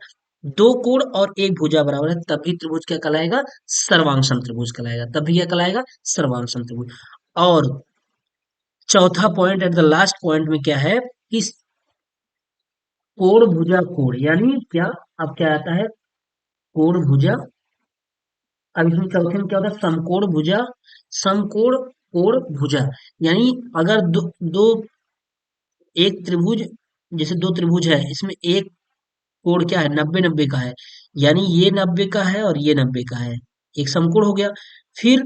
A: दो कोण और एक भुजा बराबर है तभी त्रिभुज क्या कहलाएगा, सर्वांग त्रिभुज कहलाएगा, तभी क्या कहलाएगा, सर्वांग त्रिभुज। और चौथा point, at the last point में क्या है, कि कोण भुजा कोण, यानी क्या, अब क्या आता है, कोण भुजा, अब इसमें चौथे में क्या होता है, समकोण भुजा, समकोण कोण भुजा, यानी अगर दो एक त्रिभुज, जैसे दो त्रिभुज है, इसमें एक कोण क्या है, 90-90 का है, यानी ये 90 का है और ये 90 का है, एक समकोण हो गया। फिर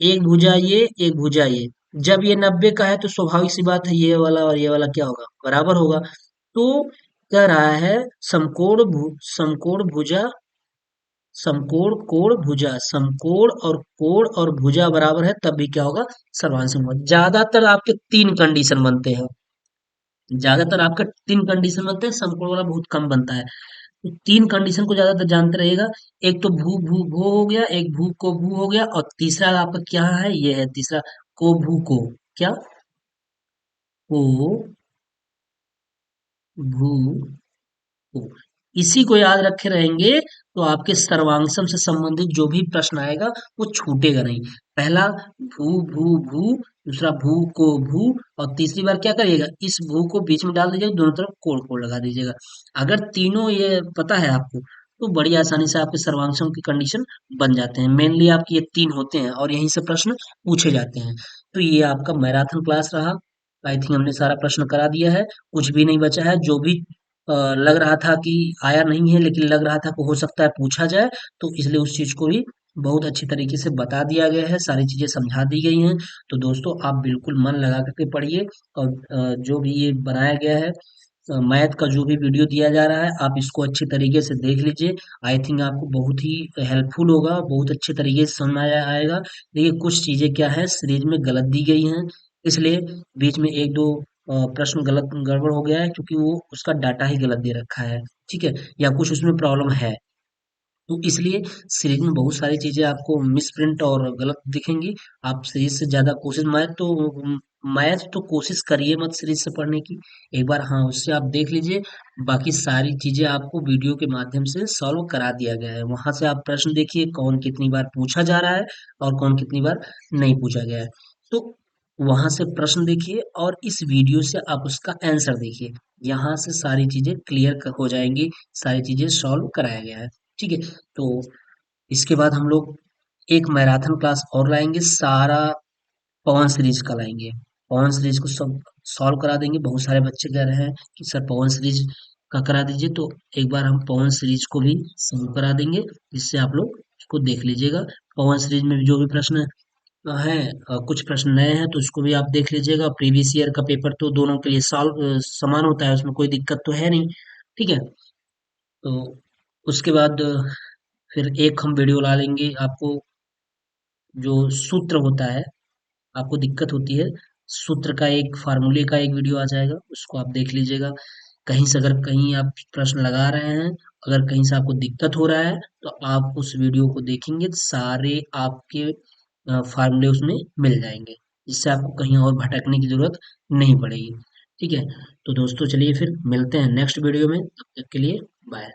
A: एक भुजा ये एक भुजा ये, जब ये 90 का है तो स्वाभाविक सी बात है, ये वाला और ये वाला क्या होगा, बराबर होगा। तो कह रहा है, समकोण भुजा, समकोण कोण भुजा, समकोण और कोण और भुजा बराबर है तब भी क्या होगा, सर्वांग समकोण। ज्यादातर आपके तीन कंडीशन बनते हैं, ज्यादातर आपका तीन कंडीशन बनते हैं, समकोण वाला बहुत कम बनता है। तो तीन कंडीशन को ज्यादातर जानते रहिएगा। एक तो भू भू भू हो गया, एक भू को भू हो गया, और तीसरा आपका क्या है, ये है तीसरा, को भू को, क्या, को भू को। इसी को याद रखे रहेंगे तो आपके सर्वांगसम से संबंधित जो भी प्रश्न आएगा वो छूटेगा नहीं। पहला भू भू भू, दूसरा भू को भू, और तीसरी बार क्या करिएगा, इस भू को बीच में डाल दीजिएगा, दोनों तरफ कोण कोण लगा दीजिएगा। अगर तीनों ये पता है आपको तो बड़ी आसानी से आपके सर्वांगसम की कंडीशन बन जाते हैं। मेनली आपके ये तीन होते हैं और यहीं से प्रश्न पूछे जाते हैं। तो ये आपका मैराथन क्लास रहा। आई थिंक हमने सारा प्रश्न करा दिया है, कुछ भी नहीं बचा है। जो भी लग रहा था कि आया नहीं है, लेकिन लग रहा था कि हो सकता है पूछा जाए, तो इसलिए उस चीज को भी बहुत अच्छी तरीके से बता दिया गया है, सारी चीजें समझा दी गई हैं। तो दोस्तों, आप बिल्कुल मन लगा करके पढ़िए, और जो भी ये बनाया गया है, मैथ का जो भी वीडियो दिया जा रहा है, आप इसको अच्छे तरीके से देख लीजिए। आई थिंक आपको बहुत ही हेल्पफुल होगा, बहुत अच्छे तरीके से समझ आएगा। देखिए, कुछ चीजें क्या है, सीरीज में गलत दी गई हैं, इसलिए बीच में एक दो प्रश्न गलत गड़बड़ हो गया है, क्योंकि वो उसका डाटा ही गलत दे रखा है, ठीक है, या कुछ उसमें प्रॉब्लम है। तो इसलिए सीरीज में बहुत सारी चीजें आपको मिस प्रिंट और गलत दिखेंगी। आप सीरीज से ज्यादा कोशिश, मैथ तो कोशिश करिए मत सीरीज से पढ़ने की, एक बार हाँ उससे आप देख लीजिए। बाकी सारी चीजें आपको वीडियो के माध्यम से सॉल्व करा दिया गया है, वहां से आप प्रश्न देखिए कौन कितनी बार पूछा जा रहा है और कौन कितनी बार नहीं पूछा गया है। तो वहां से प्रश्न देखिए और इस वीडियो से आप उसका आंसर देखिए। यहाँ से सारी चीजें क्लियर हो जाएंगी, सारी चीजें सॉल्व कराया गया है। ठीक है, तो इसके बाद हम लोग एक मैराथन क्लास और लाएंगे, सारा पवन सीरीज का लाएंगे। पवन सीरीज को सब सॉल्व करा देंगे। बहुत सारे बच्चे कह रहे हैं कि सर पवन सीरीज का करा दीजिए, तो एक बार हम पवन सीरीज को भी सॉल्व करा देंगे, जिससे आप लोग उसको देख लीजिएगा। पवन सीरीज में जो भी प्रश्न है, कुछ प्रश्न नए हैं तो उसको भी आप देख लीजिएगा। प्रीवियस ईयर का पेपर तो दोनों के लिए समान होता है, उसमें कोई दिक्कत तो है नहीं। ठीक है, तो उसके बाद फिर एक हम वीडियो ला लेंगे। आपको जो सूत्र होता है, आपको दिक्कत होती है, सूत्र का एक फार्मूले का एक वीडियो आ जाएगा, उसको आप देख लीजिएगा। कहीं से अगर कहीं आप प्रश्न लगा रहे हैं, अगर कहीं से आपको दिक्कत हो रहा है, तो आप उस वीडियो को देखेंगे तो सारे आपके फार्मूले उसमें मिल जाएंगे, जिससे आपको कहीं और भटकने की जरूरत नहीं पड़ेगी। ठीक है, तो दोस्तों चलिए फिर मिलते हैं नेक्स्ट वीडियो में, तब तक के लिए बाय।